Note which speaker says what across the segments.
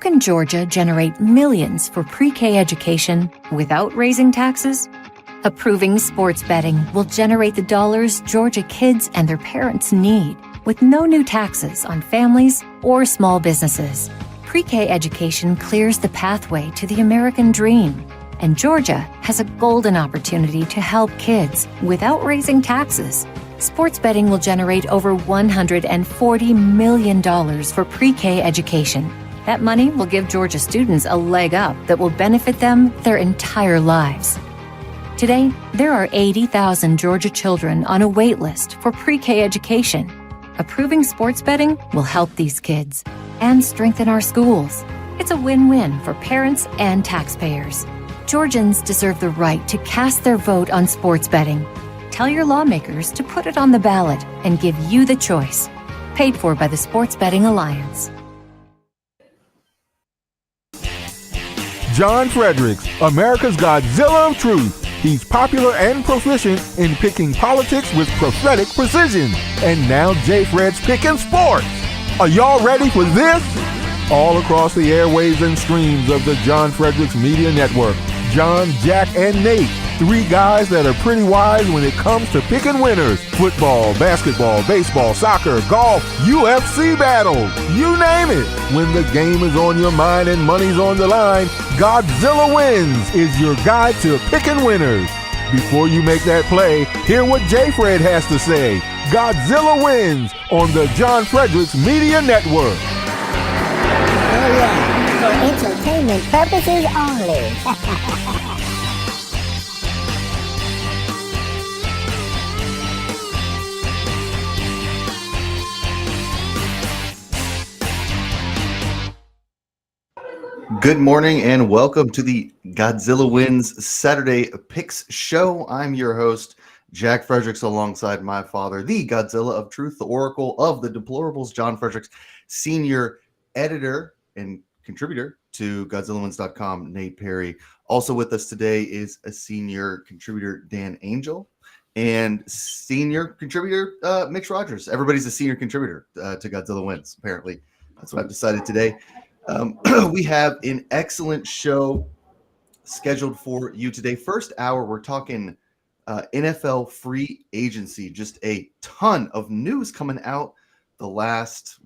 Speaker 1: can Georgia generate millions for pre-K education without raising taxes? Approving sports betting will generate the dollars Georgia kids and their parents need with no new taxes on families or small businesses. Pre-K education clears the pathway to the American dream, and Georgia has a golden opportunity to help kids without raising taxes. Sports betting will generate over $140 million for pre-K education. That money will give Georgia students a leg up that will benefit them their entire lives. Today, there are 80,000 Georgia children on a wait list for pre-K education. Approving sports betting will help these kids and strengthen our schools. It's a win-win for parents and taxpayers. Georgians deserve the right to cast their vote on sports betting. Tell your lawmakers to put it on the ballot and give you the choice. Paid for by the Sports Betting Alliance.
Speaker 2: John Fredericks, America's Godzilla of Truth. He's popular and proficient in picking politics with prophetic precision. And now Jay Fred's picking sports. Are y'all ready for this? All across the airwaves and streams of the John Fredericks Media Network, John, Jack, and Nate, three guys that are pretty wise when it comes to picking winners. Football, basketball, baseball, soccer, golf, UFC battles, you name it. When the game is on your mind and money's on the line, Godzilla Wins is your guide to picking winners. Before you make that play, hear what J. Fred has to say. Godzilla Wins on the John Fredericks Media Network.
Speaker 3: Oh yeah, for entertainment purposes only.
Speaker 4: Good morning and welcome to the Godzilla Wins Saturday Picks Show. I'm your host, Jack Fredericks, alongside my father, the Godzilla of Truth, the Oracle of the Deplorables, John Fredericks, senior editor and contributor to GodzillaWins.com, Nate Perry. Also with us today is a senior contributor, Dan Angel, and senior contributor, Mitch Rogers. Everybody's a senior contributor to Godzilla Wins, apparently. That's what I've decided today. We have an excellent show scheduled for you today. First hour, we're talking NFL free agency. Just a ton of news coming out the last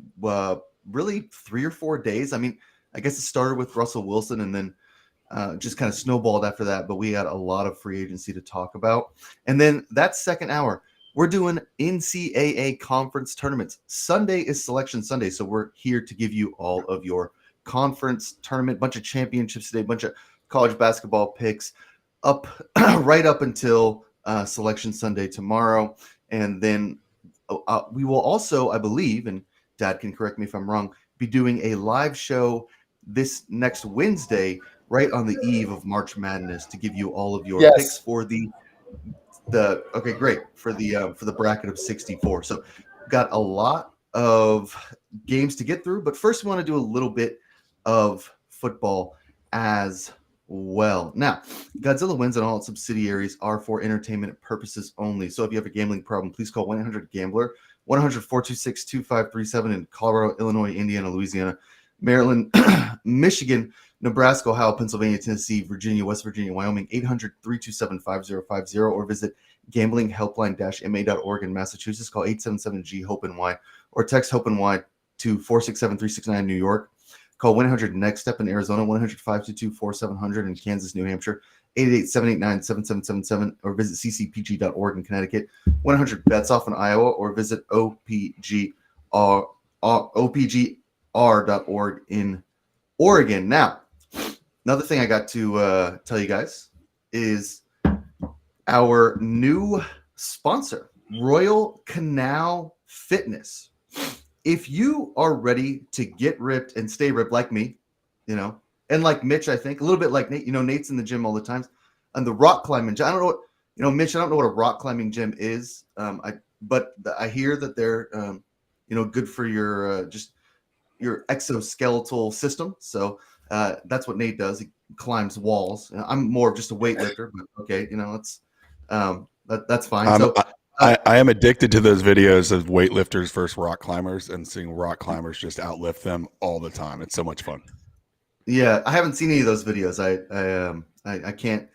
Speaker 4: really 3 or 4 days. I mean, I guess it started with Russell Wilson and then just kind of snowballed after that. But we had a lot of free agency to talk about. And then that second hour, we're doing NCAA conference tournaments. Sunday is Selection Sunday, so we're here to give you all of your conference tournament, bunch of championships today, bunch of college basketball picks up right up until Selection Sunday tomorrow. And then we will also, I believe, and Dad can correct me if I'm wrong, be doing a live show this next Wednesday, right on the eve of March Madness, to give you all of your picks for the okay, great, for the bracket of 64. So got a lot of games to get through, but first we want to do a little bit of football as well. Now, Godzilla Wins and all its subsidiaries are for entertainment purposes only. So if you have a gambling problem, please call 1-800-GAMBLER, 1-800-426-2537 in Colorado, Illinois, Indiana, Louisiana, Maryland, Michigan, Nebraska, Ohio, Pennsylvania, Tennessee, Virginia, West Virginia, Wyoming, 800-327-5050, or visit gamblinghelpline-ma.org in Massachusetts. Call 877-G-HOPE-NY or text HOPE-NY to 467-369 New York. Call 1-800-NEXT-STEP in Arizona, 1-800-522-4700 in Kansas, New Hampshire, 888-789-7777, or visit ccpg.org in Connecticut, 1-800-BETS-OFF in Iowa, or visit opgr.org in Oregon. Now, another thing I got to tell you guys is our new sponsor, Royal Canal Fitness. If you are ready to get ripped and stay ripped like me, and like Mitch, I think, a little bit like Nate, Nate's in the gym all the time, and the rock climbing gym. I don't know what, Mitch, I don't know what a rock climbing gym is. But I hear that they're, good for your, just your exoskeletal system. So that's what Nate does. He climbs walls. I'm more of just a weightlifter, but okay, that's fine.
Speaker 5: I am addicted to those videos of weightlifters versus rock climbers and seeing rock climbers just outlift them all the time. It's so much fun.
Speaker 4: Yeah, I haven't seen any of those videos. I can't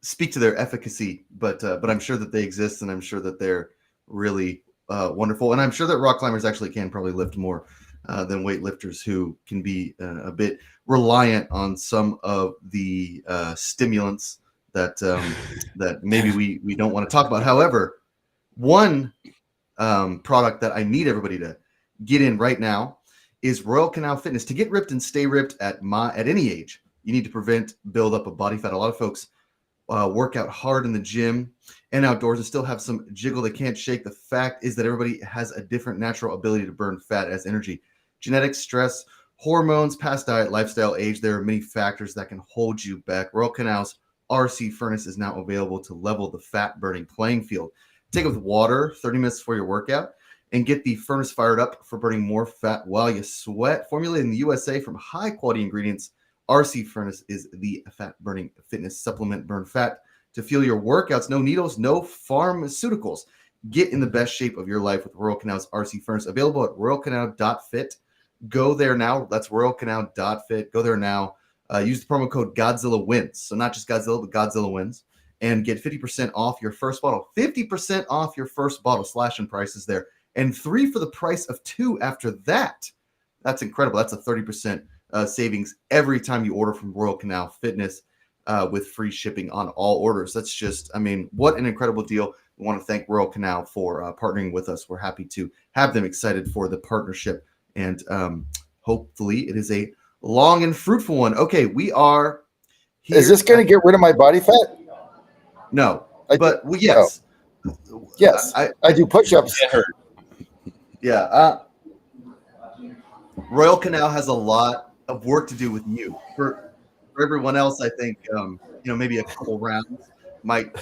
Speaker 4: speak to their efficacy, but I'm sure that they exist, and I'm sure that they're really wonderful. And I'm sure that rock climbers actually can probably lift more than weightlifters who can be a bit reliant on some of the stimulants that maybe we don't want to talk about. However, one product that I need everybody to get in right now is Royal Canal Fitness. To get ripped and stay ripped at any age, you need to prevent buildup of body fat. A lot of folks work out hard in the gym and outdoors and still have some jiggle they can't shake. The fact is that everybody has a different natural ability to burn fat as energy. Genetics, stress, hormones, past diet, lifestyle, age, there are many factors that can hold you back. Royal Canal's RC Furnace is now available to level the fat burning playing field. Take it with water 30 minutes before your workout and get the furnace fired up for burning more fat while you sweat. Formulated in the USA from high quality ingredients, RC Furnace is the fat burning fitness supplement. Burn fat to fuel your workouts. No needles, no pharmaceuticals. Get in the best shape of your life with Royal Canal's RC Furnace. Available at royalcanal.fit. Go there now. That's royalcanal.fit. Go there now. Use the promo code Godzilla Wins. So not just Godzilla, but Godzilla Wins. And get 50% off your first bottle. 50% off your first bottle. Slashing prices there. And 3 for the price of 2 after that. That's incredible. That's a 30% savings every time you order from Royal Canal Fitness with free shipping on all orders. That's just, I mean, what an incredible deal. We want to thank Royal Canal for partnering with us. We're happy to have them excited for the partnership. And hopefully it is a long and fruitful one. Okay, we are here.
Speaker 6: Is this going to get rid of my body fat?
Speaker 4: No, but well, yes.
Speaker 6: No. Yes, I do push-ups.
Speaker 4: Yeah. Royal Canal has a lot of work to do with you. For everyone else, I think maybe a couple rounds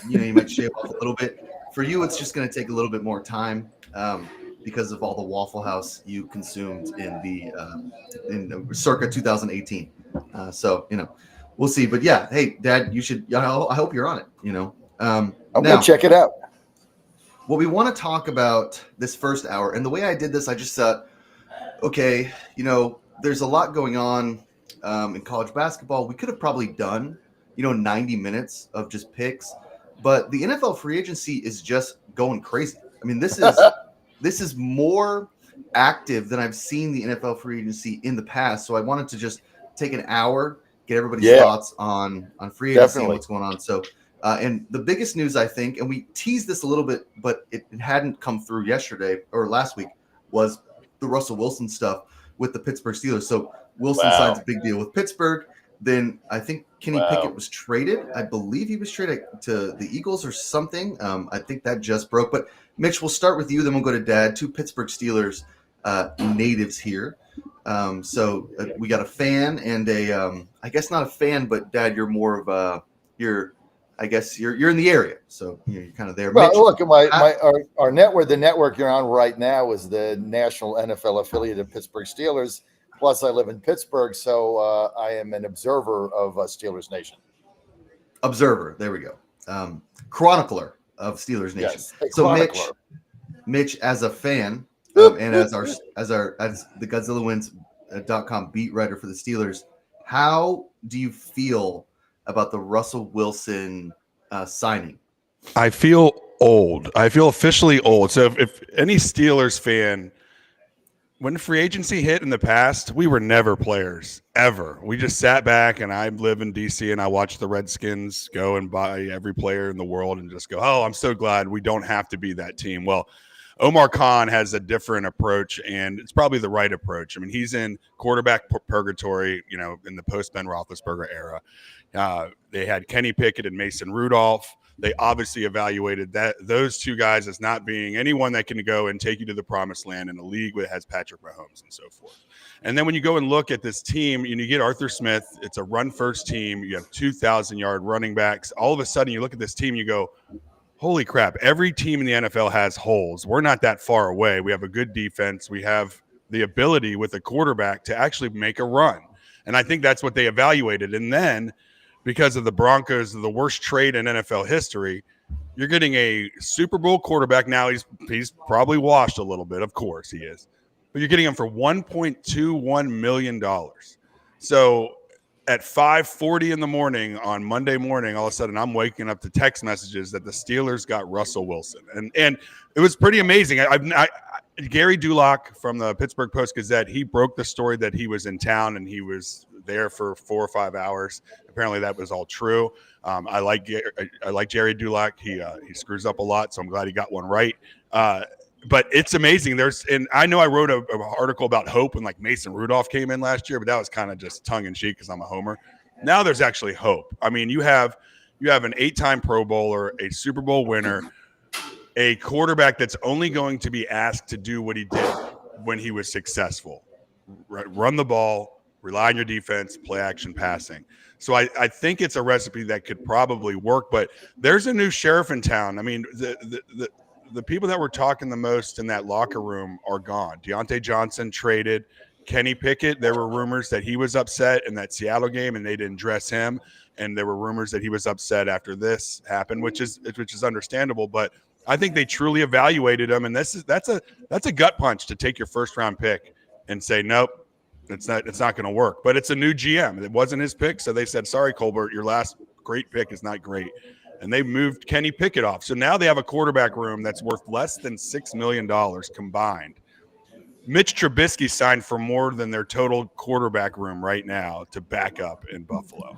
Speaker 4: you might shave off a little bit. For you, it's just going to take a little bit more time because of all the Waffle House you consumed in circa 2018. So we'll see. But yeah, hey, Dad, you should. I hope you're on it. I'm
Speaker 6: going to check it out.
Speaker 4: What we want to talk about this first hour, and the way I did this, I just thought, okay, there's a lot going on in college basketball. We could have probably done, 90 minutes of just picks, but the NFL free agency is just going crazy. I mean, this is more active than I've seen the NFL free agency in the past. So I wanted to just take an hour, get everybody's thoughts on free agency and what's going on. So. And the biggest news, I think, and we teased this a little bit, but it hadn't come through yesterday or last week, was the Russell Wilson stuff with the Pittsburgh Steelers. So Wilson signs a big deal with Pittsburgh. Then I think Kenny Pickett was traded. I believe he was traded to the Eagles or something. I think that just broke. But Mitch, we'll start with you. Then we'll go to Dad. 2 Pittsburgh Steelers natives here. So we got a fan and I guess not a fan, but Dad, you're more of I guess you're in the area, so you're kind of there.
Speaker 6: Well, Mitch, look at our network. The network you're on right now is the national NFL affiliate of Pittsburgh Steelers. Plus, I live in Pittsburgh, so I am an observer of Steelers Nation.
Speaker 4: Observer, there we go. Chronicler of Steelers Nation.
Speaker 6: Yes,
Speaker 4: so Mitch, as a fan and as the GodzillaWins.com beat writer for the Steelers, how do you feel about the Russell Wilson signing?
Speaker 5: I feel old. I feel officially old. So if any Steelers fan, when free agency hit in the past, we were never players, ever. We just sat back, and I live in D.C., and I watched the Redskins go and buy every player in the world and just go, oh, I'm so glad we don't have to be that team. Well, Omar Khan has a different approach, and it's probably the right approach. I mean, he's in quarterback purgatory, in the post-Ben Roethlisberger era. They had Kenny Pickett and Mason Rudolph. They obviously evaluated those 2 guys as not being anyone that can go and take you to the promised land in a league that has Patrick Mahomes and so forth. And then when you go and look at this team, you get Arthur Smith. It's a run-first team. You have 2,000-yard running backs. All of a sudden, you look at this team, you go, holy crap, every team in the NFL has holes. We're not that far away. We have a good defense. We have the ability with a quarterback to actually make a run. And I think that's what they evaluated. And then because of the Broncos, the worst trade in NFL history, you're getting a Super Bowl quarterback. Now he's probably washed a little bit. Of course he is. But you're getting him for $1.21 million. So at 5:40 in the morning on Monday morning, all of a sudden I'm waking up to text messages that the Steelers got Russell Wilson, and it was pretty amazing. Gary Dulac from the Pittsburgh Post-Gazette, he broke the story that he was in town and he was there for 4 or 5 hours. Apparently, that was all true. I like Jerry Dulac. He screws up a lot, so I'm glad he got one right. But it's amazing. And I know I wrote an article about hope when like Mason Rudolph came in last year, but that was kind of just tongue in cheek because I'm a homer. Now there's actually hope. I mean, you have an 8-time Pro Bowler, a Super Bowl winner, a quarterback that's only going to be asked to do what he did when he was successful: run the ball, rely on your defense, play action passing. So I think it's a recipe that could probably work. But there's a new sheriff in town. I mean, the people that were talking the most in that locker room are gone. Deontay Johnson traded. Kenny Pickett, there were rumors that he was upset in that Seattle game and they didn't dress him. And there were rumors that he was upset after this happened, which is understandable. But I think they truly evaluated him. And that's a gut punch to take your first round pick and say, nope, it's not going to work. But it's a new GM. It wasn't his pick. So they said, sorry, Colbert, your last great pick is not great. And they moved Kenny Pickett off. So now they have a quarterback room that's worth less than $6 million combined. Mitch Trubisky signed for more than their total quarterback room right now to back up in Buffalo.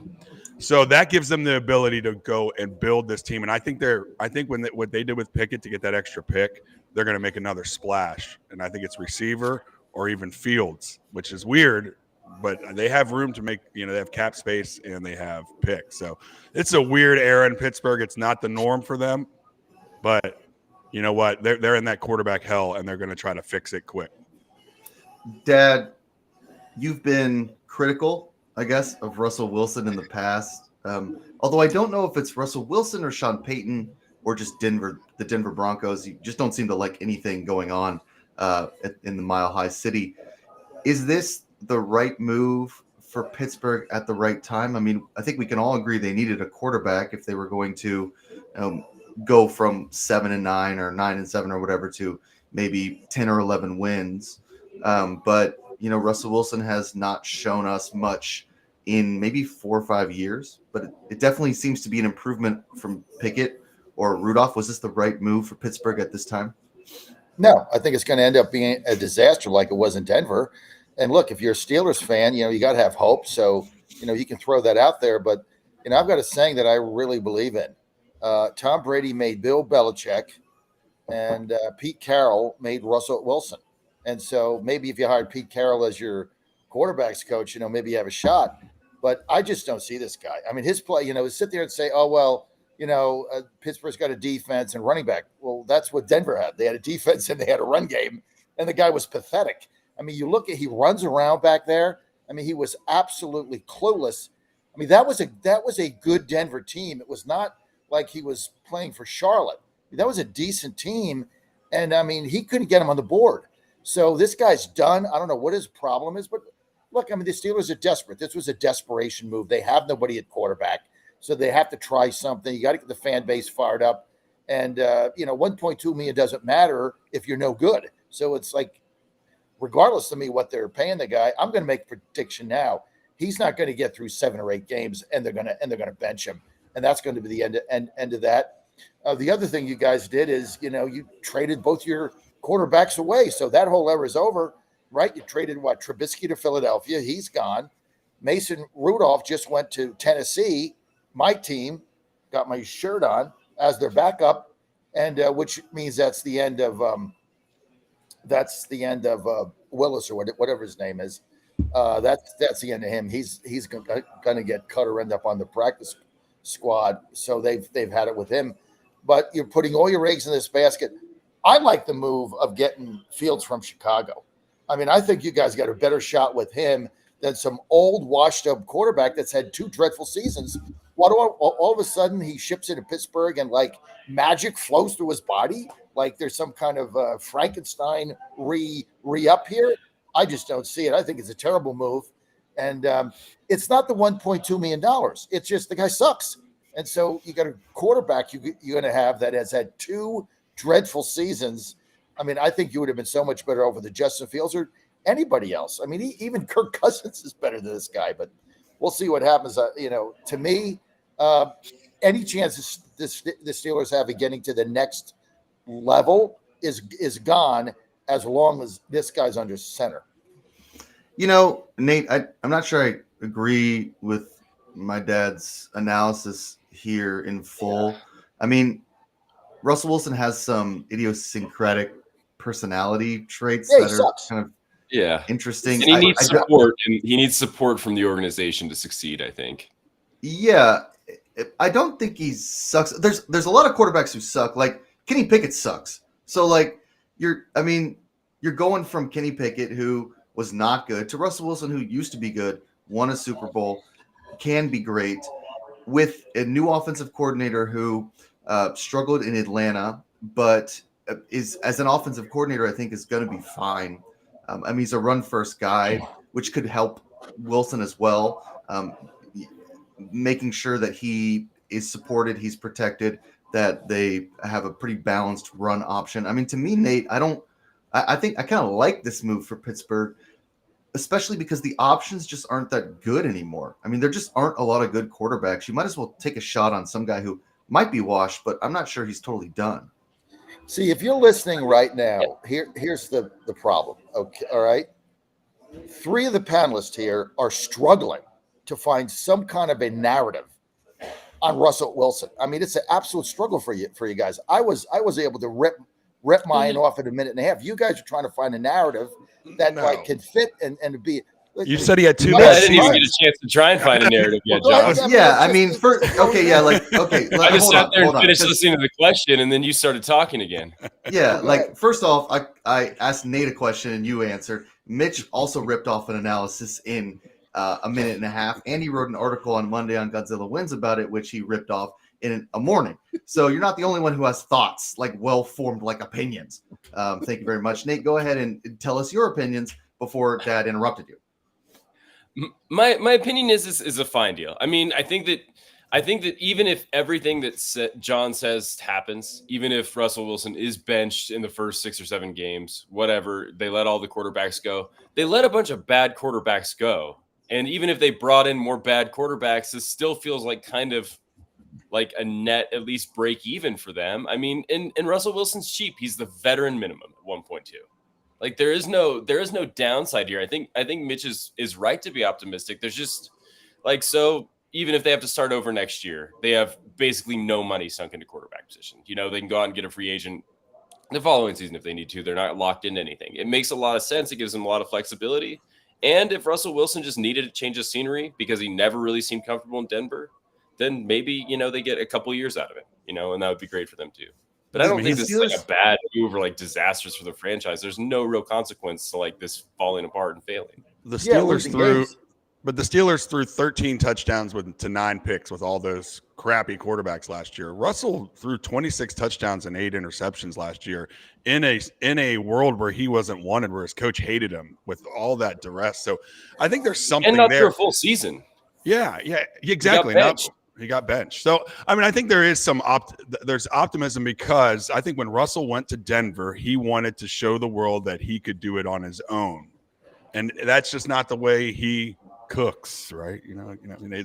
Speaker 5: So that gives them the ability to go and build this team. And I think what they did with Pickett to get that extra pick, they're going to make another splash. And I think it's receiver or even Fields, which is weird, but they have room to make, they have cap space and they have picks. So it's a weird era in Pittsburgh. It's not the norm for them, but you know what? They're in that quarterback hell and they're going to try to fix it quick.
Speaker 4: Dad, you've been critical, I guess, of Russell Wilson in the past. Although I don't know if it's Russell Wilson or Sean Payton or just the Denver Broncos. You just don't seem to like anything going on in the Mile High City. Is this the right move for Pittsburgh at the right time? I mean, I think we can all agree they needed a quarterback if they were going to go from 7-9 or 9-7 or whatever to maybe 10 or 11 wins. But Russell Wilson has not shown us much in maybe 4 or 5 years, but it definitely seems to be an improvement from Pickett or Rudolph. Was this the right move for Pittsburgh at this time?
Speaker 6: No, I think it's going to end up being a disaster like it was in Denver. And look, if you're a Steelers fan, you got to have hope. So, you can throw that out there. But, I've got a saying that I really believe in. Tom Brady made Bill Belichick and Pete Carroll made Russell Wilson. And so maybe if you hired Pete Carroll as your quarterback's coach, maybe you have a shot. But I just don't see this guy. I mean, his play, sit there and say, oh, well, Pittsburgh's got a defense and running back. Well, that's what Denver had. They had a defense and they had a run game, and the guy was pathetic. I mean, he runs around back there. I mean, he was absolutely clueless. I mean, that was a good Denver team. It was not like he was playing for Charlotte. That was a decent team. And I mean, he couldn't get him on the board. So this guy's done. I don't know what his problem is, but look, I mean, the Steelers are desperate. This was a desperation move. They have nobody at quarterback, so they have to try something. You got to get the fan base fired up. And, $1.2 million doesn't matter if you're no good. So it's like, regardless to me what they're paying the guy, I'm going to make a prediction now. He's not going to get through 7 or 8 games, and they're going to bench him. And that's going to be the end of that. The other thing you guys did is, you traded both your quarterbacks away. So that whole era is over, right? You traded Trubisky to Philadelphia. He's gone. Mason Rudolph just went to Tennessee. My team got my shirt on as their backup, and which means that's the end of Willis or whatever his name is. That's the end of him. He's going to get cut or end up on the practice squad. So they've had it with him. But you're putting all your eggs in this basket. I like the move of getting Fields from Chicago. I mean, I think you guys got a better shot with him than some old washed-up quarterback that's had 2 dreadful seasons. All of a sudden he ships into Pittsburgh and like magic flows through his body, like there's some kind of Frankenstein re-up here. I just don't see it. I think it's a terrible move, and it's not the $1.2 million. It's just the guy sucks, and so you got a quarterback you're going to have that has had 2 dreadful seasons. I mean, I think you would have been so much better over the Justin Fields or anybody else. I mean, even Kirk Cousins is better than this guy, but we'll see what happens. To me, any chance the Steelers have of getting to the next level is gone as long as this guy's under center.
Speaker 4: Nate, I'm not sure I agree with my dad's analysis here in full. I mean, Russell Wilson has some idiosyncratic personality traits that are
Speaker 6: sucks.
Speaker 4: kind of interesting.
Speaker 7: And he needs support, and he needs support from the organization to succeed, I think.
Speaker 4: Yeah, I don't think he sucks. There's a lot of quarterbacks who suck. Like Kenny Pickett sucks. So like you're going from Kenny Pickett, who was not good, to Russell Wilson, who used to be good, won a Super Bowl, can be great, with a new offensive coordinator who struggled in Atlanta, but is as an offensive coordinator, I think is going to be fine. He's a run first guy, which could help Wilson as well. Making sure that he is supported, he's protected, that they have a pretty balanced run option. I mean, to me, Nate, I think I kind of like this move for Pittsburgh, especially because the options just aren't that good anymore. I mean, there just aren't a lot of good quarterbacks. You might as well take a shot on some guy who might be washed, but I'm not sure he's totally done.
Speaker 6: See, if you're listening right now, here's the problem. Okay, all right. 3 of the panelists here are struggling to find some kind of a narrative on Russell Wilson. I mean, it's an absolute struggle for you guys. I was able to rip mine off in a minute and a half. You guys are trying to find a narrative that can fit and be.
Speaker 5: You said he had 2
Speaker 7: I
Speaker 5: best
Speaker 7: didn't even
Speaker 5: seasons.
Speaker 7: get a chance to try and find a narrative yet, John.
Speaker 4: I mean, okay.
Speaker 7: I just sat there and finished listening to the question, and then you started talking again.
Speaker 4: Yeah, first off, I asked Nate a question and you answered. Mitch also ripped off an analysis in a minute and a half, and he wrote an article on Monday on Godzilla Wins about it, which he ripped off in a morning. So you're not the only one who has thoughts, well-formed, opinions. Thank you very much. Nate, go ahead and tell us your opinions before Dad interrupted you.
Speaker 7: My opinion is a fine deal. I mean, I think that even if everything that John says happens, even if Russell Wilson is benched in the first 6 or 7 games, whatever, they let all the quarterbacks go. They let a bunch of bad quarterbacks go. And even if they brought in more bad quarterbacks, this still feels like kind of like a net at least break even for them. I mean, and Russell Wilson's cheap. He's the veteran minimum at 1.2. Like there is no downside here. I think Mitch is right to be optimistic. There's just so even if they have to start over next year, they have basically no money sunk into quarterback position. They can go out and get a free agent the following season if they need to. They're not locked into anything. It makes a lot of sense. It gives them a lot of flexibility. And if Russell Wilson just needed a change of scenery because he never really seemed comfortable in Denver, then maybe, they get a couple years out of it, and that would be great for them too. But I don't think this is a bad move or disastrous for the franchise. There's no real consequence to this falling apart and failing.
Speaker 5: The Steelers threw 13 touchdowns to 9 picks with all those crappy quarterbacks last year. Russell threw 26 touchdowns and 8 interceptions last year in a world where he wasn't wanted, where his coach hated him with all that duress. So I think there's something
Speaker 7: and not
Speaker 5: there.
Speaker 7: For a full season.
Speaker 5: Yeah, exactly. He got benched. So, I mean, I think there is there's optimism because I think when Russell went to Denver, he wanted to show the world that he could do it on his own. And that's just not the way he cooks, right?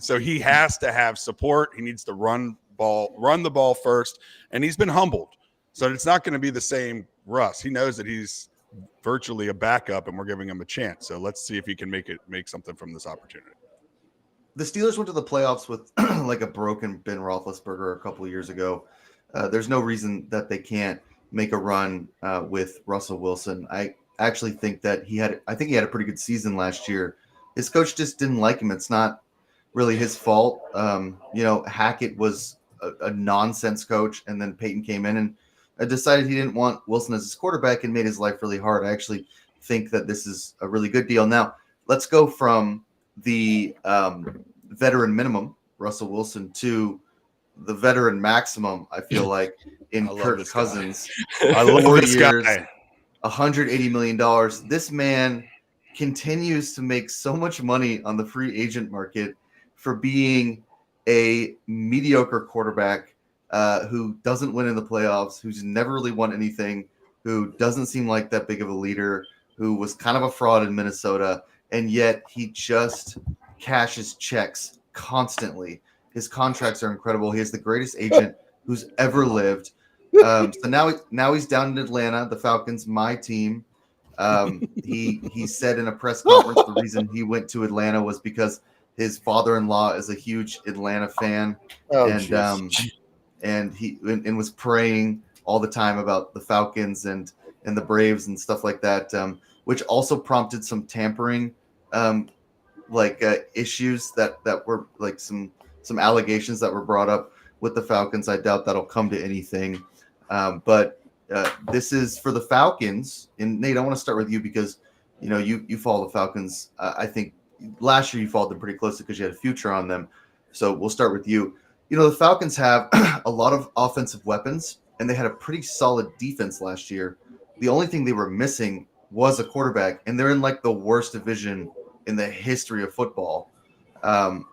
Speaker 5: So he has to have support. He needs to run the ball first, and he's been humbled. So it's not going to be the same Russ. He knows that he's virtually a backup, and we're giving him a chance. So let's see if he can make something from this opportunity.
Speaker 4: The Steelers went to the playoffs with a broken Ben Roethlisberger a couple of years ago. There's no reason that they can't make a run with Russell Wilson. I actually think that he had a pretty good season last year. His coach just didn't like him. It's not really his fault. Hackett was a nonsense coach, and then Peyton came in and decided he didn't want Wilson as his quarterback and made his life really hard. I actually think that this is a really good deal. Now, let's go from the veteran minimum, Russell Wilson, to the veteran maximum, I feel like, in Kirk Cousins.
Speaker 5: I love
Speaker 4: 4
Speaker 5: this
Speaker 4: years,
Speaker 5: guy.
Speaker 4: $180 million. This man continues to make so much money on the free agent market for being a mediocre quarterback who doesn't win in the playoffs, who's never really won anything, who doesn't seem like that big of a leader, who was kind of a fraud in Minnesota. And yet he just cashes checks constantly. His contracts are incredible. He is the greatest agent who's ever lived. So now he's down in Atlanta, the Falcons, my team. He said in a press conference the reason he went to Atlanta was because his father-in-law is a huge Atlanta fan,
Speaker 6: Oh,
Speaker 4: and
Speaker 6: jeez.
Speaker 4: he was praying all the time about the Falcons and the Braves and stuff like that, which also prompted some tampering issues that were like some allegations that were brought up with the Falcons. I doubt that'll come to anything, but this is for the Falcons. And Nate, I want to start with you because you follow the Falcons. I think last year you followed them pretty closely because you had a future on them. So we'll start with you. The Falcons have a lot of offensive weapons, and they had a pretty solid defense last year. The only thing they were missing was a quarterback, and they're in like the worst division in the history of football.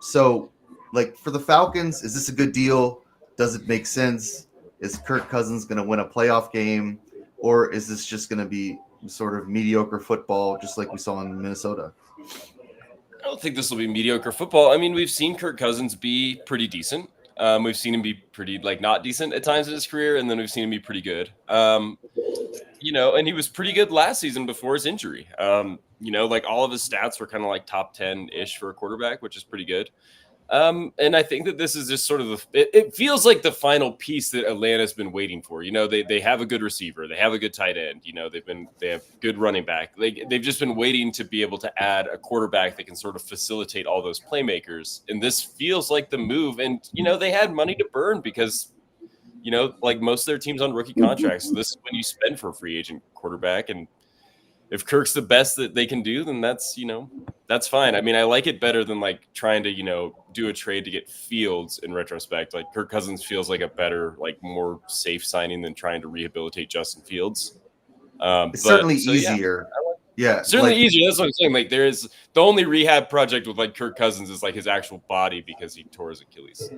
Speaker 4: So, like for the Falcons, is this a good deal? Does it make sense? Is Kirk Cousins going to win a playoff game, or is this just going to be sort of mediocre football, just like we saw in Minnesota?
Speaker 7: I don't think this will be mediocre football. I mean, we've seen Kirk Cousins be pretty decent. We've seen him be pretty not decent at times in his career, and then we've seen him be pretty good. And he was pretty good last season before his injury. Like all of his stats were kind of like top 10-ish for a quarterback, which is pretty good. And I think that this is just sort of it feels like the final piece that Atlanta's been waiting for. They have a good receiver, they have a good tight end, they have good running back. They've just been waiting to be able to add a quarterback that can sort of facilitate all those playmakers. And this feels like the move. And they had money to burn because like most of their teams on rookie contracts. So this is when you spend for a free agent quarterback. And if Kirk's the best that they can do, then that's fine. I mean, I like it better than like trying to, do a trade to get Fields in retrospect. Like Kirk Cousins feels like a better, like more safe signing than trying to rehabilitate Justin Fields.
Speaker 4: It's certainly easier. Yeah,
Speaker 7: certainly easier. That's what I'm saying. Like there is the only rehab project with like Kirk Cousins is like his actual body because he tore his Achilles.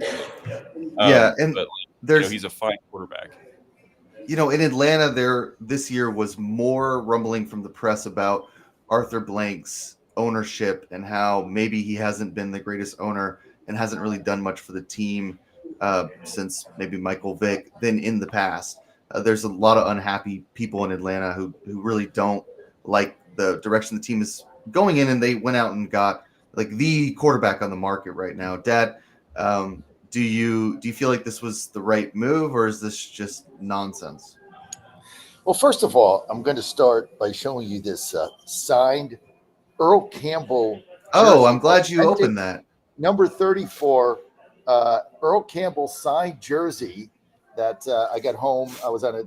Speaker 7: But he's a fine quarterback.
Speaker 4: In Atlanta, this year was more rumbling from the press about Arthur Blank's ownership and how maybe he hasn't been the greatest owner and hasn't really done much for the team since maybe Michael Vick than in the past. There's a lot of unhappy people in Atlanta who really don't like the direction the team is going in, and they went out and got like the quarterback on the market right now. Dad, do you feel like this was the right move, or is this just nonsense?
Speaker 6: Well, first of all, I'm going to start by showing you this signed Earl Campbell.
Speaker 4: Oh, I'm glad you opened that.
Speaker 6: Number 34, Earl Campbell signed jersey that I got home. I was on a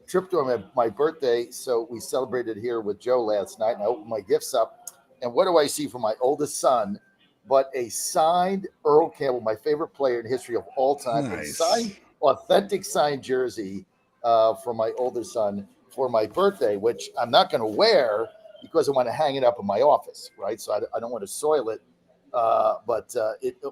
Speaker 6: trip to him at my birthday, so we celebrated here with Joe last night, and I opened my gifts up. And what do I see from my oldest son? But a signed Earl Campbell, my favorite player in history of all time,
Speaker 5: Nice.
Speaker 6: a signed, authentic signed jersey for my older son for my birthday, which I'm not going to wear because I want to hang it up in my office, right? So I don't want to soil it, but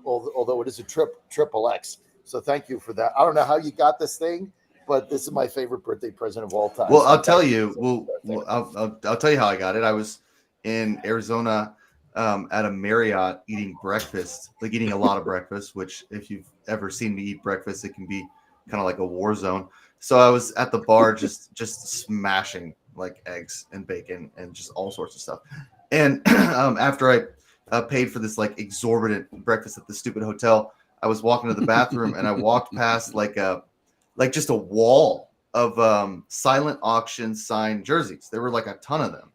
Speaker 6: although it is a triple X. So thank you for that. I don't know how you got this thing, but this is my favorite birthday present of all time.
Speaker 4: Well, I'll tell you. I'll tell you how I got it. I was in Arizona at a Marriott eating breakfast, like eating a lot of breakfast, which if you've ever seen me eat breakfast, it can be kind of like a war zone. So I was at the bar just smashing like eggs and bacon and just all sorts of stuff. And after I paid for this like exorbitant breakfast at the stupid hotel, I was walking to the bathroom and I walked past just a wall of silent auction signed jerseys. There were like a ton of them.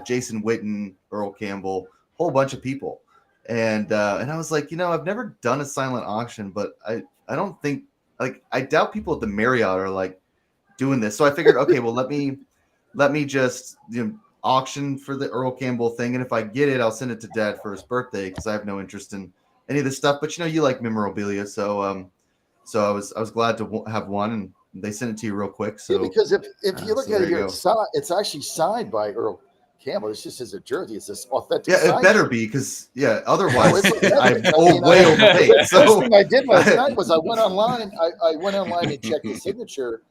Speaker 4: Jason Witten, Earl Campbell, whole bunch of people. And I was like, I've never done a silent auction, but I don't think, like, I doubt people at the Marriott are like doing this. So I figured, okay, well, let me just auction for the Earl Campbell thing. And if I get it, I'll send it to Dad for his birthday because I have no interest in any of this stuff. But you like memorabilia, so I was glad to have one, and they sent it to you real quick. So
Speaker 6: yeah, because if you look at it here,
Speaker 4: you
Speaker 6: it's actually sied by Earl Campbell. It's just as a jersey. It's this authentic.
Speaker 4: Yeah, it better be because otherwise I'm
Speaker 6: way
Speaker 4: way overpaid.
Speaker 6: The
Speaker 4: So
Speaker 6: first thing I did last night was I went online. I went online and checked the signature,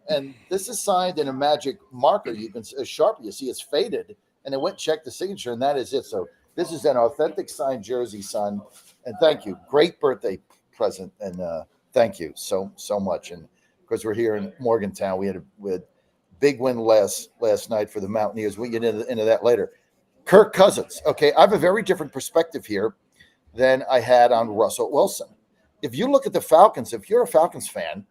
Speaker 6: and this is signed in a magic marker. You can a Sharpie. You see it's faded, and I went and checked the signature, and that is it. So This is an authentic signed jersey, son. And thank you. Great birthday present. And thank you so much. And because we're here in Morgantown, we had a big win last night for the Mountaineers. We get into that later. Kirk Cousins. Okay, I have a very different perspective here than I had on Russell Wilson. If you look at the Falcons, if you're a Falcons fan,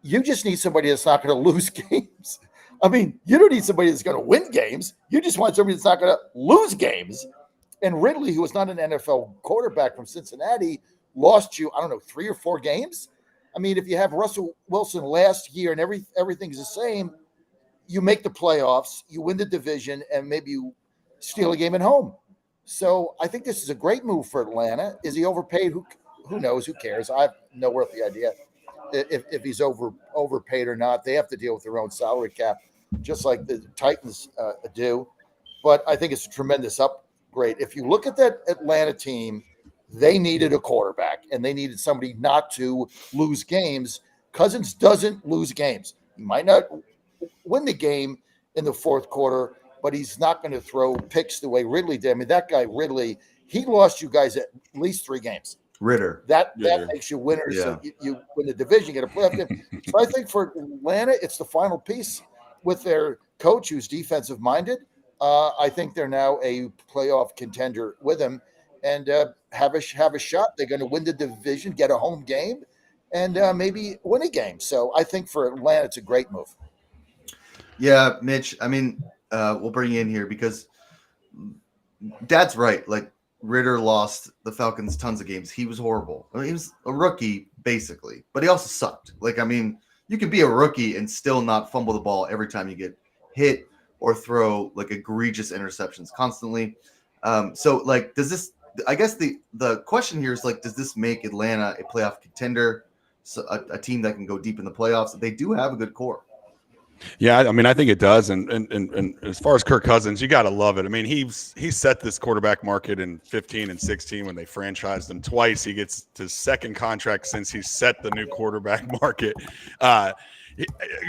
Speaker 6: you just need somebody that's not going to lose games. I mean, you don't need somebody that's going to win games. You just want somebody that's not going to lose games. And Ridley, who was not an NFL quarterback from Cincinnati, lost you, 3 or 4 games. I mean, if you have Russell Wilson last year and everything's the same, you make the playoffs, you win the division, and maybe you steal a game at home. So I think this is a great move for Atlanta. Is he overpaid? Who knows? Who cares? I have no earthly idea if he's overpaid or not. They have to deal with their own salary cap, just like the Titans do. But I think it's a tremendous upgrade. If you look at that Atlanta team, they needed a quarterback, and they needed somebody not to lose games. Cousins doesn't lose games. He might not win the game in the fourth quarter, but he's not going to throw picks the way Ridley did. I mean, that guy Ridley, he lost you guys at least 3 games.
Speaker 4: Ritter.
Speaker 6: That makes you winners. Yeah. So you win the division, get a playoff game. So I think for Atlanta, it's the final piece with their coach who's defensive minded. I think they're now a playoff contender with him, and have a shot. They're going to win the division, get a home game, and maybe win a game. So I think for Atlanta, it's a great move.
Speaker 4: Yeah, Mitch. I mean, we'll bring you in here because Dad's right. Like, Ritter lost the Falcons tons of games. He was horrible. I mean, he was a rookie, basically, but he also sucked. Like, I mean, you could be a rookie and still not fumble the ball every time you get hit or throw like egregious interceptions constantly. So, like, does this? I guess the question here is, like, does this make Atlanta a playoff contender, so a team that can go deep in the playoffs? They do have a good core.
Speaker 5: Yeah, I mean, I think it does. And as far as Kirk Cousins, you got to love it. I mean, he set this quarterback market in 15 and 16 when they franchised him twice. He gets his second contract since he set the new quarterback market.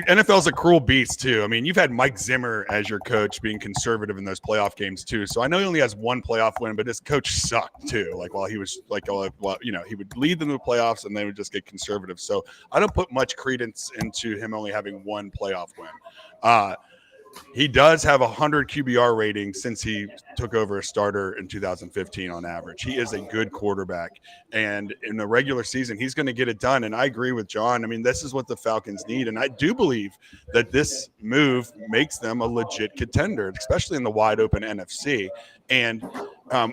Speaker 5: NFL's a cruel beast too. I mean, you've had Mike Zimmer as your coach being conservative in those playoff games too. So I know he only has 1 playoff win, but his coach sucked too. Like, while he was like, he would lead them to the playoffs and they would just get conservative. So I don't put much credence into him only having 1 playoff win. He does have 100 QBR rating since he took over a starter in 2015 on average. He is a good quarterback. And in the regular season, he's going to get it done. And I agree with John. I mean, this is what the Falcons need. And I do believe that this move makes them a legit contender, especially in the wide open NFC. And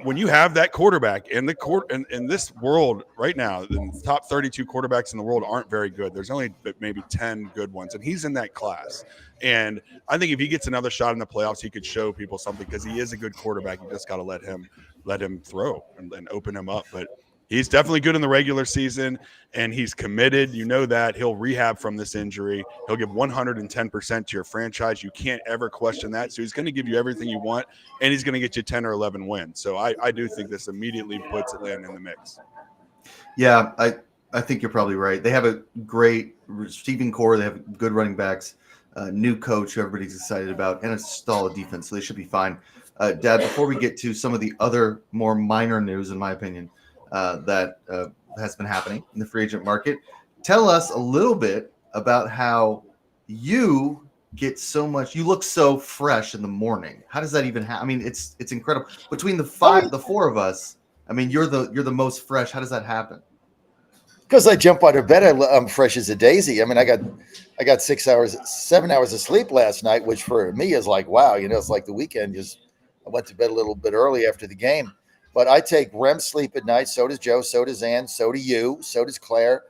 Speaker 5: when you have that quarterback in this world right now, the top 32 quarterbacks in the world aren't very good. There's only maybe 10 good ones, and he's in that class. And I think if he gets another shot in the playoffs, he could show people something because he is a good quarterback. You just got to let him throw and open him up. But he's definitely good in the regular season, and he's committed. You know that. He'll rehab from this injury. He'll give 110% to your franchise. You can't ever question that. So he's going to give you everything you want, and he's going to get you 10 or 11 wins. So I do think this immediately puts Atlanta in the mix.
Speaker 4: Yeah, I think you're probably right. They have a great receiving core. They have good running backs, new coach who everybody's excited about, and a solid defense. So they should be fine. Dad, before we get to some of the other more minor news, in my opinion, that has been happening in the free agent market, tell us a little bit about how you get so much. You look so fresh in the morning. How does that even happen? I mean, it's incredible. Between the 4 of us, I mean, you're the most fresh. How does that happen?
Speaker 6: Because I jump out of bed, I'm fresh as a daisy. I mean, I got 7 hours of sleep last night, which for me is like, wow, it's like the weekend. I went to bed a little bit early after the game. But I take REM sleep at night. So does Joe. So does Ann. So do you. So does Claire.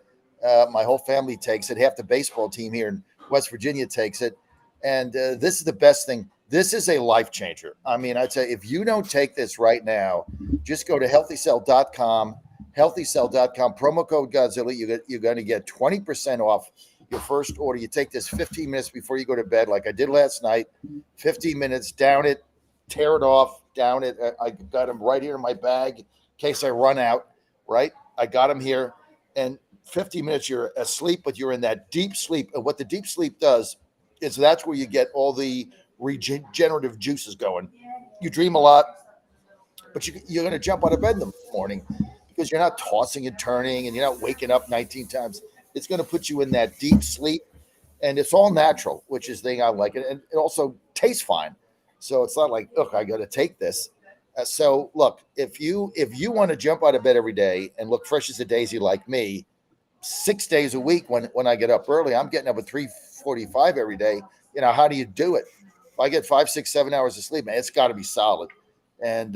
Speaker 6: My whole family takes it. Half the baseball team here in West Virginia takes it. And this is the best thing. This is a life changer. I mean, I'd say if you don't take this right now, just go to healthycell.com, promo code Godzilla. You're going to get 20% off your first order. You take this 15 minutes before you go to bed, like I did last night. 15 minutes, down it, tear it off, down it. I got them right here in my bag in case I run out, right? I got them here. And 15 minutes, you're asleep, but you're in that deep sleep. And what the deep sleep does is that's where you get all the regenerative juices going. You dream a lot. but you're going to jump out of bed in the morning because you're not tossing and turning and you're not waking up 19 times. It's going to put you in that deep sleep, and it's all natural, which is the thing I like. And it also tastes fine. So it's not like, look, I got to take this. So look, if you want to jump out of bed every day and look fresh as a daisy like me, 6 days a week when I get up early, I'm getting up at 3:45 every day. How do you do it? If I get 5, 6, 7 hours of sleep, man, it's got to be solid. And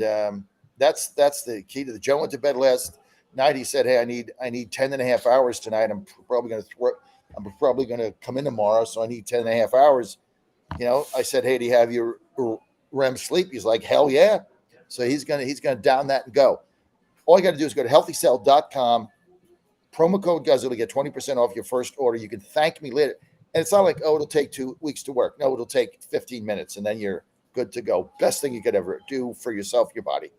Speaker 6: that's the key to the. Joe went to bed last night. He said, "Hey, I need 10 and a half hours tonight. I'm probably going to come in tomorrow, so I need 10 and a half hours." I said, "Hey, do you have your REM sleep?" He's like, "Hell yeah!" So he's gonna down that and go. All you got to do is go to healthycell.com, promo code Godzilla, get 20% off your first order. You can thank me later. And it's not like, oh, it'll take 2 weeks to work. No, it'll take 15 minutes, and then you're good to go. Best thing you could ever do for yourself, your body,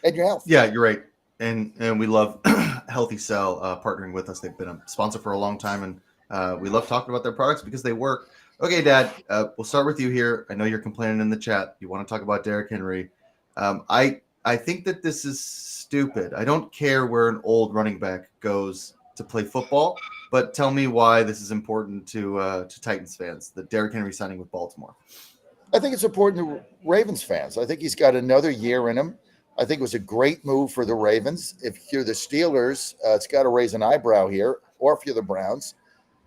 Speaker 6: and your health.
Speaker 4: Yeah, you're right. And we love Healthy Cell partnering with us. They've been a sponsor for a long time, and we love talking about their products because they work. Okay, Dad, we'll start with you here. I know you're complaining in the chat. You want to talk about Derrick Henry. I think that this is stupid. I don't care where an old running back goes to play football, but tell me why this is important to Titans fans, the Derrick Henry signing with Baltimore.
Speaker 6: I think it's important to Ravens fans. I think he's got another year in him. I think it was a great move for the Ravens. If you're the Steelers, it's got to raise an eyebrow here, or if you're the Browns.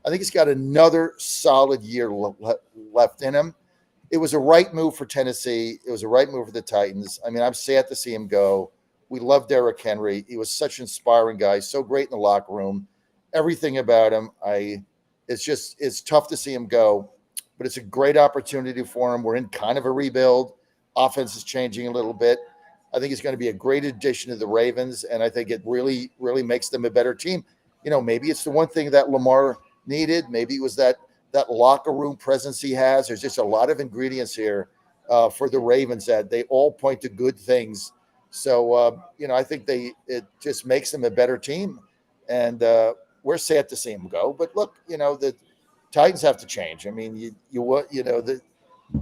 Speaker 6: I think he's got another solid year left in him. It was a right move for Tennessee. It was a right move for the Titans. I mean, I'm sad to see him go. We love Derrick Henry. He was such an inspiring guy, so great in the locker room. Everything about him. It's tough to see him go, but it's a great opportunity for him. We're in kind of a rebuild. Offense is changing a little bit. I think he's going to be a great addition to the Ravens, and I think it really, really makes them a better team. Maybe it's the one thing that Lamar needed. Maybe it was that locker room presence he has. There's just a lot of ingredients here for the Ravens that they all point to good things. So, I think it just makes them a better team. And we're sad to see him go. But look, the Titans have to change. I mean,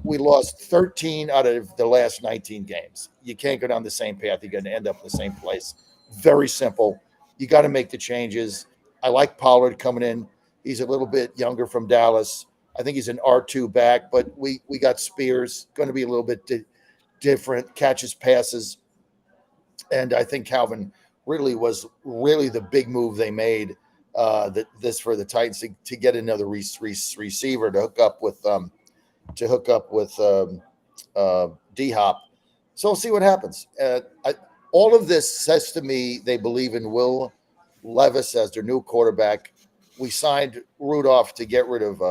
Speaker 6: we lost 13 out of the last 19 games. You can't go down the same path. You're going to end up in the same place. Very simple. You got to make the changes. I like Pollard coming in. He's a little bit younger from Dallas. I think he's an R2 back, but we got Spears, going to be a little bit different, catches, passes. And I think Calvin Ridley was really the big move they made this for the Titans to get another receiver to hook up with D-Hop. So we'll see what happens. All of this says to me they believe in Will Levis as their new quarterback. We signed Rudolph to get rid of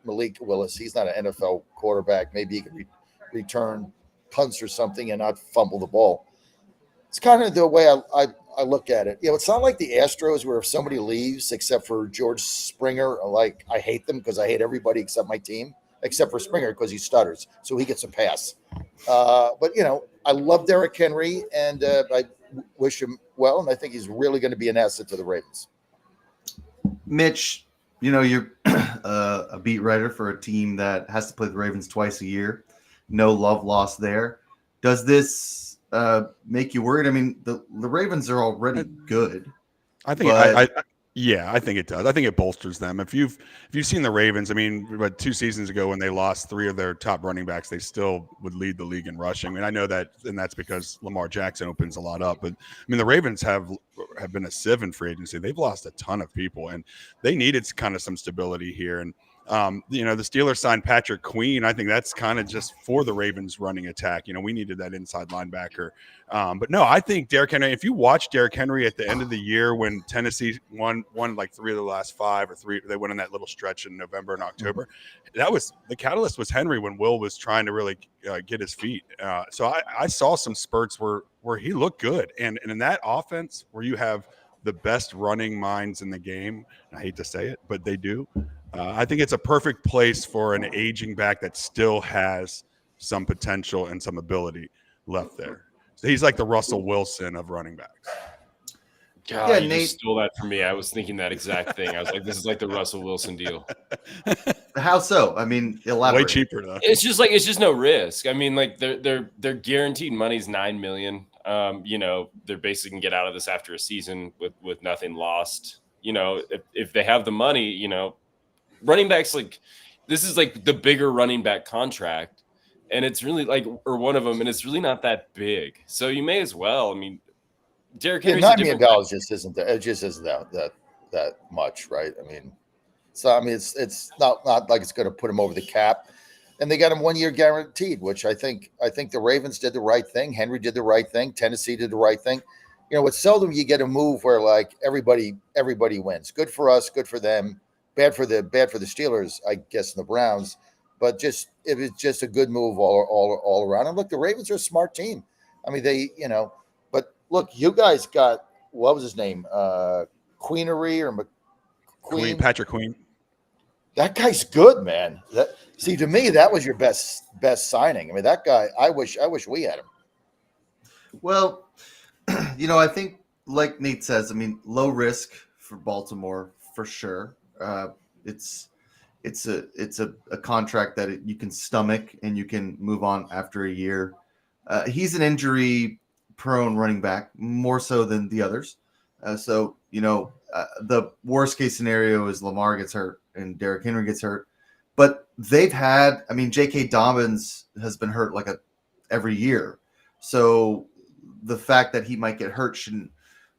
Speaker 6: Malik Willis. He's not an NFL quarterback. Maybe he can return punts or something and not fumble the ball. It's kind of the way I look at it. It's not like the Astros where if somebody leaves except for George Springer, like I hate them because I hate everybody except my team, except for Springer because he stutters. So he gets a pass. But, I love Derrick Henry and I wish him well. And I think he's really going to be an asset to the Ravens.
Speaker 4: Mitch, you're a beat writer for a team that has to play the Ravens twice a year. No love lost there. Does this make you worried? I mean, the Ravens are already good.
Speaker 5: I think I think it does. I think it bolsters them. If you've seen the Ravens, I mean, about 2 seasons ago when they lost 3 of their top running backs, they still would lead the league in rushing. I mean, I know that, and that's because Lamar Jackson opens a lot up. But I mean, the Ravens have been a sieve in free agency. They've lost a ton of people, and they needed kind of some stability here. And the Steelers signed Patrick Queen. I think that's kind of just for the Ravens running attack. We needed that inside linebacker. But no, I think Derrick Henry, if you watch Derrick Henry at the end of the year when Tennessee won like 3 of the last 5 or 3, they went on that little stretch in November and October. That was the catalyst was Henry when Will was trying to really get his feet. So I saw some spurts where he looked good. And in that offense where you have the best running minds in the game, I hate to say it, but they do. I think it's a perfect place for an aging back that still has some potential and some ability left there. So he's like the Russell Wilson of running backs.
Speaker 7: God,
Speaker 4: Yeah,
Speaker 7: you
Speaker 4: Nate.
Speaker 7: just stole that from me. I was thinking that exact thing. I was like, this is like the Russell Wilson deal.
Speaker 4: How so? I mean, elaborate.
Speaker 5: Way cheaper though.
Speaker 7: It's just no risk. I mean, like their guaranteed money's $9 million. They're basically can get out of this after a season with nothing lost. If they have the money, running backs, like this is like the bigger running back contract, and it's really or one of them, and it's really not that big. So you may as well. I mean, Derrick Henry's
Speaker 6: $9
Speaker 7: a
Speaker 6: million
Speaker 7: different
Speaker 6: just isn't that. It just isn't that much, right? I mean, so it's not like it's going to put him over the cap. And they got him 1 year guaranteed, which I think the Ravens did the right thing. Henry did the right thing. Tennessee did the right thing. It's seldom you get a move where like everybody wins. Good for us, good for them. Bad for the Steelers, I guess, and the Browns. But it was just a good move all around. And look, the Ravens are a smart team. I mean, but look, you guys got, what was his name? Queenery or McQueen?
Speaker 5: Patrick Queen.
Speaker 6: That guy's good, man. To me, that was your best signing. I mean, that guy, I wish we had him.
Speaker 4: Well, I think like Nate says, I mean, low risk for Baltimore for sure. It's a contract that you can stomach and you can move on after a year. He's an injury prone running back more so than the others. The worst case scenario is Lamar gets hurt and Derrick Henry gets hurt. But they've had, I mean, J.K. Dobbins has been hurt every year. So the fact that he might get hurt shouldn't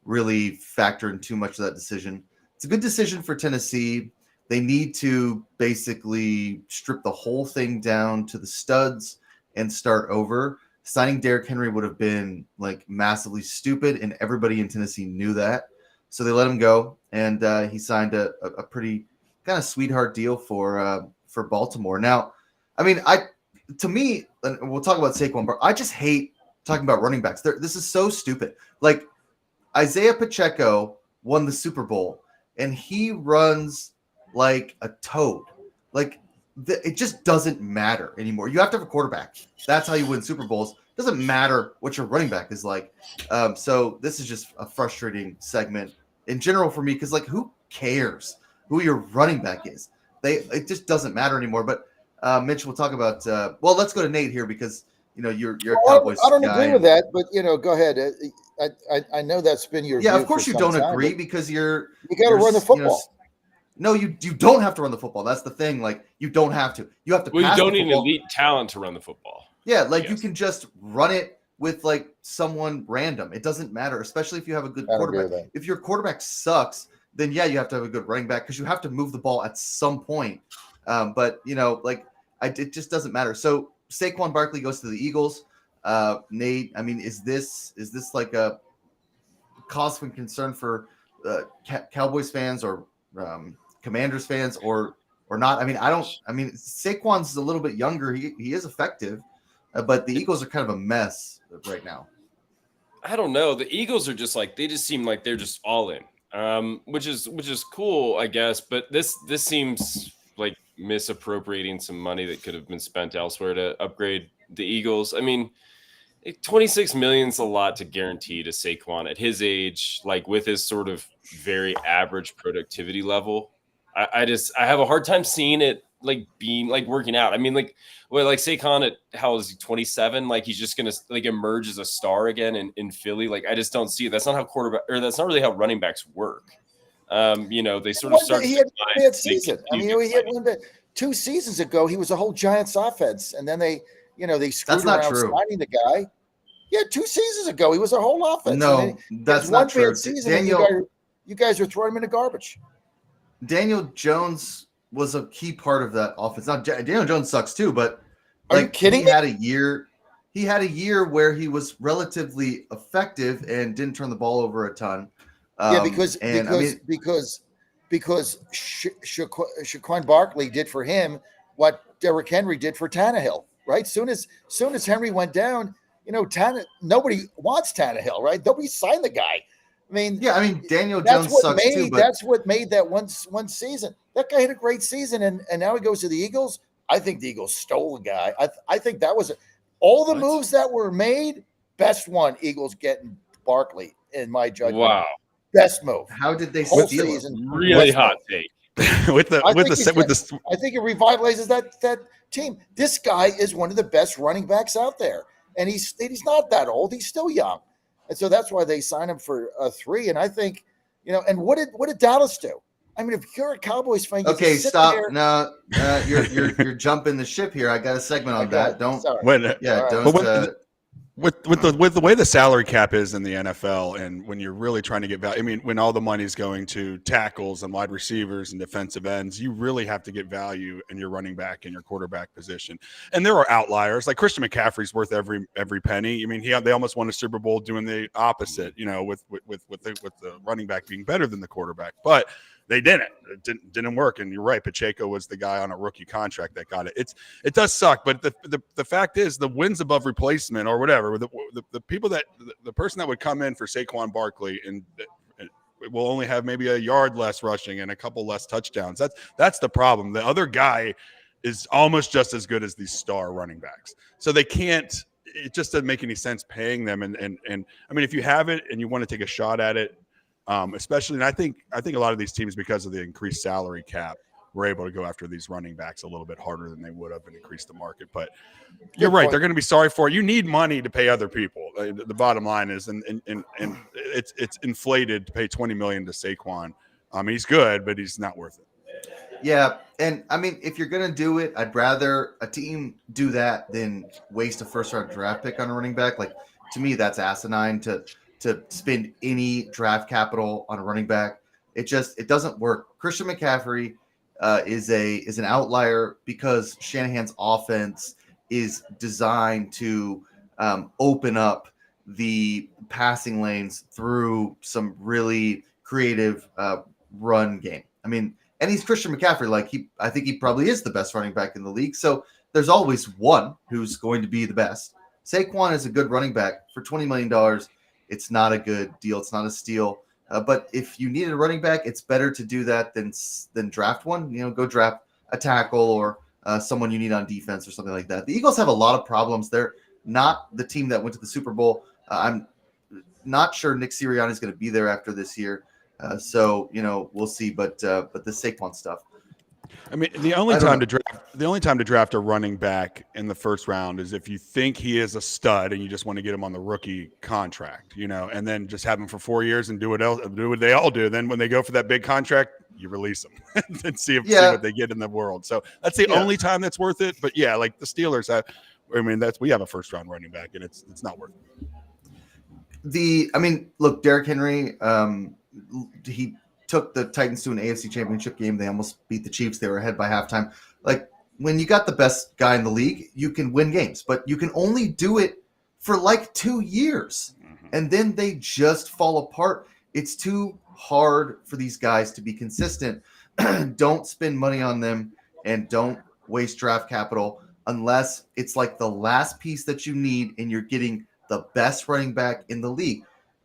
Speaker 4: really factor in too much of that decision. It's a good decision for Tennessee. They need to basically strip the whole thing down to the studs and start over. Signing Derrick Henry would have been like massively stupid, and everybody in Tennessee knew that. So they let him go, and he signed a pretty kind of sweetheart deal for Baltimore. Now, I mean, to me, and we'll talk about Saquon, but I just hate talking about running backs. This is so stupid. Like Isaiah Pacheco won the Super Bowl, and he runs like a toad. Like it just doesn't matter anymore. You have to have a quarterback. That's how you win Super Bowls. It doesn't matter what your running back is like. So this is just a frustrating segment in general for me because, like, who cares who your running back is? It just doesn't matter anymore. But Mitch, we'll talk about. Let's go to Nate here because you're a Cowboys
Speaker 6: I don't
Speaker 4: guy.
Speaker 6: agree with that, but go ahead. I know that's been your.
Speaker 4: Yeah,
Speaker 6: view
Speaker 4: of course
Speaker 6: for
Speaker 4: you
Speaker 6: some
Speaker 4: don't
Speaker 6: time,
Speaker 4: agree
Speaker 6: but
Speaker 4: because
Speaker 6: you got to run the football.
Speaker 4: No, you don't have to run the football. That's the thing. Like, you don't have to. You have to.
Speaker 7: Well,
Speaker 4: pass
Speaker 7: you don't
Speaker 4: the
Speaker 7: need
Speaker 4: football.
Speaker 7: elite talent to run the football.
Speaker 4: Yeah, like you can just run it with like someone random. It doesn't matter, especially if you have a good quarterback. If your quarterback sucks, then yeah, you have to have a good running back because you have to move the ball at some point. But it just doesn't matter. So Saquon Barkley goes to the Eagles. Nate, I mean, is this like a cause for concern for Cowboys fans or Commanders fans or not? I mean, Saquon's a little bit younger. He is effective, but the Eagles are kind of a mess right now.
Speaker 7: I don't know. The Eagles are just like, they just seem like they're just all in, which is cool, I guess. But this seems like misappropriating some money that could have been spent elsewhere to upgrade the Eagles. I mean, 26 million is a lot to guarantee to Saquon at his age, like with his sort of very average productivity level. I have a hard time seeing it like being like working out. I mean, like Saquon at how old is he, 27? Like he's just gonna like emerge as a star again in Philly. Like I just don't see it. That's not how that's not really how running backs work. They sort of start.
Speaker 6: He had a bad season. I mean, he had 2 seasons ago. He was a whole Giants offense, and then they screwed around signing the guy. Yeah, 2 seasons ago, he was a whole offense.
Speaker 4: No, that's not true.
Speaker 6: Season,
Speaker 4: Daniel,
Speaker 6: you guys are throwing him in the garbage.
Speaker 4: Daniel Jones was a key part of that offense. Now, Daniel Jones sucks too, but
Speaker 6: are you kidding me?
Speaker 4: He had a year where he was relatively effective and didn't turn the ball over a ton.
Speaker 6: Because Shaquan Barkley did for him what Derrick Henry did for Tannehill, right? Soon as Henry went down, nobody wants Tannehill, right? Nobody signed the guy. I mean,
Speaker 4: Daniel Jones sucks too. But
Speaker 6: that's what made that one season. That guy had a great season, and now he goes to the Eagles. I think the Eagles stole the guy. I think that was all the moves that were made. Best one, Eagles getting Barkley, in my judgment.
Speaker 7: Wow.
Speaker 6: best move.
Speaker 4: How did they
Speaker 6: Whole
Speaker 4: steal
Speaker 6: season.
Speaker 4: him?
Speaker 7: Really hot take.
Speaker 5: with the
Speaker 6: I
Speaker 5: with
Speaker 6: think
Speaker 5: the
Speaker 6: I think it revitalizes that team. This guy is one of the best running backs out there, and he's not that old. He's still young, and so that's why they signed him for 3. And I think, and what did Dallas do? I mean, if you're a Cowboys fan, you
Speaker 4: Okay,
Speaker 6: just sit
Speaker 4: stop.
Speaker 6: there.
Speaker 4: No, you're jumping the ship here. I got a segment on
Speaker 6: Okay,
Speaker 4: that. Don't.
Speaker 6: sorry.
Speaker 5: when,
Speaker 4: Yeah,
Speaker 6: All right.
Speaker 4: don't.
Speaker 5: but with the way the salary cap is in the NFL, and when you're really trying to get value, I mean, when all the money's going to tackles and wide receivers and defensive ends, you really have to get value in your running back and your quarterback position. And there are outliers, like Christian McCaffrey's worth every penny. I mean, they almost won a Super Bowl doing the opposite, with the running back being better than the quarterback, but they didn't. It didn't work. And you're right. Pacheco was the guy on a rookie contract that got it. It does suck. But the fact is, the wins above replacement or whatever, the people the person that would come in for Saquon Barkley and will only have maybe a yard less rushing and a couple less touchdowns. That's the problem. The other guy is almost just as good as these star running backs. So they can't. It just doesn't make any sense paying them. And I mean, if you have it and you want to take a shot at it. Especially, and I think a lot of these teams, because of the increased salary cap, were able to go after these running backs a little bit harder than they would have and increase the market. But you're right; they're going to be sorry for it. You need money to pay other people. The bottom line is, and it's inflated to pay $20 million to Saquon. He's good, but he's not worth it.
Speaker 4: Yeah, and I mean, if you're gonna do it, I'd rather a team do that than waste a first-round draft pick on a running back. Like, to me, that's asinine to spend any draft capital on a running back. It doesn't work. Christian McCaffrey is an outlier because Shanahan's offense is designed to open up the passing lanes through some really creative run game. I mean, and he's Christian McCaffrey. I think he probably is the best running back in the league. So there's always one who's going to be the best. Saquon is a good running back for $20 million. It's not a good deal. It's not a steal. But if you need a running back, it's better to do that than draft one. Go draft a tackle or someone you need on defense or something like that. The Eagles have a lot of problems. They're not the team that went to the Super Bowl. I'm not sure Nick Sirianni is going to be there after this year. So we'll see. But the Saquon stuff.
Speaker 5: I mean, the only time to draft a running back in the first round is if you think he is a stud and you just want to get him on the rookie contract, and then just have him for 4 years and do what they all do. Then when they go for that big contract, you release them and see what they get in the world. So that's the only time that's worth it. But yeah, like the Steelers have, we have a first round running back and it's not worth it.
Speaker 4: Look, Derrick Henry, he took the Titans to an AFC Championship game. They almost beat the Chiefs. They were ahead by halftime. Like, when you got the best guy in the league, you can win games, but you can only do it for like 2 years. Mm-hmm. And then they just fall apart. It's too hard for these guys to be consistent. Don't spend money on them and don't waste draft capital unless it's like the last piece that you need and you're getting the best running back in the league.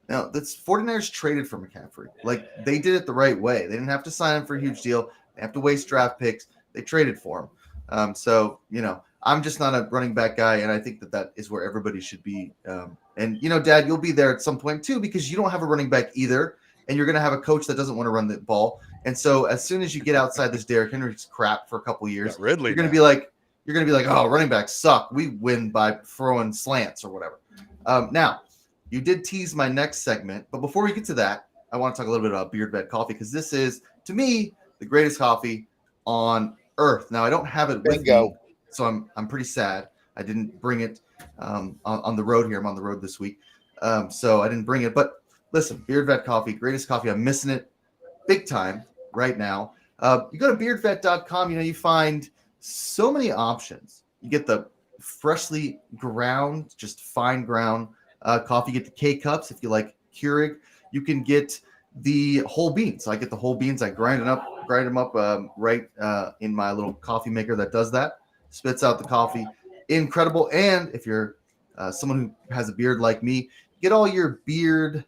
Speaker 4: Now, the 49ers traded for McCaffrey. Like, they did it the right way. They didn't have to sign him for a huge deal. They have to waste draft picks. They traded for him. So, I'm just not a running back guy, and I think that is where everybody should be. And, Dad, you'll be there at some point, too, because you don't have a running back either, and you're going to have a coach that doesn't want to run the ball. And so as soon as you get outside this Derrick Henry's crap for a couple of years, you're going to be like, oh, running backs suck. We win by throwing slants or whatever. Now, you did tease my next segment, but before we get to that, I want to talk a little bit about Beard Vet Coffee because this is, to me, the greatest coffee on earth. Now, I don't have it with me, so I'm pretty sad. I didn't bring it on the road here. I'm on the road this week, so I didn't bring it. But listen, Beard Vet Coffee, greatest coffee. I'm missing it big time right now. You go to beardvet.com, you find so many options. You get the freshly ground, just fine ground coffee. You get the K-Cups if you like Keurig. You can get the whole beans. I get the whole beans. I grind them up right in my little coffee maker that does that. Spits out the coffee. Incredible. And if you're someone who has a beard like me, get all your beard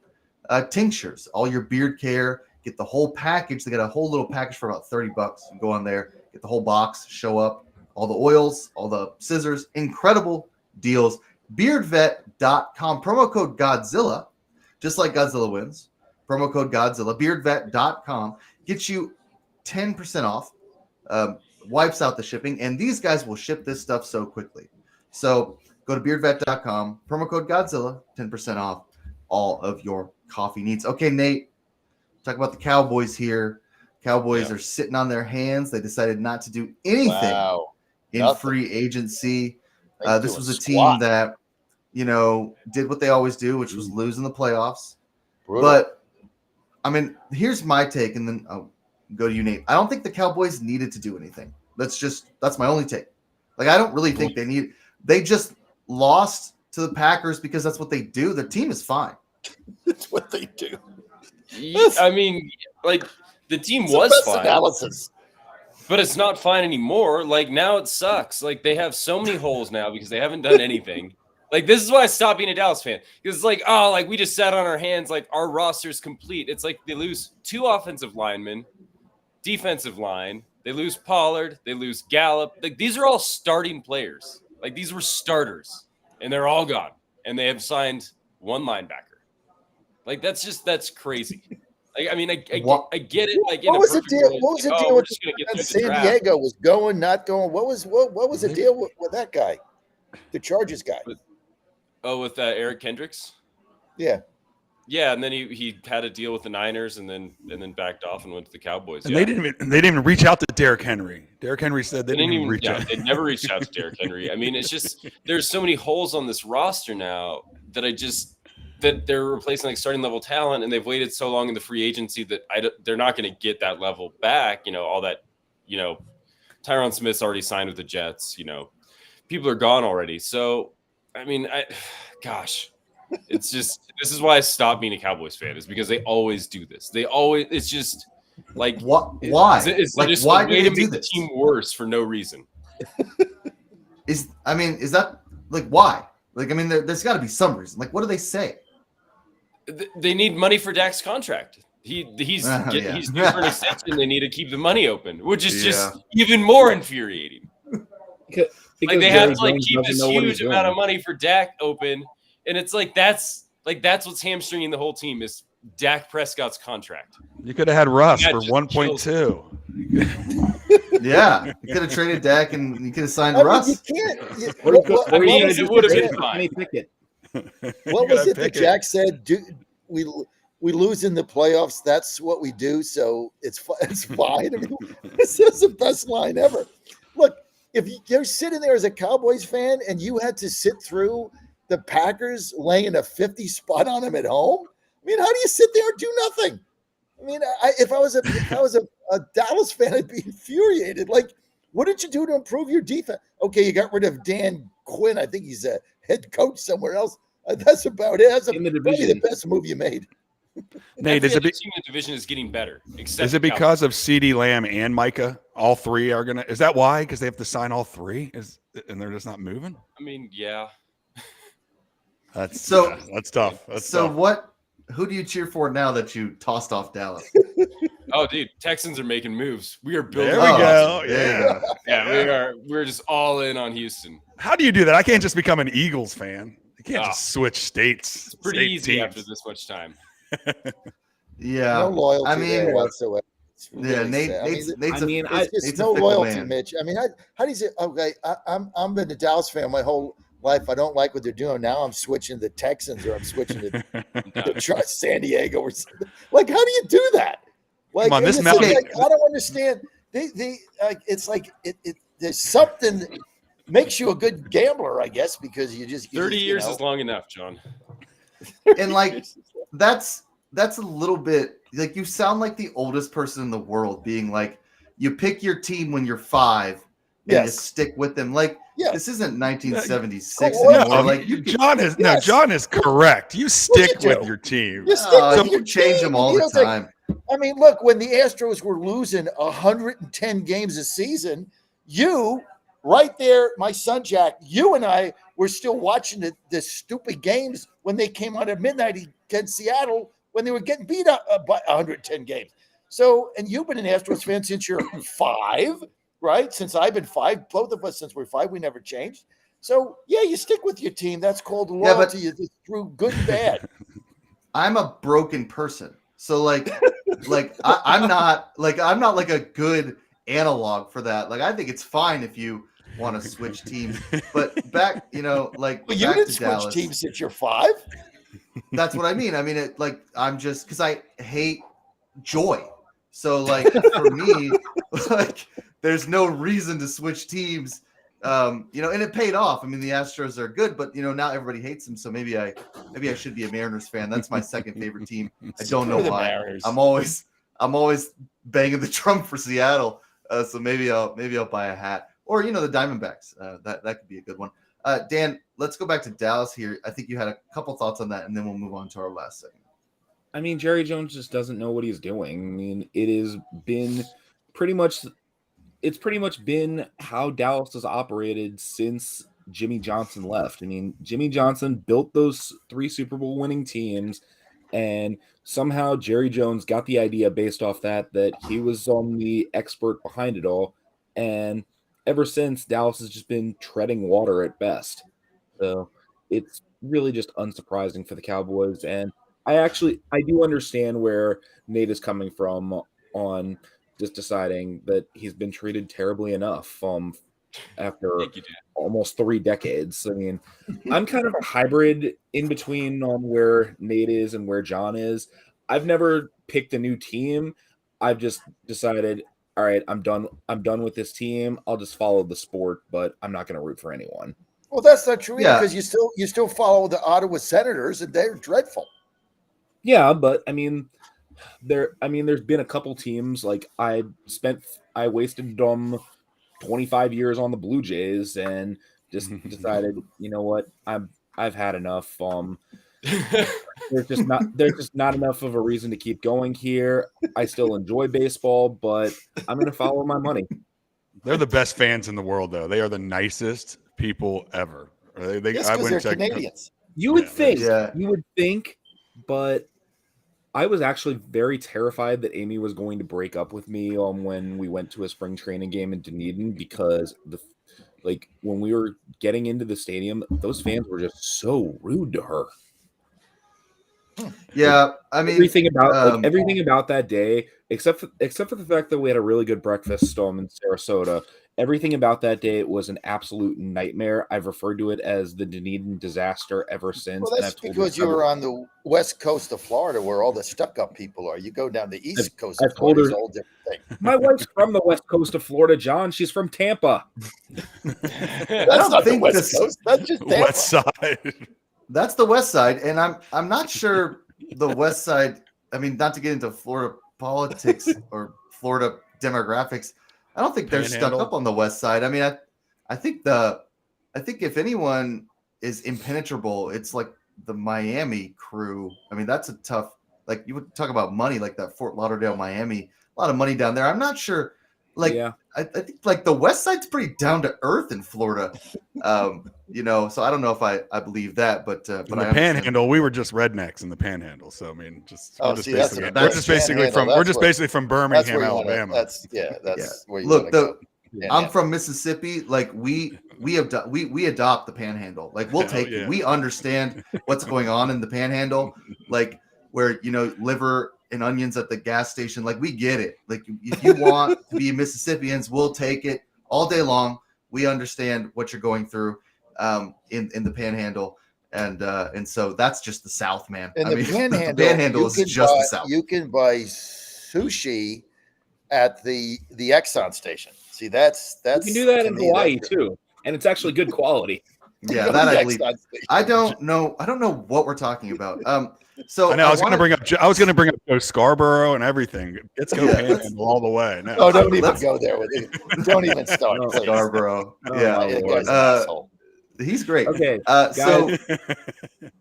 Speaker 4: tinctures, all your beard care. Get the whole package. They got a whole little package for about $30. You go on there, get the whole box, show up, all the oils, all the scissors. Incredible deals. Beardvet.com, promo code Godzilla, just like Godzilla Wins. promo code Godzilla. Beardvet.com gets you 10% off. Wipes out the shipping, and these guys will ship this stuff so quickly. So go to beardvet.com, promo code Godzilla, 10% off all of your coffee needs. Okay, Nate, talk about the Cowboys here. Cowboys are sitting on their hands. They decided not to do anything in free agency. This was a team that, did what they always do, which was lose in the playoffs. Brutal. But, I mean, here's my take, and then I'll go to you, Nate. I don't think the Cowboys needed to do anything. That's my only take. Like, I don't really think they just lost to the Packers because that's what they do. Their team is fine.
Speaker 6: That's what they do.
Speaker 7: I mean, like, the team was fine. Analysis. But it's not fine anymore. Like, now it sucks. Like, they have so many holes now because they haven't done anything. Like, this is why I stopped being a Dallas fan. Because it's like, we just sat on our hands. Like, our roster's complete. It's like they lose 2 offensive linemen, defensive line. They lose Pollard. They lose Gallup. Like, these are all starting players. Like, these were starters. And they're all gone. And they have signed 1 linebacker. Like, that's crazy. Like, I mean, I get it. Like,
Speaker 6: what was the deal? What was the deal with San Diego? Was going, not going? What was the deal with that guy, the Chargers guy?
Speaker 7: With Eric Kendricks.
Speaker 6: Yeah,
Speaker 7: and then he had a deal with the Niners, and then backed off and went to the Cowboys.
Speaker 5: And they didn't even reach out to Derrick Henry. Derrick Henry said they didn't even reach out.
Speaker 7: They never reached out to Derrick Henry. I mean, it's just there's so many holes on this roster now that they're replacing like starting level talent, and they've waited so long in the free agency that they're not going to get that level back. All that, Tyron Smith's already signed with the Jets. People are gone already. So, I mean, it's just, this is why I stopped being a Cowboys fan, is because they always do this. It's just like,
Speaker 4: why?
Speaker 7: It's
Speaker 4: like,
Speaker 7: just
Speaker 4: why
Speaker 7: a way
Speaker 4: do
Speaker 7: to
Speaker 4: they do
Speaker 7: make
Speaker 4: this?
Speaker 7: the team worse for no reason.
Speaker 4: Is that like, why? Like, I mean, there's got to be some reason. Like, what do they say?
Speaker 7: They need money for Dak's contract. He's due for an extension. They need to keep the money open, which is just even more infuriating. Like, they have to like keep this huge amount of money for Dak open, and it's like that's what's hamstringing the whole team is Dak Prescott's contract.
Speaker 5: You could have had Russ for 1.2.
Speaker 4: Yeah, you could have traded Dak, and you could have signed Russ.
Speaker 6: You can't.
Speaker 7: It would have been fine.
Speaker 6: What was it that Jack said? We lose in the playoffs. That's what we do. So it's fine. I mean, this is the best line ever. Look, if you're sitting there as a Cowboys fan and you had to sit through the Packers laying a 50 spot on them at home, I mean, how do you sit there and do nothing? I mean, if I was a Dallas fan, I'd be infuriated. Like, what did you do to improve your defense? Okay, you got rid of Dan Quinn. I think he's a head coach somewhere else. That's about it. That's probably the best move you made.
Speaker 5: Nate, is it
Speaker 7: the division is getting better?
Speaker 5: Is it because of CeeDee Lamb and Micah? All 3 are gonna. Is that why? Because they have to sign all 3, and they're just not moving.
Speaker 7: I mean, yeah.
Speaker 5: That's tough. That's tough.
Speaker 4: Who do you cheer for now that you tossed off Dallas?
Speaker 7: Oh, dude, Texans are making moves. We are building.
Speaker 5: There we go. Yeah.
Speaker 7: Yeah, we are. We're just all in on Houston.
Speaker 5: How do you do that? I can't just become an Eagles fan. You can't just switch states.
Speaker 7: It's pretty easy after this much time.
Speaker 4: Yeah,
Speaker 6: no loyalty.
Speaker 4: there
Speaker 6: whatsoever.
Speaker 4: Really
Speaker 6: Nate's no loyalty, man. Mitch. I mean, how do you say? Okay, I'm been a Dallas fan my whole life. I don't like what they're doing now. I'm switching to the Texans, or I'm switching to San Diego, or something. Like, how do you do that? Like,
Speaker 5: come on, this
Speaker 6: I don't understand. They like, it's like there's something that makes you a good gambler, I guess, because you just
Speaker 7: 30 years is long enough, John.
Speaker 4: And like that's a little bit like you sound like the oldest person in the world being like, you pick your team when you're 5 and you stick with them. Like, this isn't 1976 anymore. Like,
Speaker 5: John is correct. You stick with your team.
Speaker 4: You change them all the time.
Speaker 6: I mean, look, when the Astros were losing 110 games a season, right there, my son Jack, you and I were still watching the stupid games when they came out at midnight against Seattle when they were getting beat up by 110 games. So, and you've been an Astros fan since you're 5, right? Since I've been 5, both of us since we're 5, we never changed. So, yeah, you stick with your team. That's called loyalty through good and bad.
Speaker 4: I'm a broken person. So I'm not like a good analog for that. Like, I think it's fine if you want to switch teams, but back, like
Speaker 6: Well, you
Speaker 4: back
Speaker 6: didn't
Speaker 4: to
Speaker 6: switch
Speaker 4: Dallas.
Speaker 6: teams since you're 5.
Speaker 4: That's what I mean. I mean, I'm just because I hate joy. So like for me, like there's no reason to switch teams. And it paid off. I mean, the Astros are good, but now everybody hates them. So maybe I should be a Mariners fan. That's my second favorite team. I don't know
Speaker 6: Screw the
Speaker 4: why.
Speaker 6: Mariners.
Speaker 4: I'm always banging the drum for Seattle. So maybe I'll buy a hat, or the Diamondbacks. That could be a good one. Dan, let's go back to Dallas here. I think you had a couple thoughts on that, and then we'll move on to our last segment.
Speaker 8: I mean, Jerry Jones just doesn't know what he's doing. I mean, it has been pretty much been how Dallas has operated since Jimmy Johnson left. I mean, Jimmy Johnson built those 3 Super Bowl winning teams, and somehow Jerry Jones got the idea based off that he was the expert behind it all. And ever since, Dallas has just been treading water at best. So it's really just unsurprising for the Cowboys. And I do understand where Nate is coming from on just deciding that he's been treated terribly enough after almost 3 decades. I mean, I'm kind of a hybrid in between on where Nate is and where John is. I've never picked a new team. I've just decided, all right, I'm done with this team. I'll just follow the sport, but I'm not going to root for anyone.
Speaker 6: Well, that's not true because you still follow the Ottawa Senators, and they're dreadful.
Speaker 8: Yeah, but I mean, there's been a couple teams like I wasted 25 years on the Blue Jays and just decided, you know what, I've had enough. There's just not enough of a reason to keep going here. I still enjoy baseball, but I'm going to follow my money.
Speaker 5: They're the best fans in the world, though. They are the nicest people ever.
Speaker 6: Because they're Canadians.
Speaker 8: You would think, but I was actually very terrified that Amy was going to break up with me when we went to a spring training game in Dunedin because when we were getting into the stadium, those fans were just so rude to her.
Speaker 4: Yeah, I mean
Speaker 8: everything about that day, except for the fact that we had a really good breakfast in Sarasota. Everything about that day was an absolute nightmare. I've referred to it as the Dunedin disaster ever since.
Speaker 6: Well, that's because you were on the west coast of Florida where all the stuck-up people are. You go down the east coast of Florida, it's a whole different thing.
Speaker 8: My wife's from the west coast of Florida, John. She's from Tampa.
Speaker 6: That's not the west coast. That's just Tampa.
Speaker 5: West side.
Speaker 4: That's the west side, and I'm not sure the west side. I mean, not to get into Florida politics or Florida demographics, I don't think they're stuck up on the west side. I mean, I think if anyone is impenetrable, it's like the Miami crew. I mean, that's a tough. Like you would talk about money, like that Fort Lauderdale, Miami, a lot of money down there. I'm not sure. I think like the west side's pretty down to earth in Florida. So I don't know if I believe that, but
Speaker 5: in the Panhandle, we were just rednecks in the Panhandle. So I mean, we're just basically from Birmingham, Alabama.
Speaker 6: That's where you
Speaker 4: look. I'm from Mississippi. Like we adopt the Panhandle. Like we'll take it. We understand what's going on in the Panhandle. Like where liver and onions at the gas station. Like we get it. Like if you want to be Mississippians, we'll take it all day long. We understand what you're going through in the Panhandle, and so that's just the South, man.
Speaker 6: The
Speaker 4: Panhandle is just the South.
Speaker 6: You can buy sushi at the Exxon station. See, that's
Speaker 8: you can do that in Hawaii too, and it's actually good quality.
Speaker 4: Yeah, that I believe. I don't know what we're talking about. So
Speaker 5: I know I was going to bring up Joe Scarborough and everything. Let's go Panhandle all the way. No.
Speaker 6: Oh, don't even go there with it. Don't even start.
Speaker 4: Scarborough. He's great.
Speaker 8: Okay,
Speaker 4: guys,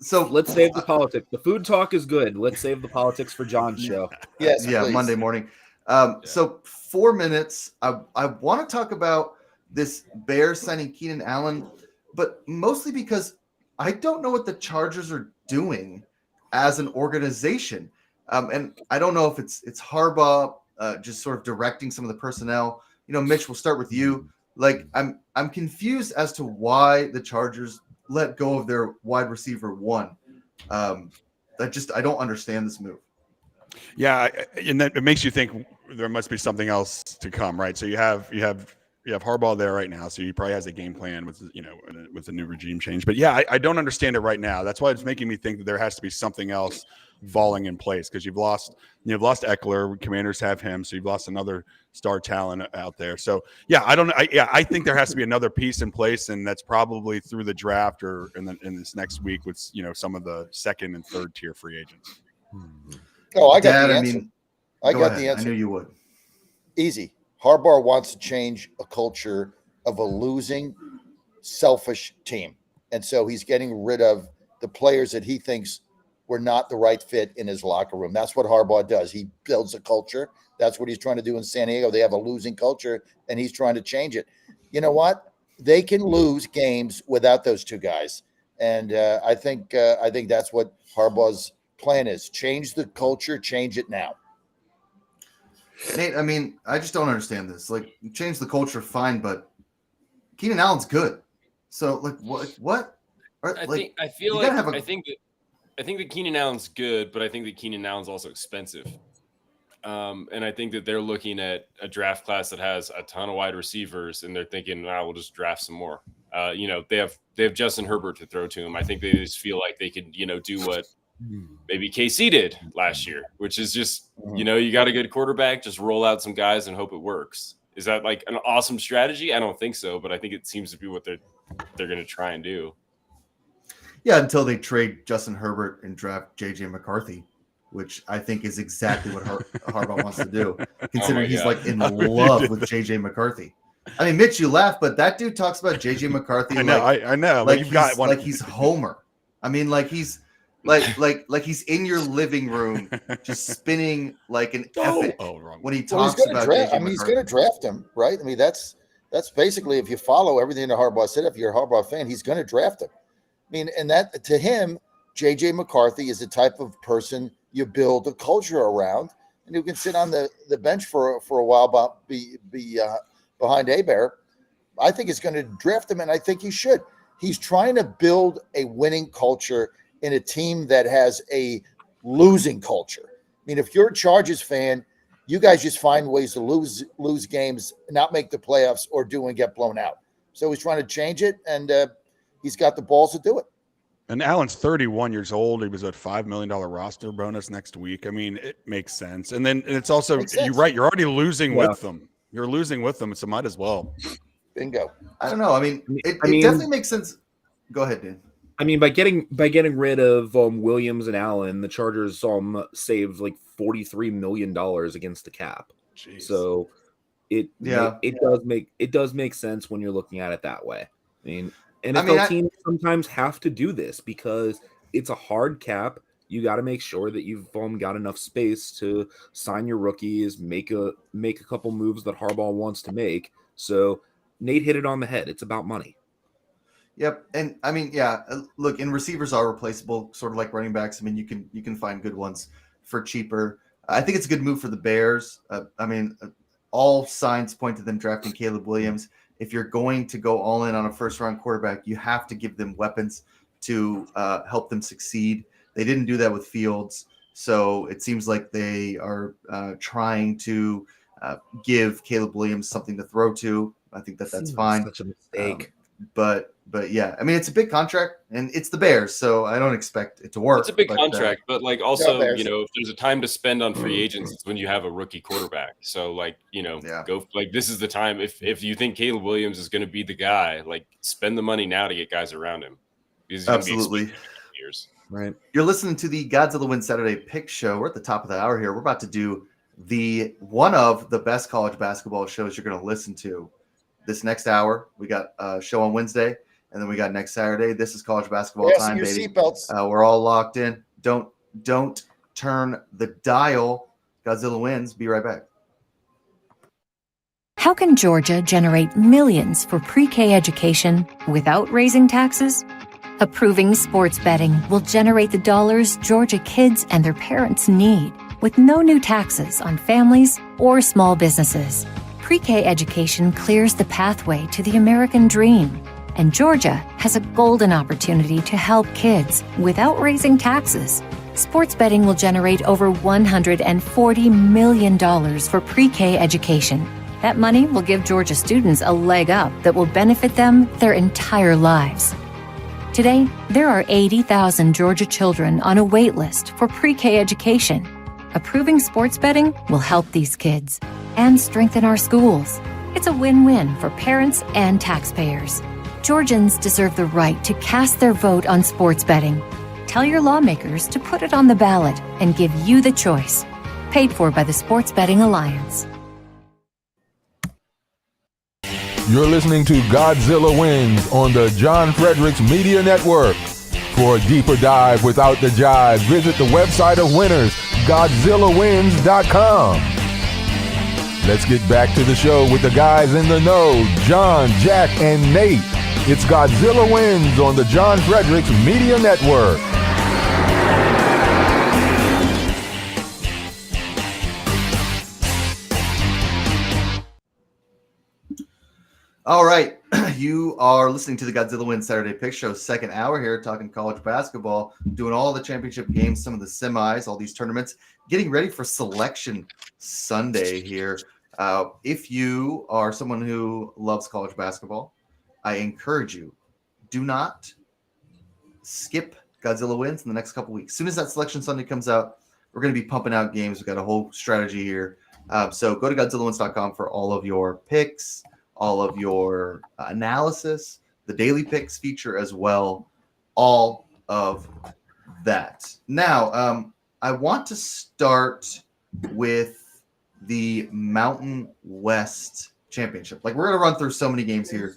Speaker 4: so
Speaker 8: let's save the politics. The food talk is good. Let's save the politics for John's show.
Speaker 6: Yes,
Speaker 4: yeah,
Speaker 6: please.
Speaker 4: Monday morning. So 4 minutes. I want to talk about this Bears signing Keenan Allen, but mostly because I don't know what the Chargers are doing as an organization. And I don't know if it's Harbaugh just sort of directing some of the personnel. Mitch, we'll start with you. Like I'm confused as to why the Chargers let go of their wide receiver one. I don't understand this move.
Speaker 5: Yeah, and that it makes you think there must be something else to come, right? So you have Harbaugh there right now, so he probably has a game plan with with the new regime change. But yeah, I don't understand it right now. That's why it's making me think that there has to be something else falling in place, because you've lost Eckler. Commanders have him, so you've lost another star talent out there. So yeah, I think there has to be another piece in place, and that's probably through the draft or in this next week with some of the second and third tier free agents.
Speaker 6: Oh, I got
Speaker 4: Dad,
Speaker 6: the
Speaker 4: I
Speaker 6: answer.
Speaker 4: mean,
Speaker 6: I
Speaker 4: go
Speaker 6: got
Speaker 4: ahead.
Speaker 6: the answer.
Speaker 4: I knew you would.
Speaker 6: Easy. Harbaugh wants to change a culture of a losing, selfish team. And so he's getting rid of the players that he thinks were not the right fit in his locker room. That's what Harbaugh does. He builds a culture. That's what he's trying to do in San Diego. They have a losing culture, and he's trying to change it. You know what? They can lose games without those two guys. And I think that's what Harbaugh's plan is. Change the culture, change it now.
Speaker 4: Nate, I mean, I just don't understand this. Like, change the culture, fine, but Keenan Allen's good. So, like, what?
Speaker 7: I think that Keenan Allen's good, but I think that Keenan Allen's also expensive. And I think that they're looking at a draft class that has a ton of wide receivers, and they're thinking, we'll just draft some more. They have Justin Herbert to throw to him. I think they just feel like they could, do what maybe KC did last year, which is just, you got a good quarterback, just roll out some guys and hope it works. Is that like an awesome strategy? I don't think so, but I think it seems to be what they're going to try and do.
Speaker 4: Yeah, until they trade Justin Herbert and draft J.J. McCarthy, which I think is exactly what Harbaugh wants to do, considering he's like in love with J.J. McCarthy. I mean, Mitch, you laugh, but that dude talks about J.J. McCarthy.
Speaker 5: I know.
Speaker 4: Like he's Homer. I mean, like he's like he's in your living room just spinning like an epic when he talks about J.J. McCarthy.
Speaker 6: He's going to draft him, right? I mean, that's basically, if you follow everything that Harbaugh said, if you're a Harbaugh fan, he's going to draft him. I mean, and that to him, J.J. McCarthy is the type of person you build a culture around, and you can sit on the bench for a while, behind Hebert. I think he's going to draft him, and I think he should. He's trying to build a winning culture in a team that has a losing culture. I mean, if you're a Chargers fan, you guys just find ways to lose games, not make the playoffs, or get blown out. So he's trying to change it, and he's got the balls to do it.
Speaker 5: And Allen's 31 years old. He was at $5 million roster bonus next week. I mean, it makes sense. And then it's also, you're right, you're already losing with them. You're losing with them, so might as well.
Speaker 6: Bingo.
Speaker 4: I don't know. I mean, it definitely makes sense. Go ahead, Dan.
Speaker 8: I mean, by getting rid of Williams and Allen, the Chargers saved like $43 million against the cap.
Speaker 5: Jeez.
Speaker 8: So it does make sense when you're looking at it that way. I mean, NFL teams sometimes have to do this because it's a hard cap. You got to make sure that you've got enough space to sign your rookies, make a couple moves that Harbaugh wants to make. So Nate hit it on the head. It's about money.
Speaker 4: Yep. And I mean, look, and receivers are replaceable, sort of like running backs. I mean, you can find good ones for cheaper. I think it's a good move for the Bears. I mean, all signs point to them drafting Caleb Williams. If you're going to go all in on a first-round quarterback, you have to give them weapons to help them succeed. They didn't do that with Fields, so it seems like they are trying to give Caleb Williams something to throw to. I think that's fine.
Speaker 8: Such a mistake.
Speaker 4: But yeah, I mean, it's a big contract, and it's the Bears, so I don't expect it to work.
Speaker 7: It's a big contract, but like also, if there's a time to spend on free agents, it's when you have a rookie quarterback. So like, go like this is the time. If you think Caleb Williams is going to be the guy, like spend the money now to get guys around him.
Speaker 4: Absolutely.
Speaker 7: Years.
Speaker 8: Right.
Speaker 4: You're listening to the Godzilla Wins Saturday Pick Show. We're at the top of the hour here. We're about to do one of the best college basketball shows you're going to listen to this next hour. We got a show on Wednesday, and then we got next Saturday. This is college basketball time, baby. We're all locked in. Don't turn the dial. Godzilla Wins. Be right back.
Speaker 1: How can Georgia generate millions for pre-K education without raising taxes? Approving sports betting will generate the dollars Georgia kids and their parents need with no new taxes on families or small businesses. Pre-K education clears the pathway to the American dream, and Georgia has a golden opportunity to help kids without raising taxes. Sports betting will generate over $140 million for pre-K education. That money will give Georgia students a leg up that will benefit them their entire lives. Today, there are 80,000 Georgia children on a wait list for pre-K education. Approving sports betting will help these kids and strengthen our schools. It's a win-win for parents and taxpayers. Georgians deserve the right to cast their vote on sports betting. Tell your lawmakers to put it on the ballot and give you the choice. Paid for by the Sports Betting Alliance.
Speaker 2: You're listening to Godzilla Wins on the John Fredericks Media Network. For a deeper dive without the jive, visit the website of winners, GodzillaWins.com. Let's get back to the show with the guys in the know, John, Jack, and Nate. It's Godzilla Wins on the John Fredericks Media Network.
Speaker 4: All right, you are listening to the Godzilla Wins Saturday Pick Show, second hour here, talking college basketball, doing all the championship games, some of the semis, all these tournaments, getting ready for Selection Sunday here. If you are someone who loves college basketball, I encourage you, do not skip Godzilla Wins in the next couple weeks. As soon as that Selection Sunday comes out, we're going to be pumping out games. We've got a whole strategy here. So go to GodzillaWins.com for all of your picks, all of your analysis, the daily picks feature as well, all of that. Now, I want to start with the Mountain West Championship. Like, we're going to run through so many games here.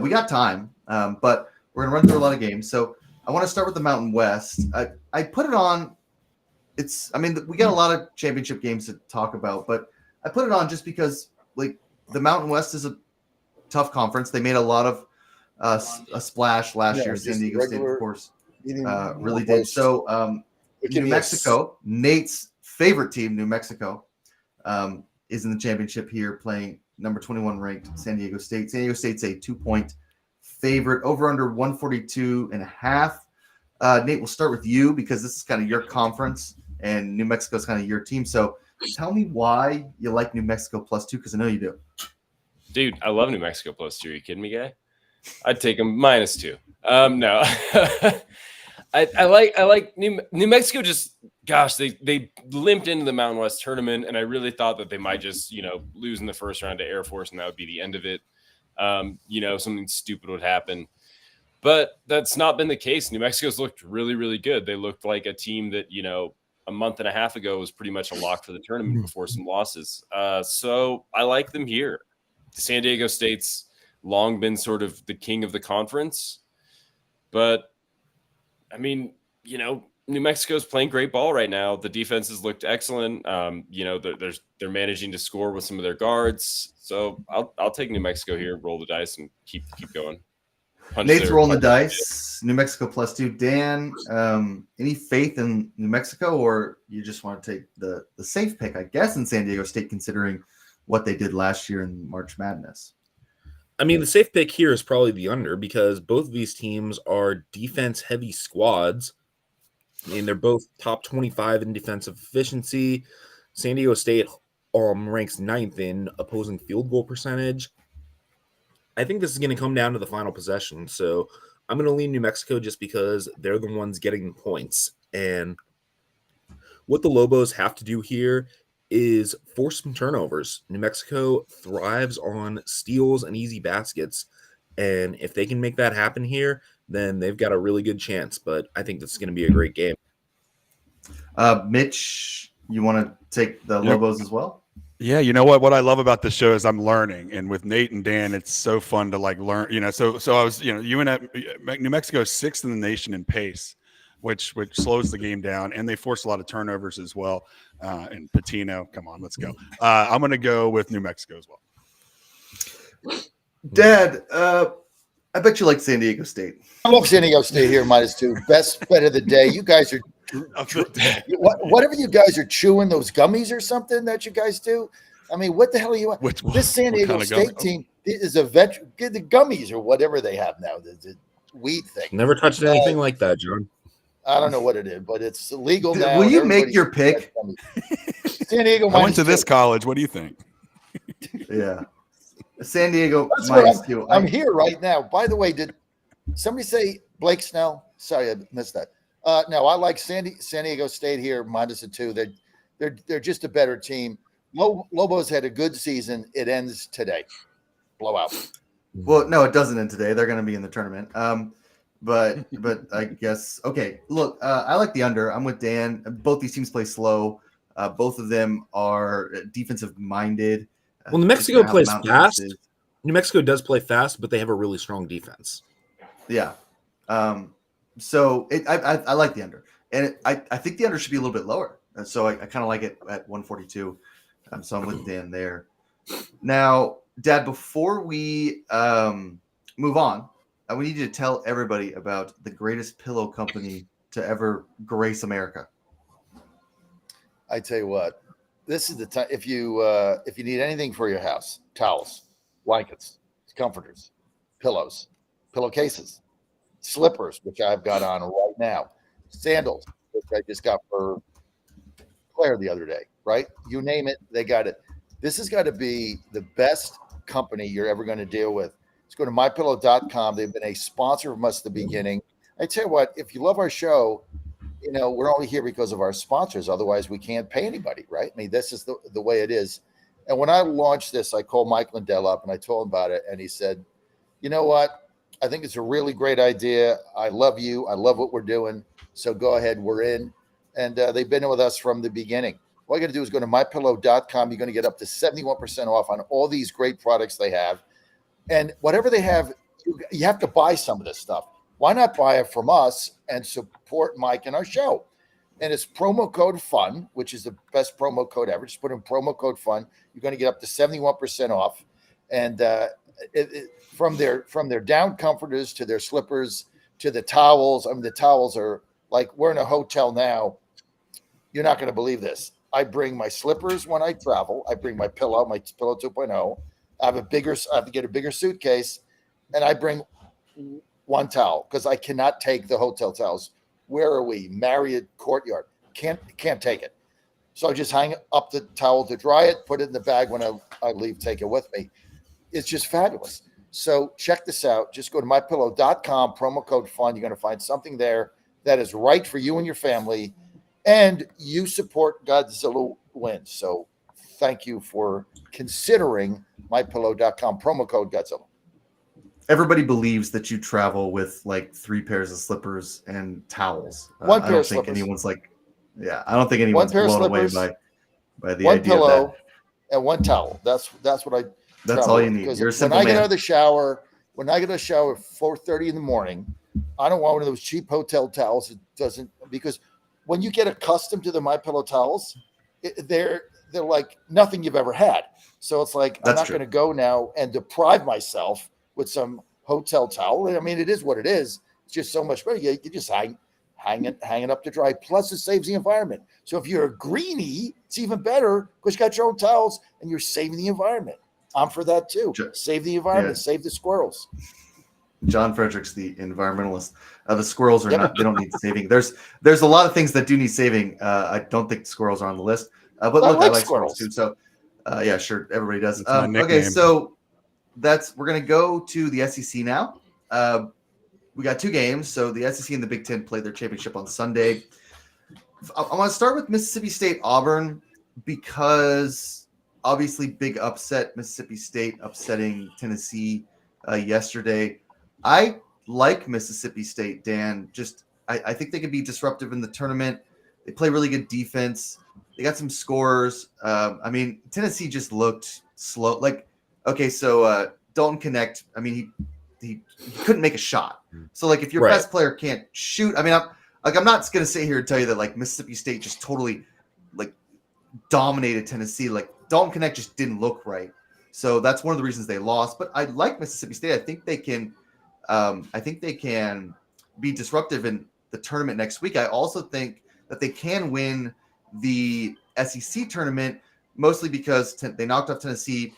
Speaker 4: We got time, but we're going to run through a lot of games. So I want to start with the Mountain West. I put it on. We got a lot of championship games to talk about, but I put it on just because, like, the Mountain West is a tough conference. They made a lot of a splash last year. San Diego State, of course, really did. So New Mexico, Nate's favorite team, New Mexico, is in the championship here, playing number 21 ranked San Diego State. San Diego State's a 2-point favorite, over under 142.5. Nate, we'll start with you because this is kind of your conference and New Mexico's kind of your team. So tell me why you like New Mexico +2, because I know you do.
Speaker 7: Dude, I love New Mexico +2. Are you kidding me, guy? I'd take them -2. No. I like New Mexico. Just, gosh, they limped into the Mountain West tournament, and I really thought that they might just, lose in the first round to Air Force, and that would be the end of it. Something stupid would happen. But that's not been the case. New Mexico's looked really, really good. They looked like a team that, a month and a half ago was pretty much a lock for the tournament before some losses. So I like them here. San Diego State's long been sort of the king of the conference. But, New Mexico's playing great ball right now. The defenses looked excellent. They're managing to score with some of their guards. So I'll take New Mexico here, roll the dice, and keep going.
Speaker 4: Nate's rolling the dice. New Mexico +2. Dan, any faith in New Mexico, or you just want to take the safe pick, I guess, in San Diego State, considering what they did last year in March Madness?
Speaker 8: The safe pick here is probably the under, because both of these teams are defense-heavy squads. They're both top 25 in defensive efficiency. San Diego State ranks 9th in opposing field goal percentage. I think this is going to come down to the final possession. So I'm going to lean New Mexico just because they're the ones getting the points. And what the Lobos have to do here is force some turnovers. New Mexico thrives on steals and easy baskets. And if they can make that happen here, then they've got a really good chance. But I think this is going to be a great game.
Speaker 4: Mitch, you want to take the Lobos as well?
Speaker 5: Yeah, you know what I love about this show is I'm learning, and with Nate and Dan, it's so fun to learn. So I was, New Mexico is 6th in the nation in pace, which slows the game down, and they force a lot of turnovers as well. And Patino, come on, let's go. I'm going to go with New Mexico as well.
Speaker 4: Dad, I bet you like San Diego State.
Speaker 6: I love San Diego State here, -2. Best bet of the day. You guys are whatever you guys are chewing, those gummies or something that you guys do. What the hell are you? This San Diego State team is a veteran. The gummies or whatever they have now, the weed thing.
Speaker 8: Never touched anything like that, John.
Speaker 6: I don't know what it is, but it's legal now.
Speaker 4: Will
Speaker 6: and
Speaker 4: you make
Speaker 6: everybody-
Speaker 4: your pick?
Speaker 6: San Diego
Speaker 5: I went to
Speaker 6: -2.
Speaker 5: this college. What do you think?
Speaker 4: Yeah. San Diego
Speaker 6: That's where
Speaker 4: -2.
Speaker 6: I'm here right now. By the way, did somebody say Blake Snell? Sorry, I missed that. No, I like San Diego State here -2. They're just a better team. Lobos had a good season. It ends today. Blowout.
Speaker 4: Well, no, it doesn't end today. They're going to be in the tournament. But I guess okay. Look, I like the under. I'm with Dan. Both these teams play slow. Both of them are defensive minded.
Speaker 8: Well, New Mexico plays fast. New Mexico does play fast, but they have a really strong defense.
Speaker 4: Yeah. So I like the under, and I think the under should be a little bit lower. And so I kind of like it at 142. So I'm with Dan there. Now, Dad, before we move on, we need you to tell everybody about the greatest pillow company to ever grace America.
Speaker 6: I tell you what, this is the time. If you need anything for your house, towels, blankets, comforters, pillows, pillowcases, slippers, which I've got on right now, sandals, which I just got for Claire the other day, right? You name it, they got it. This has got to be the best company you're ever going to deal with. Let's go to mypillow.com. They've been a sponsor from us at the beginning. I tell you what, if you love our show, we're only here because of our sponsors. Otherwise, we can't pay anybody, right? I mean, this is the way it is. And when I launched this, I called Mike Lindell up and I told him about it. And he said, you know what? I think it's a really great idea. I love you. I love what we're doing. So go ahead. We're in. And they've been with us from the beginning. All you got to do is go to mypillow.com. You're going to get up to 71% off on all these great products they have. And whatever they have, you have to buy some of this stuff. Why not buy it from us and support Mike and our show? And it's promo code FUN, which is the best promo code ever. Just put in promo code FUN. You're going to get up to 71% off. And from their down comforters to their slippers to the towels. I mean, the towels are like we're in a hotel now. You're not going to believe this. I bring my slippers when I travel. I bring my pillow 2.0. I have to get a bigger suitcase, and I bring one towel because I cannot take the hotel towels. Where are we? Marriott Courtyard. Can't take it. So I just hang up the towel to dry it, put it in the bag when I leave, take it with me. It's just fabulous. So check this out. Just go to mypillow.com, promo code FUN. You're going to find something there that is right for you and your family. And you support Godzilla Wins. So thank you for considering mypillow.com, promo code Godzilla.
Speaker 4: Everybody believes that you travel with like 3 pairs of slippers and towels.
Speaker 6: One pair
Speaker 4: I don't
Speaker 6: of
Speaker 4: think
Speaker 6: slippers.
Speaker 4: anyone's like, I don't think anyone's
Speaker 6: pair of
Speaker 4: blown away
Speaker 6: slippers,
Speaker 4: by the
Speaker 6: one
Speaker 4: idea of
Speaker 6: pillow,
Speaker 4: that.
Speaker 6: and one towel. That's what I.
Speaker 4: That's all you need. You're a simple
Speaker 6: when I
Speaker 4: man.
Speaker 6: get out of the shower, when I get out of the shower at 4:30 in the morning, I don't want one of those cheap hotel towels. It doesn't, because when you get accustomed to the MyPillow towels, they're like nothing you've ever had. So it's like I'm not going to go now and deprive myself with some hotel towel. I mean, it is what it is. It's just so much better. You just hang it up to dry. Plus, it saves the environment. So if you're a greenie, it's even better because you got your own towels and you're saving the environment. I'm for that too. Save the environment. Save the squirrels.
Speaker 4: John Fredericks, the environmentalist. The squirrels are not. They don't need saving. There's a lot of things that do need saving. I don't think squirrels are on the list. But look, I like squirrels too. So yeah, sure, everybody does. Okay, so we're gonna go to the SEC now. We got 2 games. So the SEC and the Big Ten played their championship on Sunday. I want to start with Mississippi State Auburn because obviously big upset. Mississippi State upsetting Tennessee yesterday. I like Mississippi State, Dan. I think they can be disruptive in the tournament. They play really good defense. They got some scorers. I mean, Tennessee just looked slow. Like, okay, so Dalton Connect, I mean, he couldn't make a shot. So, like, if your best player can't shoot, I mean, I'm not going to sit here and tell you that, like, Mississippi State just totally, like, dominated Tennessee. Like, Dalton Connect just didn't look right. So that's one of the reasons they lost. But I like Mississippi State. I think they can be disruptive in the tournament next week. I also think that they can win the SEC tournament, mostly because they knocked off Tennessee.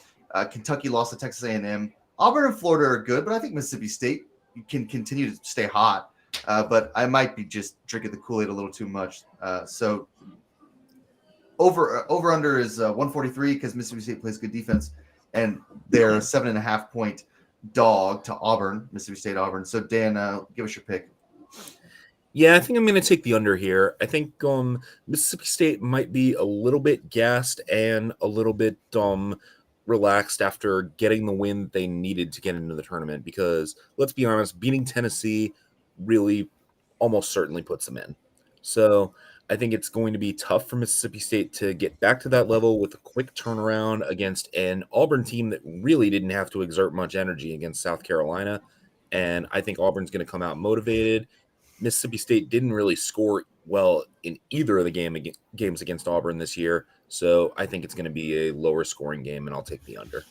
Speaker 4: Kentucky lost to Texas A&M. Auburn and Florida are good, but I think Mississippi State can continue to stay hot. but I might be just drinking the Kool-Aid a little too much. So over under is 143 because Mississippi State plays good defense, and they're a 7.5 point dog to Auburn, Mississippi State Auburn. So Dan, give us your pick.
Speaker 8: Yeah, I think I'm going to take the under here. I think Mississippi State might be a little bit gassed and a little bit relaxed after getting the win they needed to get into the tournament because, let's be honest, beating Tennessee really almost certainly puts them in. So I think it's going to be tough for Mississippi State to get back to that level with a quick turnaround against an Auburn team that really didn't have to exert much energy against South Carolina. And I think Auburn's going to come out motivated. Mississippi State didn't really score well in either of the games against Auburn this year. So I think it's going to be a lower scoring game, and I'll take the under.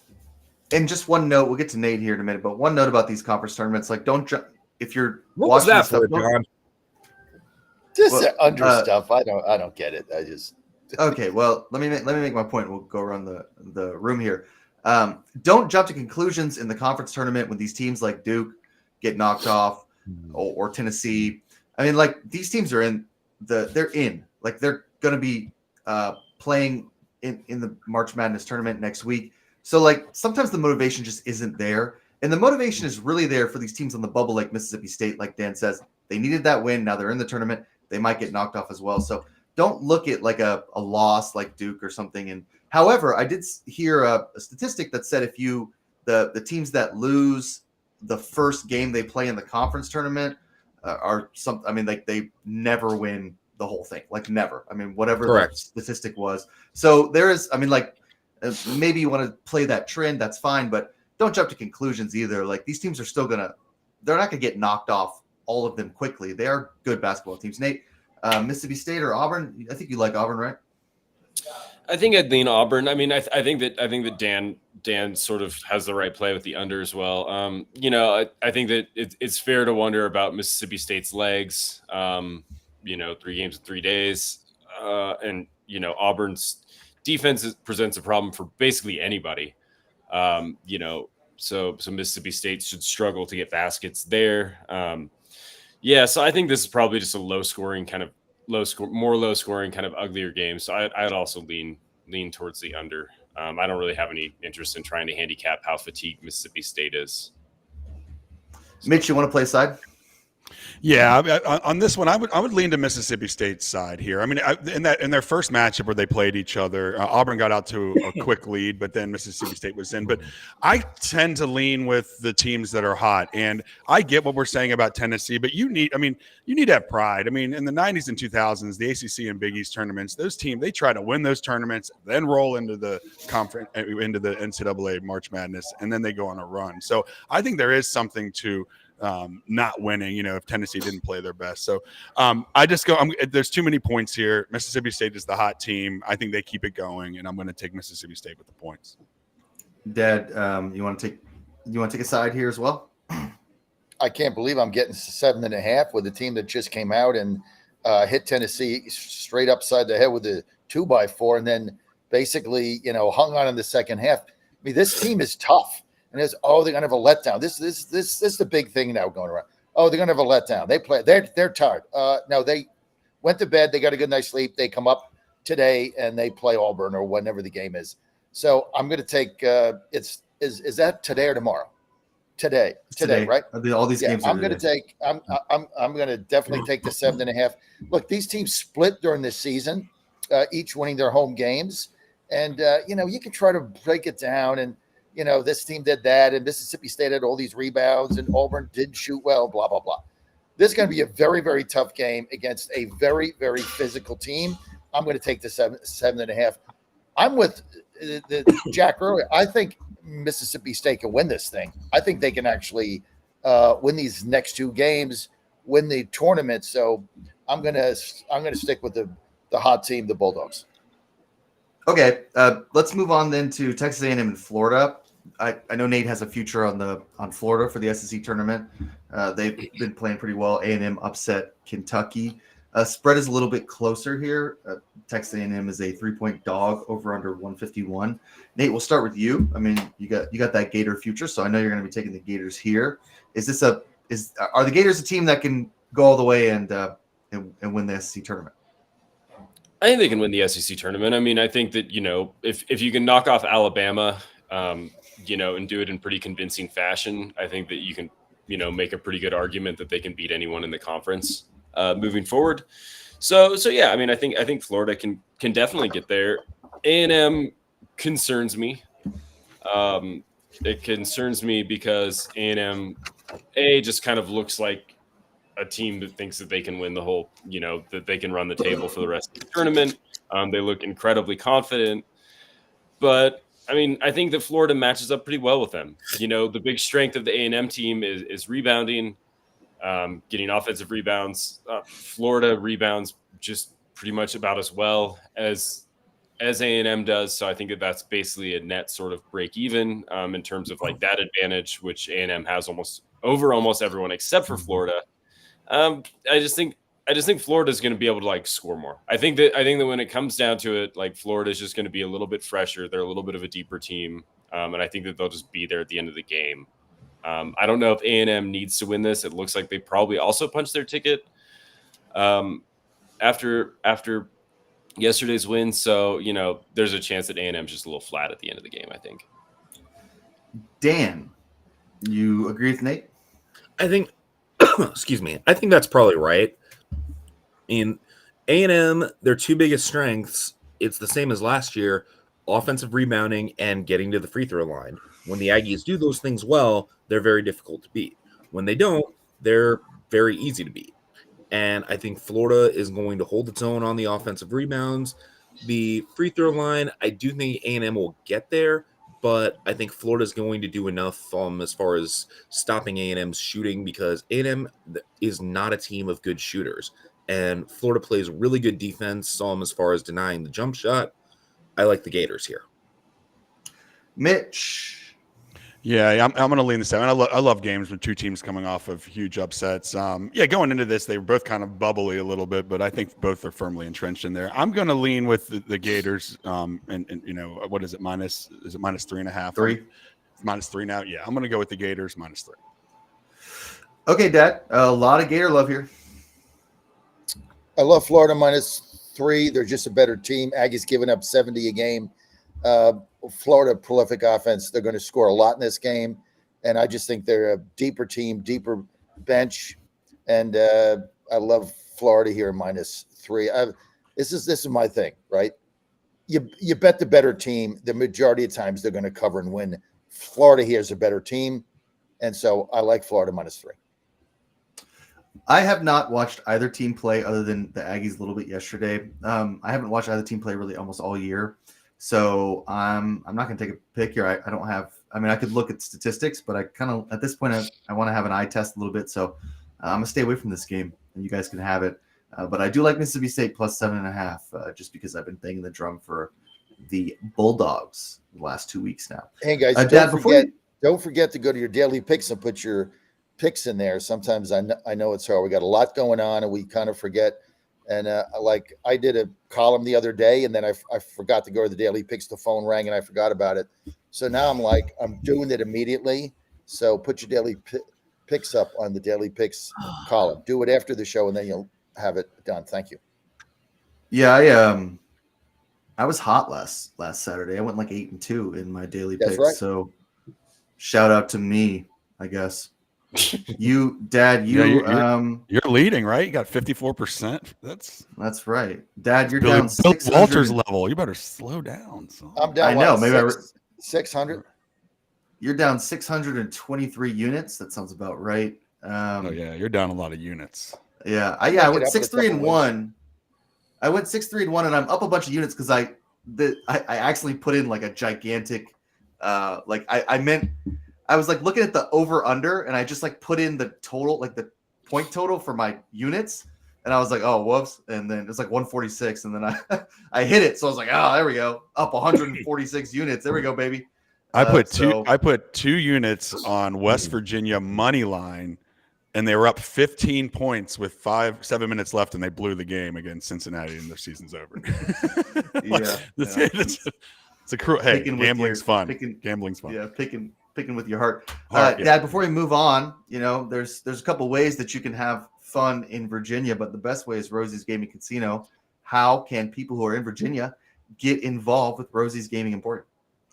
Speaker 4: And just one note, we'll get to Nate here in a minute, but one note about these conference tournaments, like don't jump if you're
Speaker 8: What
Speaker 4: watching
Speaker 8: was that
Speaker 4: stuff,
Speaker 8: for, John?
Speaker 6: Just under stuff. I don't get it. I just
Speaker 4: okay. Well, let me make my point. We'll go around the room here. Don't jump to conclusions in the conference tournament when these teams like Duke get knocked off or Tennessee. I mean, like these teams are they're going to be playing in the March Madness tournament next week. So like sometimes the motivation just isn't there. And the motivation is really there for these teams on the bubble like Mississippi State. Like Dan says, they needed that win. Now they're in the tournament. They might get knocked off as well. So don't look at like a loss like Duke or something. And however, I did hear a statistic that said if the teams that lose the first game they play in the conference tournament they never win the whole thing, like never. I mean, whatever
Speaker 8: Correct.
Speaker 4: the statistic was. So there is, maybe you want to play that trend, that's fine, but don't jump to conclusions either. Like these teams are they're not going to get knocked off all of them quickly. They are good basketball teams. Nate, Mississippi State or Auburn? I think you like Auburn, right?
Speaker 7: I think I'd lean Auburn. I mean, I think that Dan sort of has the right play with the under as well. I think that it's fair to wonder about Mississippi State's legs. 3 games in 3 days, and Auburn's defense presents a problem for basically anybody. So Mississippi State should struggle to get baskets there. So I think this is probably just a low scoring kind of uglier game. So I'd also lean towards the under. I don't really have any interest in trying to handicap how fatigued Mississippi State is.
Speaker 4: Mitch, you want to play side?
Speaker 5: Yeah, on this one, I would lean to Mississippi State's side here. I mean, in their first matchup where they played each other, Auburn got out to a quick lead, but then Mississippi State was in. But I tend to lean with the teams that are hot, and I get what we're saying about Tennessee, but you need to have pride. I mean, in the 90s and 2000s, the ACC and Big East tournaments, those teams, they try to win those tournaments, then roll into the conference, into the NCAA March Madness, and then they go on a run. So I think there is something to not winning, if Tennessee didn't play their best. So there's too many points here. Mississippi State is the hot team. I think they keep it going, and I'm going to take Mississippi State with the points.
Speaker 4: Dad, you want to take a side here as well?
Speaker 6: I can't believe I'm getting 7.5 with a team that just came out and hit Tennessee straight upside the head with a 2x4 and then basically, hung on in the second half. I mean, this team is tough. And they're going to have a letdown. This is the big thing now going around. Oh, they're going to have a letdown. They're tired. No, they went to bed. They got a good night's sleep. They come up today and they play Auburn or whenever the game is. So I'm going to take. Is that today or tomorrow? Today, right?
Speaker 4: All these games.
Speaker 6: I'm going to take. I'm going to definitely take the 7.5. Look, these teams split during this season, each winning their home games, and you can try to break it down and. This team did that, and Mississippi State had all these rebounds, and Auburn didn't shoot well, blah, blah, blah. This is going to be a very, very tough game against a very, very physical team. I'm going to take the 7.5. I'm with the Jack earlier. I think Mississippi State can win this thing. I think they can actually win these next 2 games, win the tournament. So I'm going to stick with the hot team, the Bulldogs.
Speaker 4: Okay, let's move on then to Texas A&M and Florida. I know Nate has a future on Florida for the SEC tournament. They've been playing pretty well. A&M upset Kentucky. Spread is a little bit closer here. Texas A&M is a 3-point dog over under 151. Nate, we'll start with you. I mean, you got that Gator future, so I know you're going to be taking the Gators here. Are the Gators a team that can go all the way and win the SEC tournament?
Speaker 7: I think they can win the SEC tournament. I mean, I think that, if you can knock off Alabama, and do it in pretty convincing fashion, I think that you can, make a pretty good argument that they can beat anyone in the conference moving forward. So yeah, I mean, I think Florida can definitely get there. A&M concerns me. It concerns me because A&M just kind of looks like a team that thinks that they can win the whole, that they can run the table for the rest of the tournament. They look incredibly confident, but I mean, I think that Florida matches up pretty well with them. The big strength of the A&M team is rebounding, getting offensive rebounds. Florida rebounds just pretty much about as well as A&M does. So I think that's basically a net sort of break even in terms of like that advantage, which A&M has almost everyone except for Florida. I just think Florida is going to be able to like score more. I think that when it comes down to it, like Florida is just going to be a little bit fresher. They're a little bit of a deeper team. And I think that they'll just be there at the end of the game. I don't know if A&M needs to win this. It looks like they probably also punched their ticket after yesterday's win. So, there's a chance that A&M is just a little flat at the end of the game, I think.
Speaker 4: Dan, you agree with Nate?
Speaker 8: I think, excuse me, I think that's probably right. In A&M, their two biggest strengths, it's the same as last year, offensive rebounding and getting to the free throw line. When the Aggies do those things well, they're very difficult to beat. When they don't, they're very easy to beat. And I think Florida is going to hold its own on the offensive rebounds. The free throw line, I do think A&M will get there, but I think Florida is going to do enough as far as stopping A&M's shooting, because A&M is not a team of good shooters. And Florida plays really good defense as far as denying the jump shot. I like the Gators here.
Speaker 4: Mitch.
Speaker 5: Yeah, I'm going to lean this out. I love games with two teams coming off of huge upsets. Going into this, they were both kind of bubbly a little bit, but I think both are firmly entrenched in there. I'm going to lean with the Gators. What is it? Is it minus 3.5?
Speaker 4: 3.
Speaker 5: Minus 3 now. Yeah, I'm going to go with the Gators minus 3.
Speaker 4: Okay, Dad. A lot of Gator love here.
Speaker 6: I love Florida minus 3. They're just a better team. Aggies giving up 70 a game. Florida prolific offense. They're going to score a lot in this game, and I just think they're a deeper team, deeper bench, and I love Florida here minus 3. This is my thing, right? You bet the better team. The majority of times they're going to cover and win. Florida here is a better team, and so I like Florida minus 3.
Speaker 4: I have not watched either team play other than the Aggies a little bit yesterday. I haven't watched either team play really almost all year. So I'm not going to take a pick here. I don't have – I mean, I could look at statistics, but I kind of – at this point, I want to have an eye test a little bit. So I'm going to stay away from this game, and you guys can have it. But I do like Mississippi State plus 7.5 just because I've been banging the drum for the Bulldogs the last 2 weeks now.
Speaker 6: Hey, guys,
Speaker 4: Dad,
Speaker 6: don't forget to go to your daily picks and put your picks in there. Sometimes I know it's hard. We got a lot going on, and we kind of forget. And I did a column the other day, and then I forgot to go to the daily picks. The phone rang, and I forgot about it. So now I'm doing it immediately. So put your daily picks up on the daily picks column. Do it after the show, and then you'll have it done. Thank you.
Speaker 4: Yeah, I was hot last Saturday. I went like 8-2 in my daily picks.
Speaker 6: Right.
Speaker 4: So shout out to me, I guess. You, Dad,
Speaker 5: you're leading, right? You got 54%.
Speaker 4: That's right, Dad. You're
Speaker 5: Billy,
Speaker 4: down 600.
Speaker 5: Walter's level. You better slow down. So.
Speaker 6: I'm down.
Speaker 4: I know. Maybe
Speaker 6: 600.
Speaker 4: You're down 623 units. That sounds about right.
Speaker 5: You're down a lot of units.
Speaker 4: Yeah, I went 6-3-1. I went 6-3-1, and I'm up a bunch of units because I actually put in like a gigantic, I was like looking at the over under, and I just like put in the total, like the point total for my units, and I was like, oh, whoops, and then it's like 146, and then I hit it, so I was like, oh, there we go, up 146 units, there we go, baby.
Speaker 5: I put two units on West Virginia money line, and they were up 15 points with 7 minutes left, and they blew the game against Cincinnati, and their season's over. It's a cruel. Hey, gambling's fun. Gambling's fun.
Speaker 4: Yeah, picking with your heart. Dad, before we move on, there's a couple ways that you can have fun in Virginia, but the best way is Rosie's Gaming Casino. How can people who are in Virginia get involved with Rosie's Gaming and Boarding?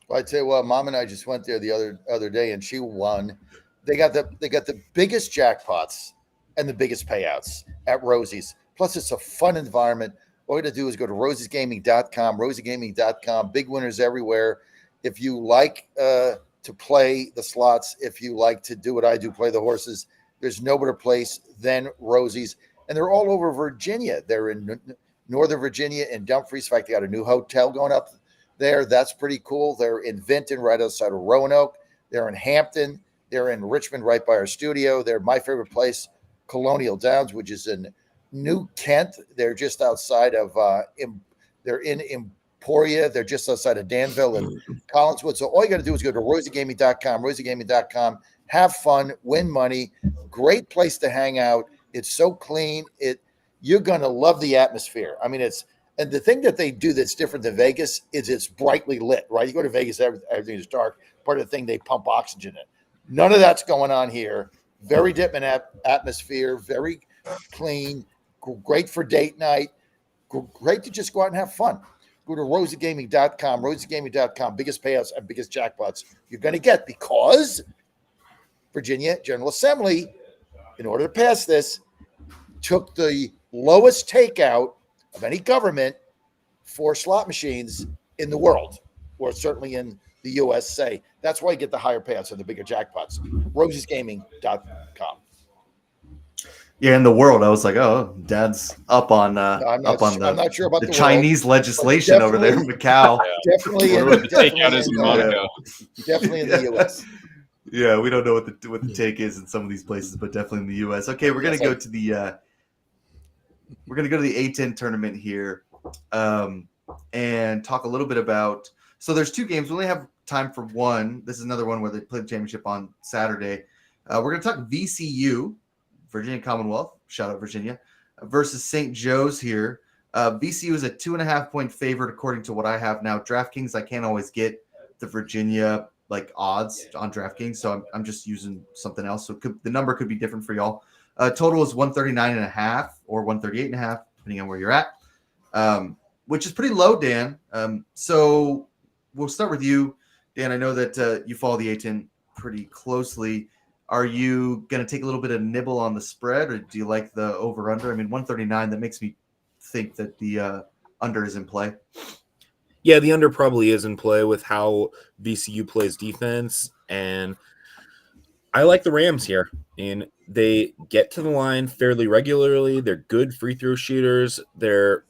Speaker 6: Well, I tell you what, Mom and I just went there the other day, and she won. They got the biggest jackpots and the biggest payouts at Rosie's. Plus, it's a fun environment. All you got to do is go to rosiegaming.com, rosiegaming.com. Big winners everywhere. If you like to play the slots, if you like to do what I do, play the horses, there's no better place than Rosie's. And they're all over Virginia. They're in Northern Virginia and Dumfries. In fact, they got a new hotel going up there. That's pretty cool. They're in Vinton, right outside of Roanoke. They're in Hampton. They're in Richmond, right by our studio. They're my favorite place, Colonial Downs, which is in New Kent. They're just outside of they're in Emporia. They're just outside of Danville and Collinswood. So all you got to do is go to rosiegaming.com, rosiegaming.com. Have fun, win money. Great place to hang out. It's so clean. You're going to love the atmosphere. I mean, and the thing that they do that's different than Vegas is it's brightly lit, right? You go to Vegas, everything is dark. Part of the thing, they pump oxygen in. None of that's going on here. Very different atmosphere, very clean, great for date night, great to just go out and have fun. Go to rosiegaming.com, rosiegaming.com, biggest payouts and biggest jackpots you're going to get, because Virginia General Assembly, in order to pass this, took the lowest takeout of any government for slot machines in the world, or certainly in the USA. That's why you get the higher payouts and the bigger jackpots. rosiegaming.com.
Speaker 4: Yeah, in the world, I was like, oh, Dad's up on
Speaker 6: I'm not sure about
Speaker 4: the
Speaker 6: the
Speaker 4: Chinese
Speaker 6: world,
Speaker 4: legislation over there in Macau.
Speaker 6: Definitely,
Speaker 7: What the takeout is in Monaco.
Speaker 6: Definitely in the US.
Speaker 4: Yeah, we don't know what the take is in some of these places, but definitely in the US. Okay, we're gonna go to the A10 tournament here, and talk a little bit about. So there's two games. We only have time for one. This is another one where they play the championship on Saturday. We're gonna talk VCU, Virginia Commonwealth. Shout out Virginia versus St. Joe's here. VCU is a 2.5-point favorite according to what I have now. DraftKings, I can't always get the Virginia odds on DraftKings, so I'm just using something else. So the number could be different for y'all. Total is 139.5 or 138.5, depending on where you're at, which is pretty low, Dan. So we'll start with you, Dan. I know that you follow the A10 pretty closely. Are you going to take a little bit of nibble on the spread, or do you like the over-under? I mean, 139, that makes me think that the under is in play.
Speaker 8: Yeah, the under probably is in play with how VCU plays defense, and I like the Rams here. And they get to the line fairly regularly. They're good free throw shooters. They're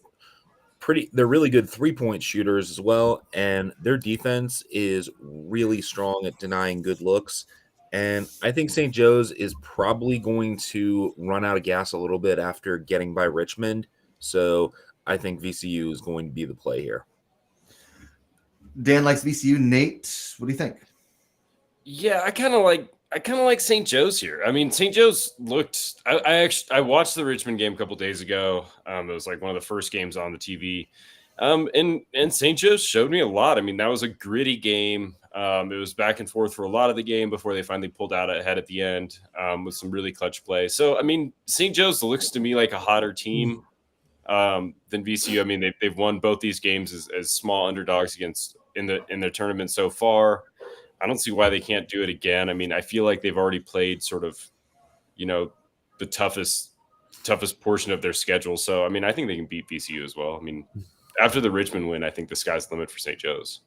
Speaker 8: really good 3-point shooters as well, and their defense is really strong at denying good looks. And I think St. Joe's is probably going to run out of gas a little bit after getting by Richmond. So I think VCU is going to be the play here.
Speaker 4: Dan likes VCU. Nate, what do you think?
Speaker 7: Yeah, I kind of like St. Joe's here. I mean, St. Joe's looked. I watched the Richmond game a couple days ago. It was like one of the first games on the TV, and St. Joe's showed me a lot. I mean, that was a gritty game. It was back and forth for a lot of the game before they finally pulled out ahead at the end with some really clutch play. So, I mean, St. Joe's looks to me like a hotter team than VCU. I mean, they've won both these games as small underdogs in their tournament so far. I don't see why they can't do it again. I mean, I feel like they've already played sort of, the toughest portion of their schedule. So, I mean, I think they can beat VCU as well. I mean, after the Richmond win, I think the sky's the limit for St. Joe's.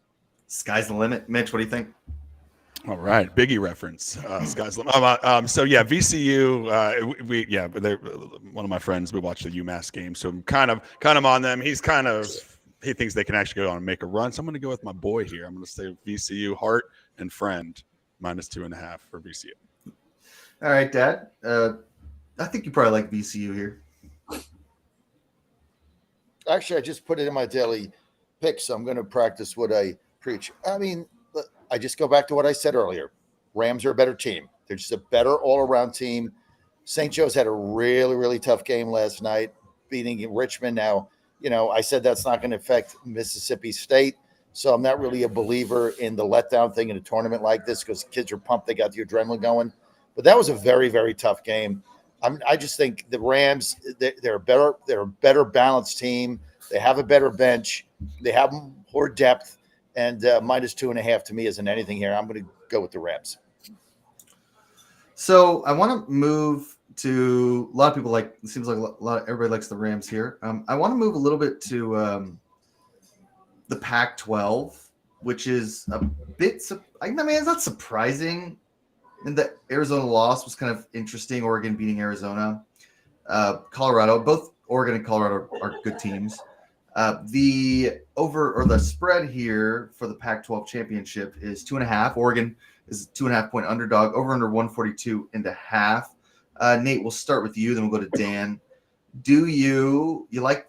Speaker 4: Sky's the limit. Mitch, what do you think?
Speaker 5: All right, Biggie reference. Sky's the limit. So yeah, VCU. They're one of my friends. We watched the UMass game, so I'm kind of on them. He thinks they can actually go on and make a run. So I'm going to go with my boy here. I'm going to say VCU, Hart and Friend, -2.5 for VCU.
Speaker 4: All right, Dad. I think you probably like VCU here.
Speaker 6: Actually, I just put it in my daily pick, so I'm going to practice what I preach. I mean, I just go back to what I said earlier. Rams are a better team. They're just a better all-around team. St. Joe's had a really, really tough game last night, beating Richmond. Now, I said that's not going to affect Mississippi State, so I'm not really a believer in the letdown thing in a tournament like this because kids are pumped. They got the adrenaline going. But that was a very, very tough game. I just think the Rams, they're a better balanced team. They have a better bench. They have more depth, and -2.5 to me isn't anything here. I'm going to go with the Rams.
Speaker 4: So I want to move to a lot of people like. It seems like everybody likes the Rams here. I want to move a little bit to the Pac-12, which is a bit. I mean, it's not surprising. And the Arizona loss was kind of interesting. Oregon beating Arizona, Colorado. Both Oregon and Colorado are good teams. The spread here for the Pac-12 championship is 2.5. Oregon is a 2.5-point underdog. Over under 142.5. Nate, we'll start with you. Then we'll go to Dan. Do you like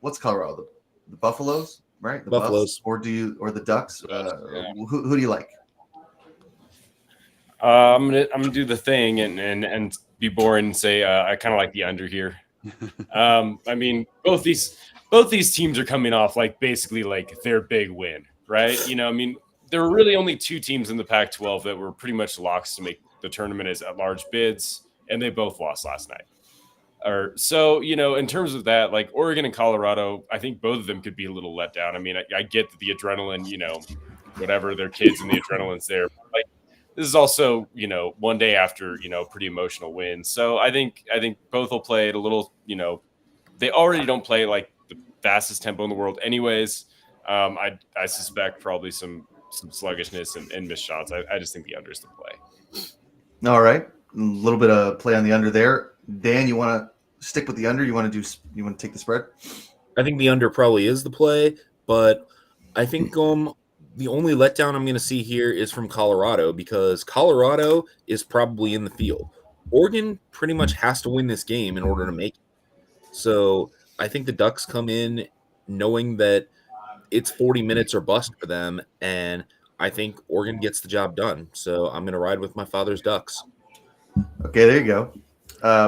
Speaker 4: what's Colorado? The Buffaloes, right? The
Speaker 8: Buffaloes,
Speaker 4: Buffs, or the Ducks? Who do you like?
Speaker 7: I'm gonna do the thing and be boring and say I kind of like the under here. I mean, both these teams are coming off like basically like their big win, right? You know, I mean, there were really only two teams in the Pac-12 that were pretty much locks to make the tournament as at large bids, and they both lost last night. So, you know, in terms of that, like Oregon and Colorado, I think both of them could be a little let down. I mean, I get that the adrenaline, you know, whatever, their kids and the adrenaline's there. Like, this is also, you know, one day after, you know, pretty emotional win. So I think both will play it a little, you know, they already don't play like the fastest tempo in the world anyways. I suspect probably some sluggishness and missed shots. I just think the under is the play.
Speaker 4: All right. A little bit of play on the under there. Dan, you want to stick with the under? You want to take the spread?
Speaker 8: I think the under probably is the play, but I think the only letdown I'm going to see here is from Colorado, because Colorado is probably in the field. Oregon pretty much has to win this game in order to make it. So I think the Ducks come in knowing that it's 40 minutes or bust for them, and I think Oregon gets the job done. So I'm going to ride with my father's Ducks.
Speaker 4: Okay, there you go.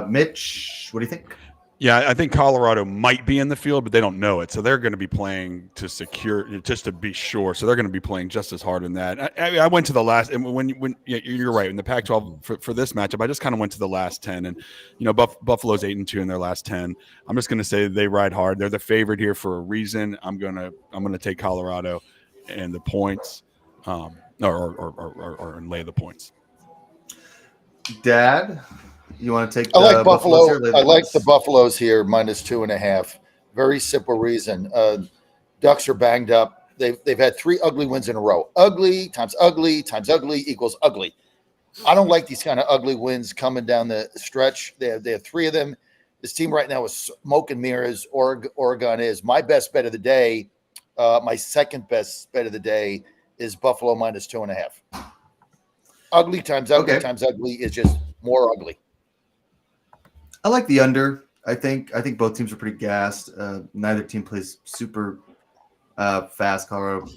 Speaker 4: Mitch, what do you think?
Speaker 5: Yeah, I think Colorado might be in the field, but they don't know it. So they're going to be playing to secure, just to be sure. So they're going to be playing just as hard in that. I went to the last, and when you're right, in the Pac-12 for this matchup, I just kind of went to the last 10. And, you know, Buffalo's 8-2 in their last 10. I'm just going to say they ride hard. They're the favorite here for a reason. I'm going to take Colorado and the points, or lay the points.
Speaker 4: Dad, you want to take
Speaker 6: I like Buffalo. I like
Speaker 4: points?
Speaker 6: the Buffaloes here, -2.5. Very simple reason. Ducks are banged up. They've had 3 ugly wins in a row. Ugly times ugly times ugly equals ugly. I don't like these kind of ugly wins coming down the stretch. They have 3 of them. This team right now is smoke and mirrors. Oregon is. My best bet of the day, my second best bet of the day is Buffalo -2.5. Ugly times ugly times ugly is just more ugly.
Speaker 4: I like the under. I think both teams are pretty gassed. Neither team plays super fast. Colorado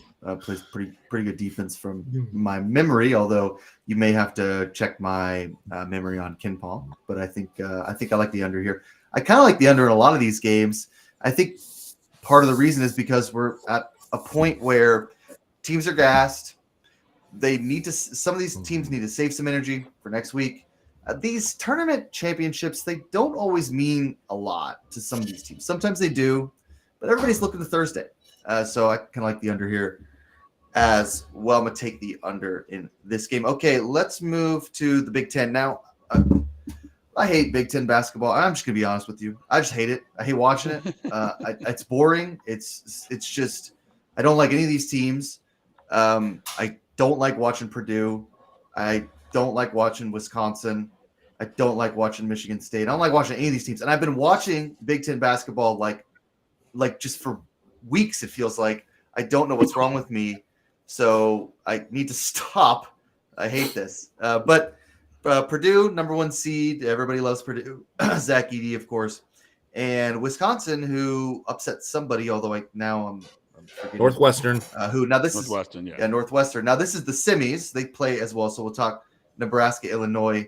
Speaker 4: plays pretty good defense from my memory, although you may have to check my memory on Kinpaw. But I think I like the under here. I kind of like the under in a lot of these games. I think part of the reason is because we're at a point where teams are gassed. Some of these teams need to save some energy for next week. These tournament championships, they don't always mean a lot to some of these teams. Sometimes they do, but everybody's looking to Thursday. So I kind of like the under here as well. I'm going to take the under in this game. Okay, let's move to the Big Ten. Now, I hate Big Ten basketball. I'm just going to be honest with you. I just hate it. I hate watching it. It's boring. It's just – I don't like any of these teams. I don't like watching Purdue. I don't like watching Wisconsin. I don't like watching Michigan State. I don't like watching any of these teams. And I've been watching Big Ten basketball like just for weeks, it feels like. I don't know what's wrong with me. So I need to stop. I hate this. But Purdue, number 1 seed. Everybody loves Purdue. Zach Edey, of course. And Wisconsin, who upset somebody, although I'm forgetting.
Speaker 8: Northwestern.
Speaker 5: Northwestern.
Speaker 4: Northwestern. Now this is the semis. They play as well. So we'll talk Nebraska, Illinois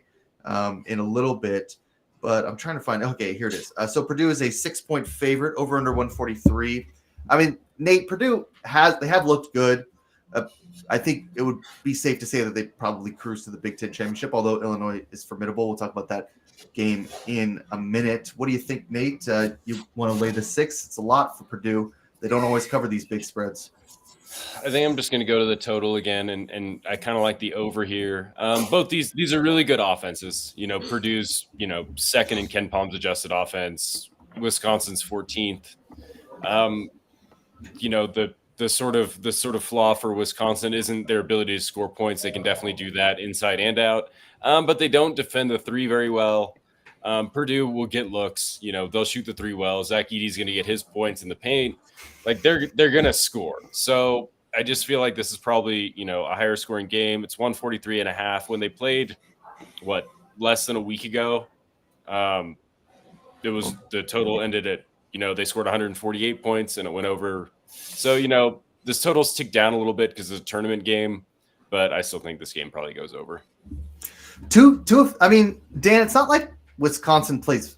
Speaker 4: in a little bit. But I'm trying to find. Okay, here it is. So Purdue is a 6-point favorite, over under 143. I mean, Nate, Purdue have looked good. I think it would be safe to say that they probably cruise to the Big Ten championship, although Illinois is formidable. We'll talk about that game in a minute. What do you think, Nate? You want to lay the 6? It's a lot for Purdue. They don't always cover these big spreads.
Speaker 7: I think I'm just going to go to the total again, and I kind of like the over here. Both these are really good offenses. Purdue's second in Ken Palm's adjusted offense. Wisconsin's 14th. The sort of flaw for Wisconsin isn't their ability to score points. They can definitely do that inside and out, but they don't defend the three very well. Purdue will get looks. They'll shoot the three well. Zach Edey's going to get his points in the paint. Like they're going to score. So I just feel like this is probably a higher scoring game. It's 143.5. When they played less than a week ago, it was the total ended at they scored 148 points and it went over. So this total's ticked down a little bit because it's a tournament game, but I still think this game probably goes over.
Speaker 4: I mean, Dan, it's not like Wisconsin plays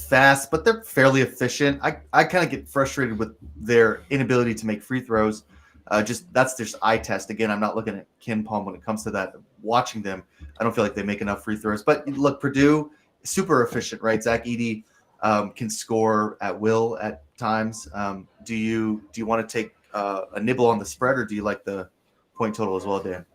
Speaker 4: fast, but they're fairly efficient. I kind of get frustrated with their inability to make free throws. That's just eye test. Again, I'm not looking at Ken Palm when it comes to that. Watching them, I don't feel like they make enough free throws. But look, Purdue, super efficient, right? Zach Edey can score at will at times. Do you want to take a nibble on the spread, or do you like the point total as well, Dan?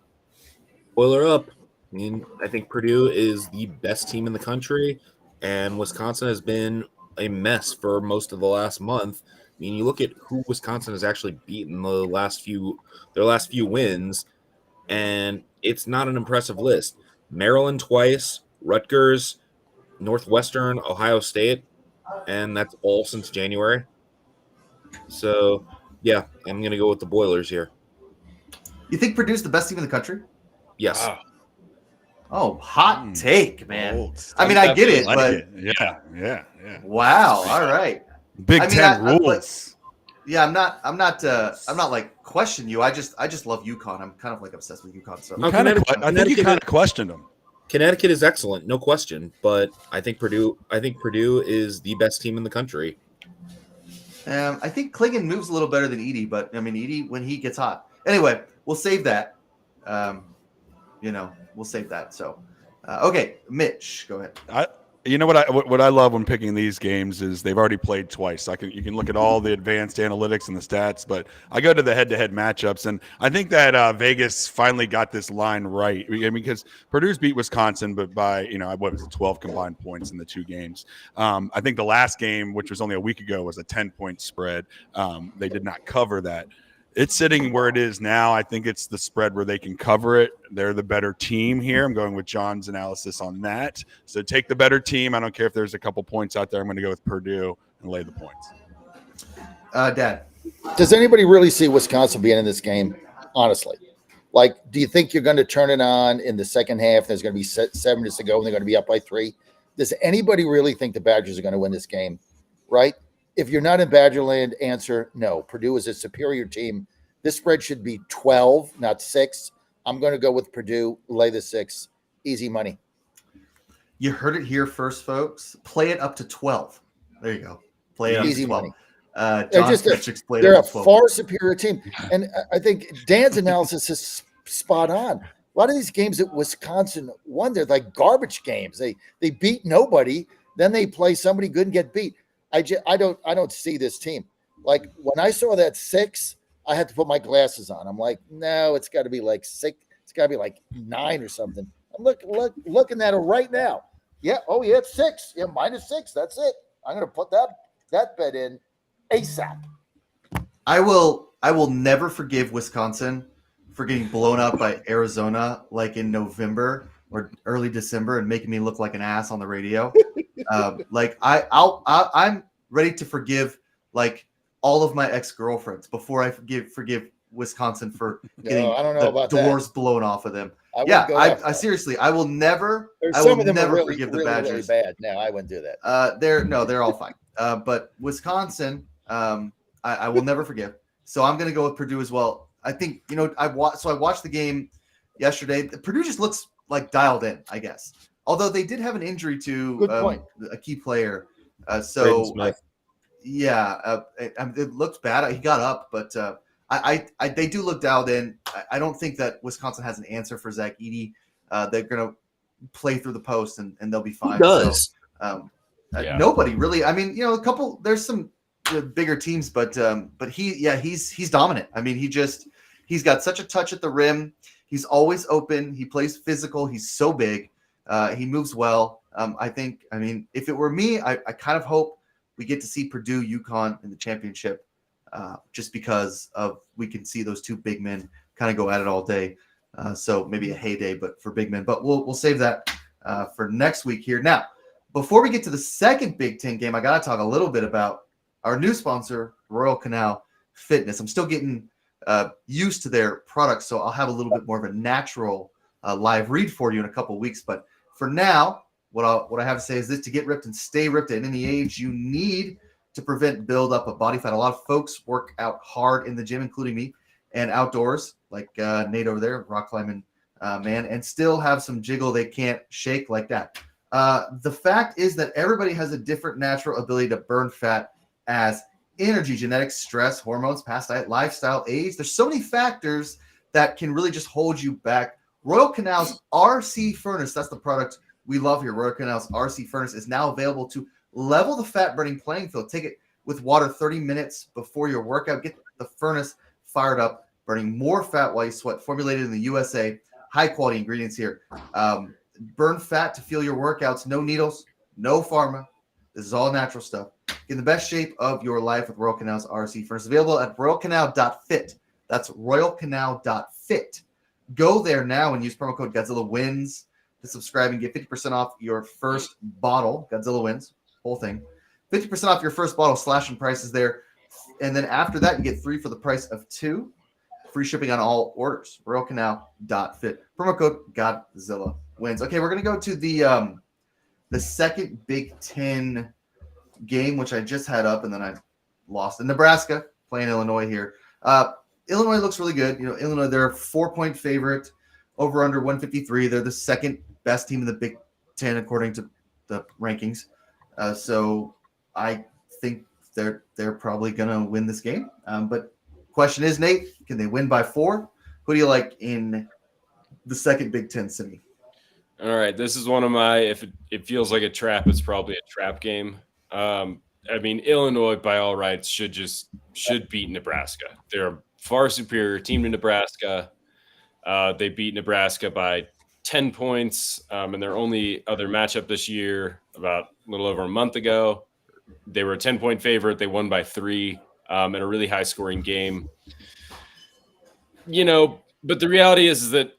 Speaker 8: Boiler up. I think Purdue is the best team in the country, and Wisconsin has been a mess for most of the last month. You look at who Wisconsin has actually beaten their last few wins, and it's not an impressive list. Maryland twice, Rutgers, Northwestern, Ohio State, and that's all since January. So, yeah, I'm going to go with the Boilers here.
Speaker 4: You think Purdue's the best team in the country?
Speaker 8: Yes.
Speaker 7: Wow.
Speaker 4: Oh, hot take, man. I mean, I get it, but
Speaker 5: yeah.
Speaker 4: Wow. All right.
Speaker 5: Big Ten rules.
Speaker 4: I'm not like questioning you. I just love UConn. I'm kind of like obsessed with UConn. So
Speaker 5: I think you kind of questioned them.
Speaker 8: Connecticut is excellent, no question, but I think Purdue is the best team in the country.
Speaker 4: I think Klingon moves a little better than Edey, but I mean Edey when he gets hot. Anyway, we'll save that. We'll save that. So, okay, Mitch, go ahead.
Speaker 5: What I love when picking these games is they've already played twice. You can look at all the advanced analytics and the stats, but I go to the head-to-head matchups, and I think that Vegas finally got this line right. Because Purdue's beat Wisconsin, but by 12 combined points in the two games. I think the last game, which was only a week ago, was a 10-point spread. They did not cover that. It's sitting where it is now. I think it's the spread where they can cover it. They're the better team here. I'm going with John's analysis on that. So take the better team. I don't care if there's a couple points out there. I'm going to go with Purdue and lay the points.
Speaker 4: Dad.
Speaker 6: Does anybody really see Wisconsin being in this game? Honestly, do you think you're going to turn it on in the second half? There's going to be 7 minutes to go and they're going to be up by 3. Does anybody really think the Badgers are going to win this game? Right? If you're not in Badgerland, answer no. Purdue is a superior team. This spread should be 12, not 6. I'm going to go with Purdue, lay the 6. Easy money.
Speaker 4: You heard it here first, folks. Play it up to 12. There you go. Play it up to 12. Money.
Speaker 6: They're a far superior team. And I think Dan's analysis is spot on. A lot of these games that Wisconsin won, they're like garbage games. They beat nobody. Then they play somebody good and get beat. I don't see this team. Like when I saw that 6, I had to put my glasses on. I'm like, no, it's got to be like 6. It's got to be like 9 or something. I'm looking at it right now. Yeah. Oh yeah, it's 6. Yeah, -6. That's it. I'm gonna put that bet in ASAP.
Speaker 4: I will never forgive Wisconsin for getting blown up by Arizona like in November or early December and making me look like an ass on the radio. I'm ready to forgive like all of my ex-girlfriends before I forgive Wisconsin for getting the doors blown off of them. I seriously, I will never. I will never forgive the Badgers.
Speaker 6: Really bad. No, I wouldn't do that.
Speaker 4: They're all fine. But Wisconsin, I will never forgive. So I'm going to go with Purdue as well. I think I watched the game yesterday. Purdue just looks like dialed in, I guess. Although they did have an injury to a key player. It looked bad. He got up, but they do look dialed in. I don't think that Wisconsin has an answer for Zach Edey. They're going to play through the post and they'll be fine.
Speaker 9: Who does?
Speaker 4: So, nobody really. I mean, there's some bigger teams, but he's dominant. I mean, he's got such a touch at the rim. He's always open. He plays physical. He's so big. He moves well. I mean, if it were me, I kind of hope we get to see Purdue, UConn in the championship, just because we can see those two big men kind of go at it all day. So maybe a heyday, but for big men. But we'll save that for next week here. Now, before we get to the second Big Ten game, I got to talk a little bit about our new sponsor, Royal Canal Fitness. I'm still getting used to their products, so I'll have a little bit more of a natural live read for you in a couple of weeks. But for now, what I have to say is this: to get ripped and stay ripped at any age, you need to prevent buildup of body fat. A lot of folks work out hard in the gym, including me, and outdoors, like Nate over there, rock climbing man, and still have some jiggle they can't shake like that. The fact is that everybody has a different natural ability to burn fat, as energy, genetics, stress, hormones, past diet, lifestyle, age. There's so many factors that can really just hold you back. Royal Canal's RC Furnace, that's the product we love here. Royal Canal's RC Furnace is now available to level the fat burning playing field. Take it with water 30 minutes before your workout. Get the furnace fired up, burning more fat while you sweat. Formulated in the USA. High quality ingredients here. Burn fat to fuel your workouts. No needles, no pharma. This is all natural stuff. Get in the best shape of your life with Royal Canal's RC Furnace. Available at royalcanal.fit. That's royalcanal.fit. Go there now and use promo code Godzilla Wins to subscribe and get 50% off your first bottle. Godzilla Wins, whole thing. 50% off your first bottle. Slashing prices there. And then after that, you get 3 for the price of 2. Free shipping on all orders. royalcanal.fit. Promo code Godzilla Wins. Okay, we're going to go to the second Big Ten game, which I just had up and then I lost. In Nebraska, playing Illinois here. Illinois looks really good. Illinois, they're a 4-point favorite, over under 153. They're the second best team in the Big Ten according to the rankings. So I think they're probably going to win this game. But question is, Nate, can they win by 4? Who do you like in the second Big Ten city?
Speaker 7: All right, this is one of my, if it feels like a trap, it's probably a trap game. I mean, Illinois, by all rights, should beat Nebraska. They're a far superior team to Nebraska. They beat Nebraska by 10 points in their only other matchup this year, about a little over a month ago. They were a 10-point favorite. They won by 3 in a really high-scoring game. But the reality is that,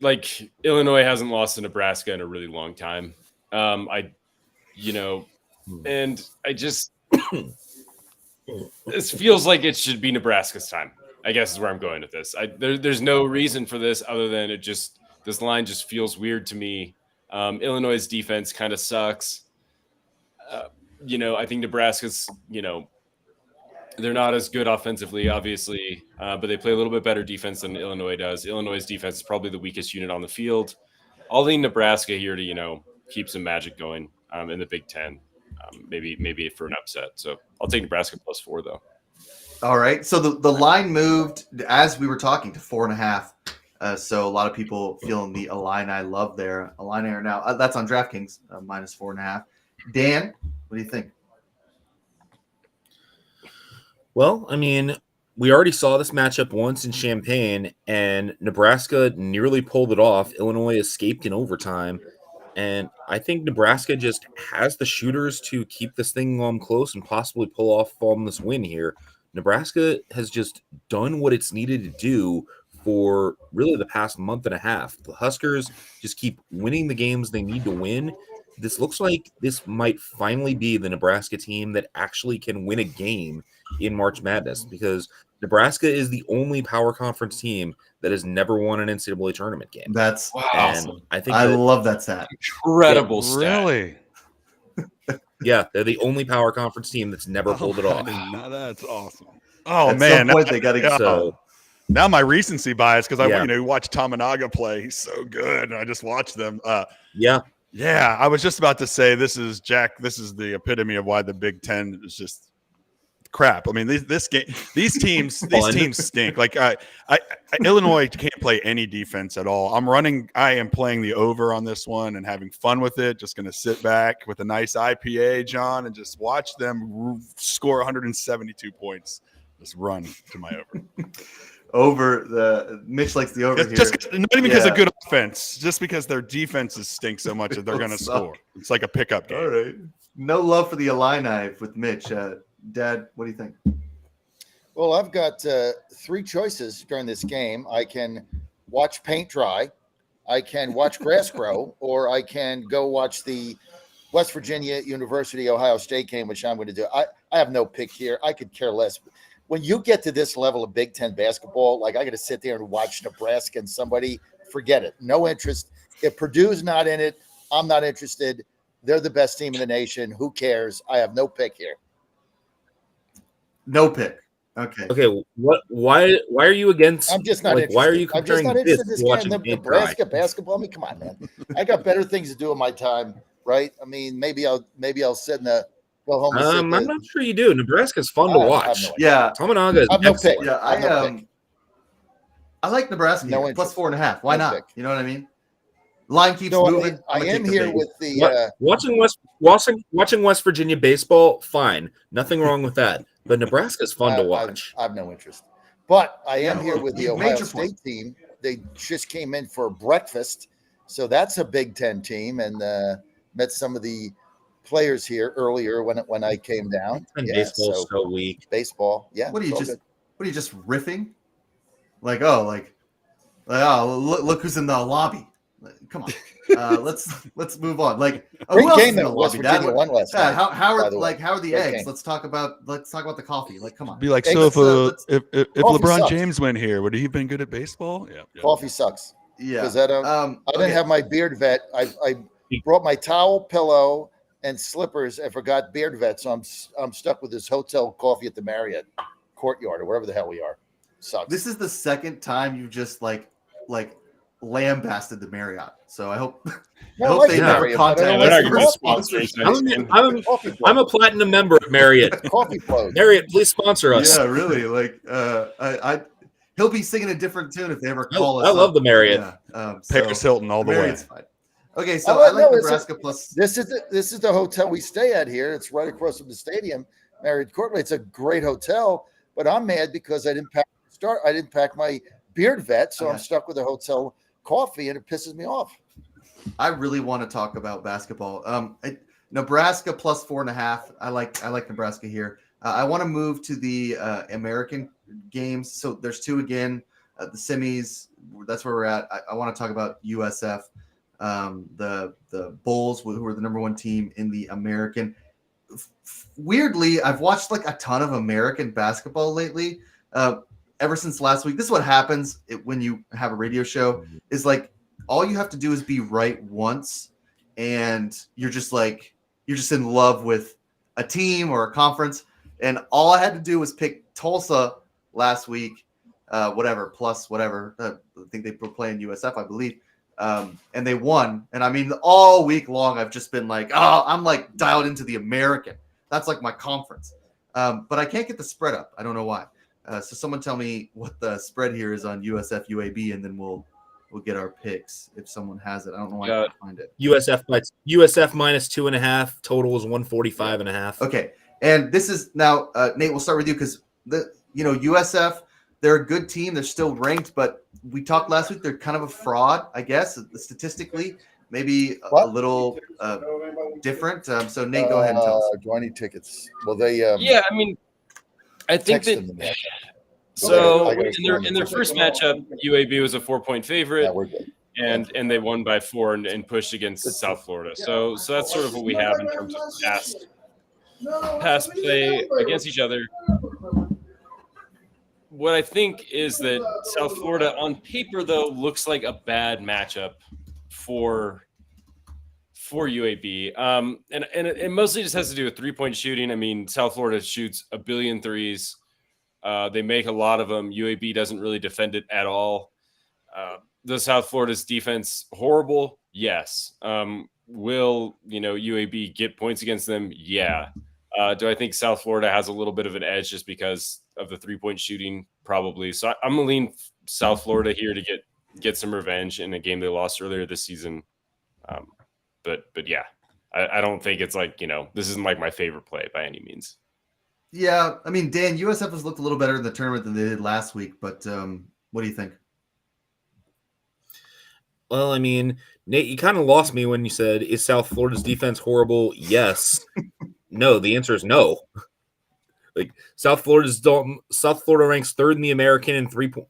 Speaker 7: Illinois hasn't lost to Nebraska in a really long time. And I just this feels like it should be Nebraska's time, I guess is where I'm going with this. There's no reason for this other than this line just feels weird to me. Illinois' defense kind of sucks. I think Nebraska's, they're not as good offensively, obviously, but they play a little bit better defense than Illinois does. Illinois' defense is probably the weakest unit on the field. I'll lean Nebraska here to, keep some magic going in the Big Ten, maybe for an upset. So I'll take Nebraska +4, though.
Speaker 4: All right. So the line moved as we were talking to 4.5. So a lot of people feeling the Illini love there. Illini are now that's on DraftKings -4.5. Dan, what do you think?
Speaker 8: Well, I mean, we already saw this matchup once in Champaign, and Nebraska nearly pulled it off. Illinois escaped in overtime, and I think Nebraska just has the shooters to keep this thing close and possibly pull off this win here. Nebraska has just done what it's needed to do for really the past month and a half. The Huskers just keep winning the games they need to win. This looks like this might finally be the Nebraska team that actually can win a game in March Madness, because Nebraska is the only power conference team that has never won an NCAA tournament game.
Speaker 4: That's
Speaker 7: awesome.
Speaker 4: I love that stat.
Speaker 7: Incredible stat.
Speaker 5: Really?
Speaker 8: Yeah, they're the only power conference team that's never pulled it off.
Speaker 5: That's awesome. Oh,
Speaker 4: At
Speaker 5: man.
Speaker 4: some point, they got to get
Speaker 8: So
Speaker 5: now my recency bias, because
Speaker 8: Yeah.
Speaker 5: I watch Tamanaga play. He's so good, and I just watched them.
Speaker 8: yeah,
Speaker 5: I was just about to say this is the epitome of why the Big Ten is just crap. I mean, these teams stink. Like Illinois can't play any defense at all. I am playing the over on this one and having fun with it. Just going to sit back with a nice IPA, John, and just watch them score 172 points. Just run to my over.
Speaker 4: Mitch likes the over here.
Speaker 5: Just not even because of good offense, just because their defenses stink so much that they're going to score. It's like a pickup game.
Speaker 4: All right. No love for the Illini with Mitch. Dad, what do you think?
Speaker 6: Well, I've got 3 choices during this game. I can watch paint dry, I can watch grass grow, or I can go watch the West Virginia University Ohio State game, which I'm going to do. I have no pick here. I could care less. When you get to this level of Big Ten basketball, like I got to sit there and watch Nebraska and somebody, forget it. No interest. If Purdue's not in it, I'm not interested. They're the best team in the nation. Who cares? I have no pick here.
Speaker 4: No pick. Okay.
Speaker 8: Okay. Why are you against?
Speaker 6: I'm just not interested.
Speaker 8: Why are you comparing this to watching
Speaker 6: Nebraska basketball? I mean, come on, man. I got better things to do in my time, right? I mean, maybe I'll sit in the go home.
Speaker 8: I'm not sure you do. Nebraska's fun to watch. Tominaga is excellent.
Speaker 6: Yeah,
Speaker 4: I like Nebraska here, plus 4.5. Why not? Pick. You know what I mean? Line keeps moving.
Speaker 6: I am here with the
Speaker 8: watching West Virginia baseball. Fine, nothing wrong with that. But Nebraska's fun to watch.
Speaker 6: I have no interest. But I am here with the Ohio State team. They just came in for breakfast, so that's a Big Ten team, and met some of the players here earlier when I came down.
Speaker 8: Baseball's so weak.
Speaker 6: Baseball, yeah.
Speaker 4: What are you just riffing? Look who's in the lobby. Come on, let's move on. Like,
Speaker 6: great game that West Virginia won last night.
Speaker 4: How are the eggs? Game. Let's talk about the coffee. Like, come on.
Speaker 5: Be like, so if LeBron sucks. James went here, would he have been good at baseball? Yeah.
Speaker 6: Coffee sucks.
Speaker 4: Yeah.
Speaker 6: Because I didn't have my beard vet. I brought my towel, pillow, and slippers, and forgot beard vet. So I'm stuck with this hotel coffee at the Marriott Courtyard or wherever the hell we are. Sucks.
Speaker 4: This is the second time you've just like lambasted the Marriott. So I hope they never contact us.
Speaker 8: I'm a platinum member of Marriott.
Speaker 6: Coffee flows.
Speaker 8: Marriott, please sponsor us.
Speaker 4: Yeah, really. Like he'll be singing a different tune if they ever call us.
Speaker 8: I love the Marriott.
Speaker 4: Yeah.
Speaker 5: Paris Hilton all the way.
Speaker 4: Fine. Okay, so I like Nebraska plus.
Speaker 6: This is the hotel we stay at here. It's right across from the stadium, Marriott Courtway. It's a great hotel, but I'm mad because I didn't pack my beard vet, so I'm stuck with a hotel coffee, and it pisses me off.
Speaker 4: I really want to talk about basketball. Nebraska plus 4.5. I like Nebraska here. I want to move to the American games. So there's 2 again. The semis. That's where we're at. I want to talk about USF, the Bulls, who are the number 1 team in the American. Weirdly, I've watched like a ton of American basketball lately. Ever since last week. This is what happens when you have a radio show, is like all you have to do is be right once, and you're just in love with a team or a conference. And all I had to do was pick Tulsa last week, plus whatever. I think they were playing USF, I believe. And they won. And I mean, all week long, I've just been like, I'm like dialed into the American. That's like my conference. But I can't get the spread up. I don't know why. So someone tell me what the spread here is on USF UAB, and then we'll get our picks if someone has it. I don't know why I can't find it.
Speaker 8: USF minus 2.5. Total is 145.5.
Speaker 4: Okay, and this is now Nate. We'll start with you because USF, they're a good team. They're still ranked, but we talked last week. They're kind of a fraud, I guess, statistically. Maybe a little different. So Nate, go ahead and tell us.
Speaker 6: Do I need tickets? Well, they
Speaker 7: I mean. I think that so in their first matchup, UAB was a 4-point favorite, and they won by 4 and pushed against South Florida. So that's sort of what we have in terms of past play against each other. What I think is that South Florida, on paper, though, looks like a bad matchup for UAB. And it mostly just has to do with 3-point shooting. I mean, South Florida shoots a billion threes. They make a lot of them. UAB doesn't really defend it at all. The South Florida's defense horrible? Yes. Will UAB get points against them? Yeah. Do I think South Florida has a little bit of an edge just because of the 3-point shooting? Probably. So I'm gonna lean South Florida here to get some revenge in a game they lost earlier this season. But yeah, I don't think it's like, this isn't like my favorite play by any means.
Speaker 4: Yeah, I mean, Dan, USF has looked a little better in the tournament than they did last week, but what do you think?
Speaker 8: Well, I mean, Nate, you kind of lost me when you said, is South Florida's defense horrible? Yes. No, the answer is no. Like South Florida ranks third in the American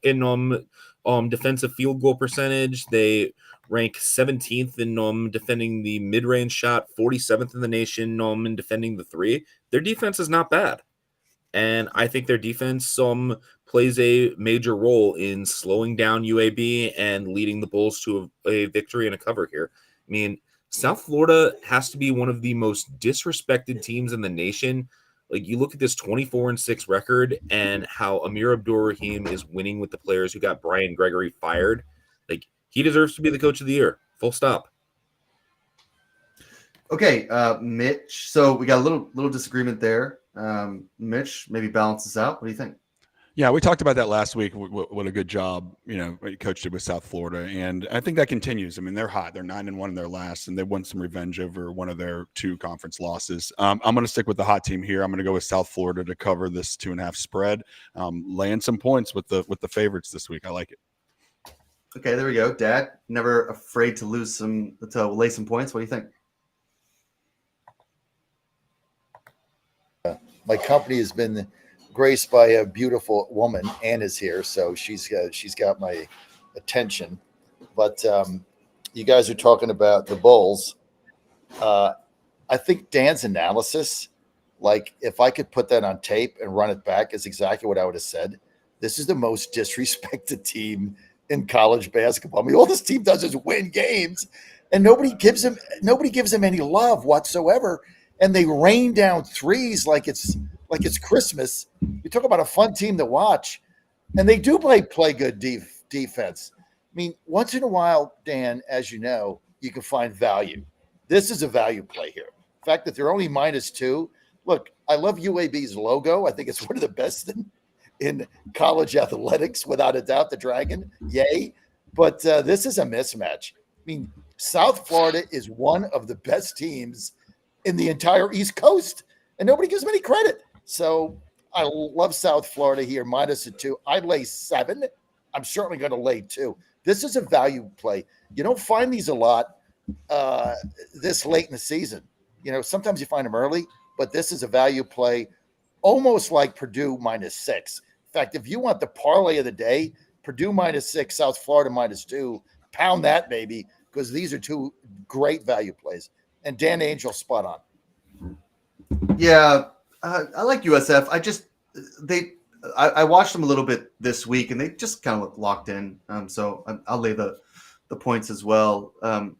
Speaker 8: in defensive field goal percentage. They rank 17th in defending the mid-range shot, 47th in the nation in defending the three. Their defense is not bad. And I think their defense plays a major role in slowing down UAB and leading the Bulls to a victory and a cover here. I mean, South Florida has to be one of the most disrespected teams in the nation. Like, you look at this 24-6 record and how Amir Abdur-Rahim is winning with the players who got Brian Gregory fired. Like, he deserves to be the coach of the year. Full stop.
Speaker 4: Okay, Mitch. So we got a little disagreement there. Mitch, maybe balance this out. What do you think?
Speaker 5: Yeah, we talked about that last week. What a good job, coach did with South Florida, and I think that continues. I mean, they're hot. They're 9-1 in their last, and they won some revenge over one of their 2 conference losses. I'm going to stick with the hot team here. I'm going to go with South Florida to cover this 2.5 spread, laying some points with the favorites this week. I like it.
Speaker 4: Okay, there we go. Dad, never afraid to lay some points. What do you think?
Speaker 6: My company has been graced by a beautiful woman. Ann is here, so she's got my attention. But you guys are talking about the Bulls. I think Dan's analysis, like if I could put that on tape and run it back, is exactly what I would have said. This is the most disrespected team in college basketball. I mean, all this team does is win games, and nobody gives them any love whatsoever. And they rain down threes like it's Christmas. You talk about a fun team to watch, and they do play good defense. I mean, once in a while, Dan, as you know, you can find value. This is a value play here. The fact that they're only -2. Look, I love UAB's logo. I think it's one of the best in college athletics, without a doubt. The dragon, yay! But this is a mismatch. I mean, South Florida is one of the best teams in the entire East Coast, and nobody gives them any credit. So I love South Florida here, -2. I'd lay 7. I'm certainly going to lay 2. This is a value play. You don't find these a lot this late in the season. Sometimes you find them early, but this is a value play, almost like Purdue -6. In fact, if you want the parlay of the day, Purdue -6, South Florida -2, pound that, baby, because these are 2 great value plays. And Dan Angel, spot on.
Speaker 4: Yeah, I like USF. I watched them a little bit this week, and they just kind of look locked in. So I'll lay the points as well.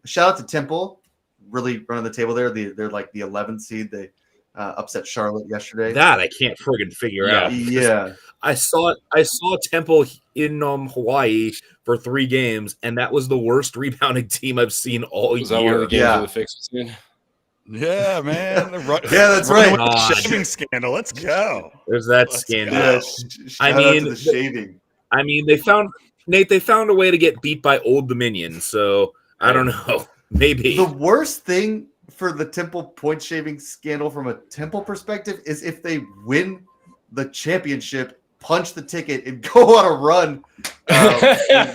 Speaker 4: Shout out to Temple, really running the table there. They're like the 11th seed. They upset Charlotte yesterday.
Speaker 8: That I can't friggin' figure out.
Speaker 4: Yeah,
Speaker 8: I saw Temple in Hawaii for 3 games, and that was the worst rebounding team I've seen all
Speaker 7: Was
Speaker 8: year.
Speaker 7: that one of the games of the fix was in?
Speaker 5: Yeah, man.
Speaker 4: Yeah, that's right.
Speaker 5: Shaving scandal. Let's go.
Speaker 8: There's that scandal.
Speaker 4: Yeah, shout out to the shaving.
Speaker 8: I mean, they found a way to get beat by Old Dominion, so I don't know. Maybe
Speaker 4: The worst thing for the Temple point shaving scandal from a Temple perspective is if they win the championship, punch the ticket, and go on a run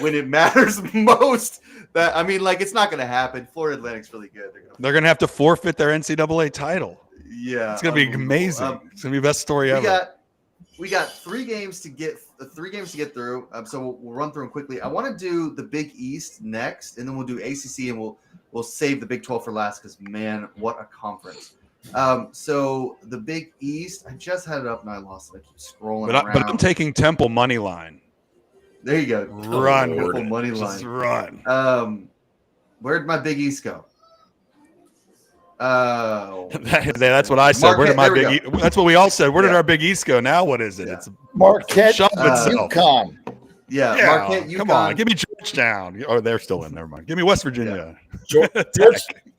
Speaker 4: when it matters most. It's not going to happen. Florida Atlantic's really good.
Speaker 5: They're going to have to forfeit their NCAA title.
Speaker 4: Yeah,
Speaker 5: it's going to be amazing. It's going to be the best story ever.
Speaker 4: We got 3 games to get through. So we'll run through them quickly. I want to do the Big East next, and then we'll do ACC, and we'll save the Big 12 for last because, man, what a conference. So the Big East, I just had it up and I lost it. I keep scrolling around.
Speaker 5: But I'm taking Temple money line.
Speaker 4: There you go.
Speaker 5: Run.
Speaker 4: Temple money line.
Speaker 5: Just run.
Speaker 4: Where'd my Big East go?
Speaker 5: That's what I said. Where did my Big East? That's what we all said. Where did our Big East go? Now what is it?
Speaker 4: Yeah.
Speaker 5: It's
Speaker 6: Marquette,
Speaker 5: itself.
Speaker 6: UConn.
Speaker 4: Yeah, Marquette, UConn.
Speaker 5: Come on, give me Georgetown. Oh, they're still in. Never mind. Give me West Virginia.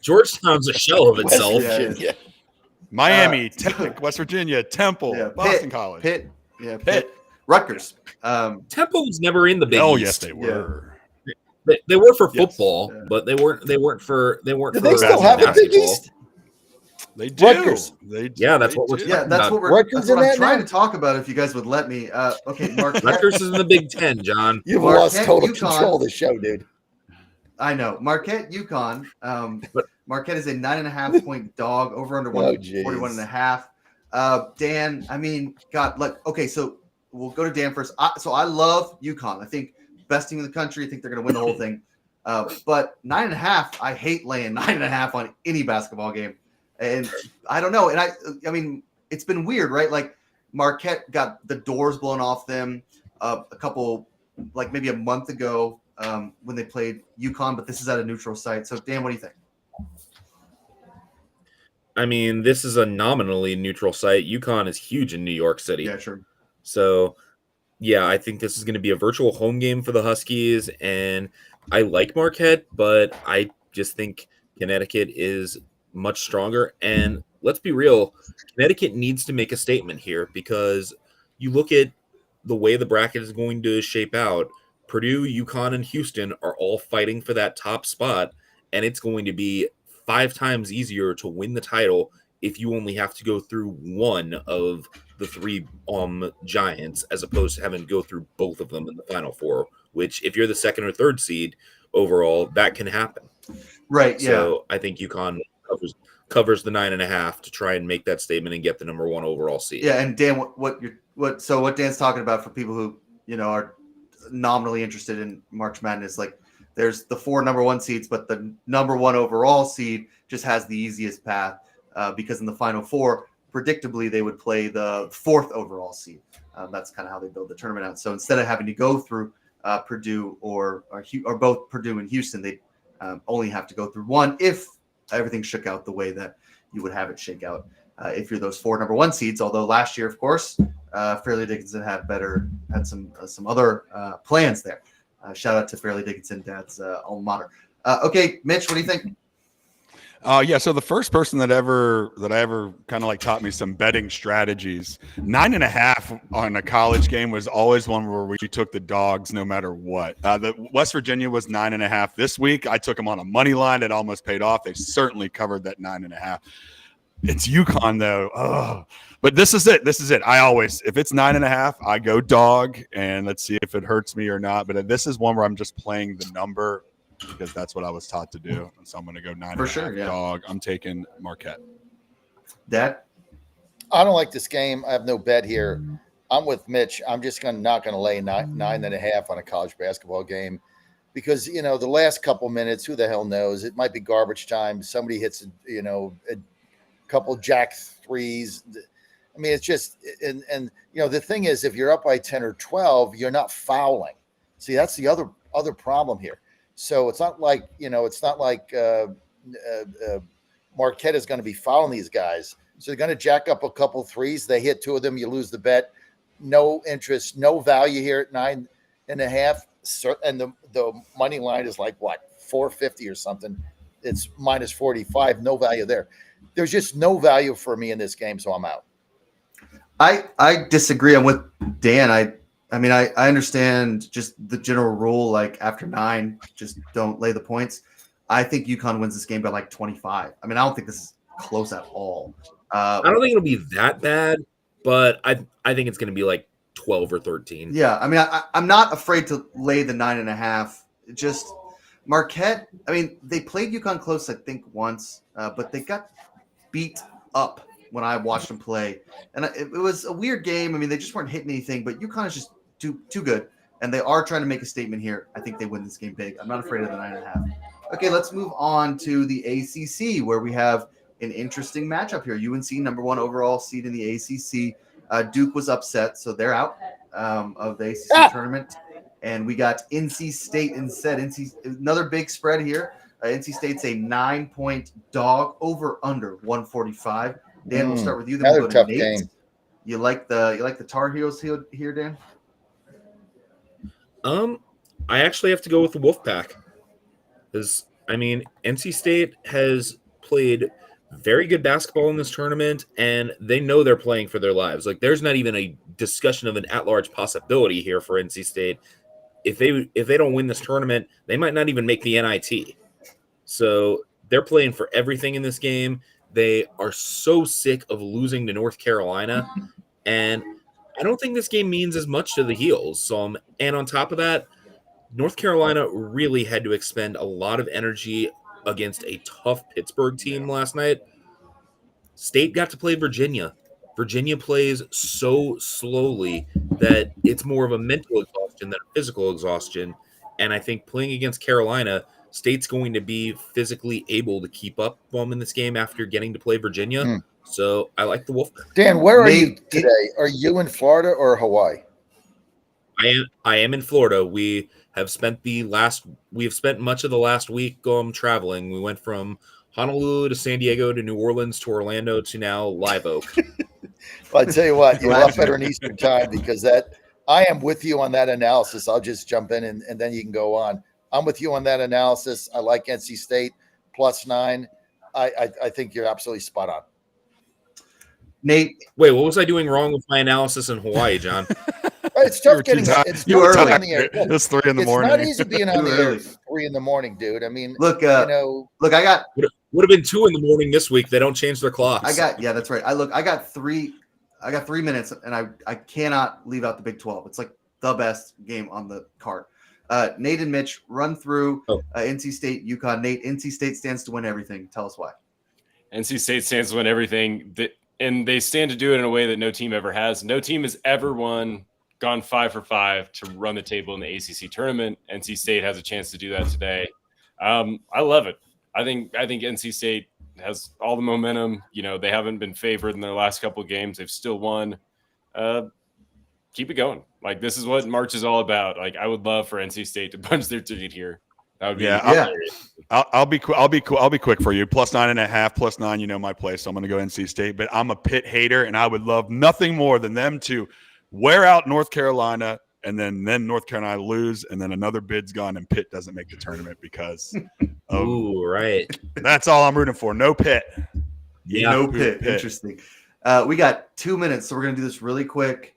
Speaker 8: Georgetown's a shell of itself.
Speaker 4: Yeah.
Speaker 5: Miami, Tech, West Virginia, Temple,
Speaker 4: Yeah,
Speaker 5: Boston College.
Speaker 4: Pitt. Yeah, Pitt. Rutgers.
Speaker 8: Temple was never in the Big
Speaker 5: Oh,
Speaker 8: East.
Speaker 5: yes, they were.
Speaker 8: They were for
Speaker 5: Yes.
Speaker 8: football, but they weren't for
Speaker 6: Do
Speaker 8: for
Speaker 6: they still have a Big
Speaker 8: basketball.
Speaker 6: East?
Speaker 5: They do.
Speaker 6: Rutgers.
Speaker 8: That's what we're
Speaker 5: do.
Speaker 8: talking
Speaker 4: Yeah, that's
Speaker 8: about.
Speaker 4: what
Speaker 6: Rutgers
Speaker 4: that's what
Speaker 6: in
Speaker 4: I'm
Speaker 6: that
Speaker 4: trying
Speaker 6: now?
Speaker 4: to talk about. If you guys would let me. Okay, Marquette.
Speaker 8: Rutgers is in the Big Ten, John.
Speaker 6: You've
Speaker 4: Marquette,
Speaker 6: lost total
Speaker 4: UConn.
Speaker 6: control of the show, dude.
Speaker 4: I know Marquette, UConn.
Speaker 8: But-
Speaker 4: Marquette is a 9.5 point dog. Over under
Speaker 6: Oh,
Speaker 4: 141 and a
Speaker 6: geez.
Speaker 4: half. Dan, I mean, God, like, okay, so we'll go to Dan first. So I love UConn. I think best team in the country. I think they're going to win the whole thing. But 9.5, I hate laying 9.5 on any basketball game. And I don't know. And I mean, it's been weird, right? Like Marquette got the doors blown off them a couple, like maybe a month ago when they played UConn, but this is at a neutral site. So Dan, what do you think?
Speaker 8: I mean, this is a nominally neutral site. UConn is huge in New York City.
Speaker 4: Yeah, sure.
Speaker 8: So, yeah, I think this is going to be a virtual home game for the Huskies. And I like Marquette, but I just think Connecticut is much stronger. And let's be real, Connecticut needs to make a statement here because you look at the way the bracket is going to shape out. Purdue, UConn, and Houston are all fighting for that top spot, and it's going to be 5 times easier to win the title if you only have to go through one of the 3 giants as opposed to having to go through both of them in the Final Four, which if you're the 2nd or 3rd seed overall, that can happen.
Speaker 4: Right, yeah.
Speaker 8: So I think UConn covers the 9.5 to try and make that statement and get the number 1 overall seed.
Speaker 4: Yeah, and Dan, what Dan's talking about for people who, are nominally interested in March Madness, like there's the 4 number 1 seeds, but the number 1 overall seed just has the easiest path because in the Final Four, predictably, they would play the 4th overall seed. That's kind of how they build the tournament out. So instead of having to go through Purdue or both Purdue and Houston, they only have to go through one if everything shook out the way that you would have it shake out if you're those 4 number 1 seeds. Although last year, of course, Fairleigh Dickinson had some other plans there. Shout out to Fairleigh Dickinson, Dad's alma mater. Okay, Mitch, what do you think?
Speaker 5: Yeah, so the first person that I ever kind of like taught me some betting strategies, 9.5 on a college game was always one where we took the dogs no matter what. The West Virginia was 9.5 this week. I took them on a money line. It almost paid off. They certainly covered that 9.5. It's UConn though. Oh, but this is it. I always, if it's 9.5, I go dog, and let's see if it hurts me or not. But this is one where I'm just playing the number because that's what I was taught to do. And so I'm going to go 9.5
Speaker 4: For sure, yeah.
Speaker 5: dog. I'm taking Marquette.
Speaker 4: Dad?
Speaker 6: I don't like this game. I have no bet here. I'm with Mitch. I'm just not going to lay 9.5 on a college basketball game because, the last couple minutes, who the hell knows? It might be garbage time. Somebody hits, a couple jack threes. I mean, it's just, and the thing is, if you're up by 10 or 12, you're not fouling. See, that's the other problem here. So it's not like, Marquette is going to be fouling these guys. So they're going to jack up a couple threes. They hit 2 of them. You lose the bet. No interest, no value here at 9.5. And the money line is like what, 450 or something. It's minus 45. No value there. There's just no value for me in this game. So I'm out.
Speaker 4: I disagree. I'm with Dan. I mean, I understand just the general rule, like after 9, just don't lay the points. I think UConn wins this game by like 25. I mean, I don't think this is close at all.
Speaker 8: I don't think it'll be that bad, but I think it's going to be like 12 or 13.
Speaker 4: Yeah, I mean, I'm not afraid to lay the 9.5. Just Marquette, I mean, they played UConn close, I think, once, but they got beat up when I watched them play. And it was a weird game. I mean, they just weren't hitting anything, but UConn is just too good. And they are trying to make a statement here. I think they win this game big. I'm not afraid of the 9.5. Okay, let's move on to the ACC, where we have an interesting matchup here. UNC, number 1 overall seed in the ACC. Duke was upset, so they're out of the ACC tournament. And we got NC State instead. Another big spread here. NC State's a 9-point dog, over under 145. Dan, we'll start with you. Then
Speaker 6: Another
Speaker 4: we'll go to
Speaker 6: tough
Speaker 4: Nate.
Speaker 6: game.
Speaker 4: You like the Tar Heels here, Dan?
Speaker 8: I actually have to go with the Wolfpack because I mean NC State has played very good basketball in this tournament, and they know they're playing for their lives. Like, there's not even a discussion of an at-large possibility here for NC State. If they don't win this tournament, they might not even make the NIT. So they're playing for everything in this game. They are so sick of losing to North Carolina, and I don't think this game means as much to the Heels. And on top of that, North Carolina really had to expend a lot of energy against a tough Pittsburgh team last night. State got to play Virginia. Virginia plays so slowly that it's more of a mental exhaustion than a physical exhaustion. And I think playing against Carolina, State's going to be physically able to keep up in this game after getting to play Virginia. So I like the Wolfpack.
Speaker 6: Dan, where are you today? Are you in Florida or Hawaii?
Speaker 8: I am in Florida. We have spent much of the last week traveling. We went from Honolulu to San Diego to New Orleans to Orlando to now Live Oak.
Speaker 6: Well, I tell you what, you're a lot better in Eastern time because I am with you on that analysis. I'll just jump in and then you can go on. I'm with you on that analysis. I like NC State +9. I think you're absolutely spot on.
Speaker 4: Nate,
Speaker 8: wait, what was I doing wrong with my analysis in Hawaii, John?
Speaker 6: It's tough getting it's
Speaker 4: you early.
Speaker 6: on the air.
Speaker 5: It's 3 in the morning.
Speaker 6: It's not easy being on the air at 3 in the morning, dude. I mean,
Speaker 4: look, I got
Speaker 8: would have been 2 in the morning this week. They don't change their clocks.
Speaker 4: That's right. I got 3 minutes, and I cannot leave out the Big 12. It's like the best game on the card. Nate and Mitch run through NC State, UConn. Nate, NC State stands to win everything. Tell us why.
Speaker 7: NC State stands to win everything, and they stand to do it in a way that no team ever has. No team has ever gone 5 for 5 to run the table in the ACC tournament. NC State has a chance to do that today. I love it. I think NC State has all the momentum. You know, they haven't been favored in their last couple of games. They've still won. Keep it going. Like, this is what March is all about. Like, I would love for NC State to punch their ticket here. That would be
Speaker 5: I'll be quick for you. +9.5, +9. You know my play, so I'm going to go NC State. But I'm a Pitt hater, and I would love nothing more than them to wear out North Carolina, and then North Carolina lose, and then another bid's gone, and Pitt doesn't make the tournament because.
Speaker 8: Ooh, right.
Speaker 5: That's all I'm rooting for. No Pitt.
Speaker 4: Yeah, no Pitt. Interesting. We got 2 minutes, so we're going to do this really quick.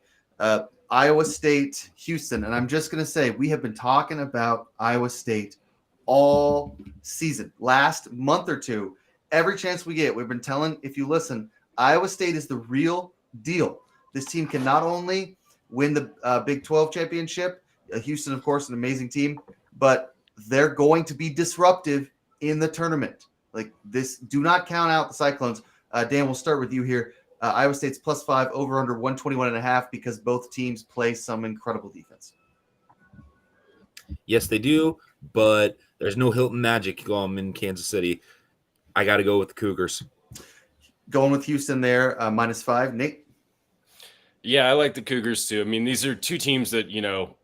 Speaker 4: Iowa State, Houston, and I'm just going to say we have been talking about Iowa State all season, last month or two. Every chance we get, we've been telling, if you listen, Iowa State is the real deal. This team can not only win the Big 12 championship, Houston, of course, an amazing team, but they're going to be disruptive in the tournament. Like this, do not count out the Cyclones. Dan, we'll start with you here. Iowa State's +5 over under 121.5 because both teams play some incredible defense.
Speaker 8: Yes, they do, but there's no Hilton Magic in Kansas City. I got to go with the Cougars.
Speaker 4: Going with Houston there, -5. Nate?
Speaker 7: Yeah, I like the Cougars too. I mean, these are two teams that,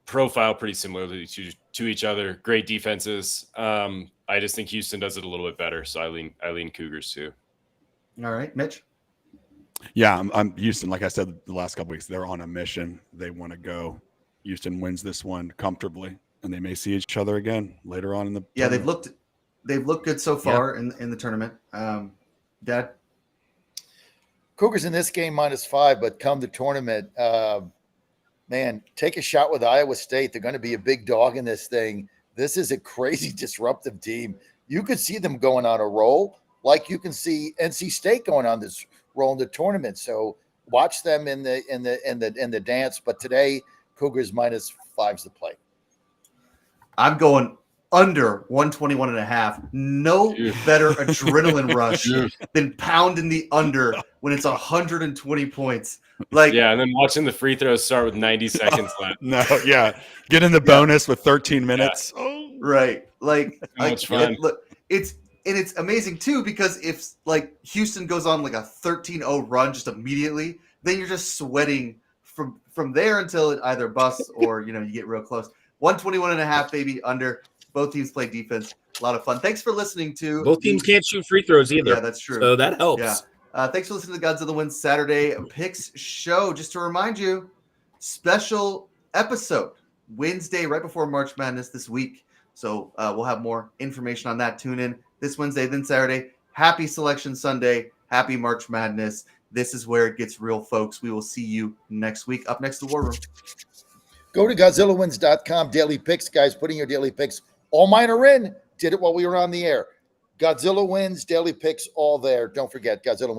Speaker 7: profile pretty similarly to each other. Great defenses. I just think Houston does it a little bit better, so I lean Cougars too.
Speaker 4: All right, Mitch?
Speaker 5: Yeah, I'm Houston. Like I said the last couple weeks, they're on a mission. They want to go. Houston wins this one comfortably, and they may see each other again later on in the tournament.
Speaker 4: They've looked good so far in the tournament. Dad?
Speaker 6: Cougars in this game -5, but come the tournament, man, take a shot with Iowa State. They're going to be a big dog in this thing. This is a crazy disruptive team. You could see them going on a roll, like you can see NC State going on this roll in the tournament. So watch them in the dance. But today, Cougars -5's the play.
Speaker 4: I'm going under 121.5. No better adrenaline rush than pounding the under when it's 120 points. Like,
Speaker 7: yeah, and then watching the free throws start with 90 seconds left.
Speaker 5: No, yeah, get in the bonus with 13 minutes.
Speaker 4: Yeah. Oh, right. Like,
Speaker 7: much fun.
Speaker 4: It's amazing too because if like Houston goes on like a 13-0 run just immediately, then you're just sweating from there until it either busts or you get real close. 121.5, baby, under. Both teams play defense. A lot of fun. Thanks for listening to.
Speaker 8: Both teams can't shoot free throws either.
Speaker 4: Yeah, that's true.
Speaker 8: So that helps.
Speaker 4: Yeah. Thanks for listening to the Godzilla Wins Saturday Picks show. Just to remind you, special episode Wednesday right before March Madness this week. So we'll have more information on that. Tune in this Wednesday, then Saturday. Happy Selection Sunday. Happy March Madness. This is where it gets real, folks. We will see you next week. Up next, the War Room.
Speaker 6: Go to GodzillaWins.com. Daily picks, guys. Put in your daily picks. All mine are in. Did it while we were on the air. Godzilla Wins, daily picks, all there. Don't forget, Godzilla Wins.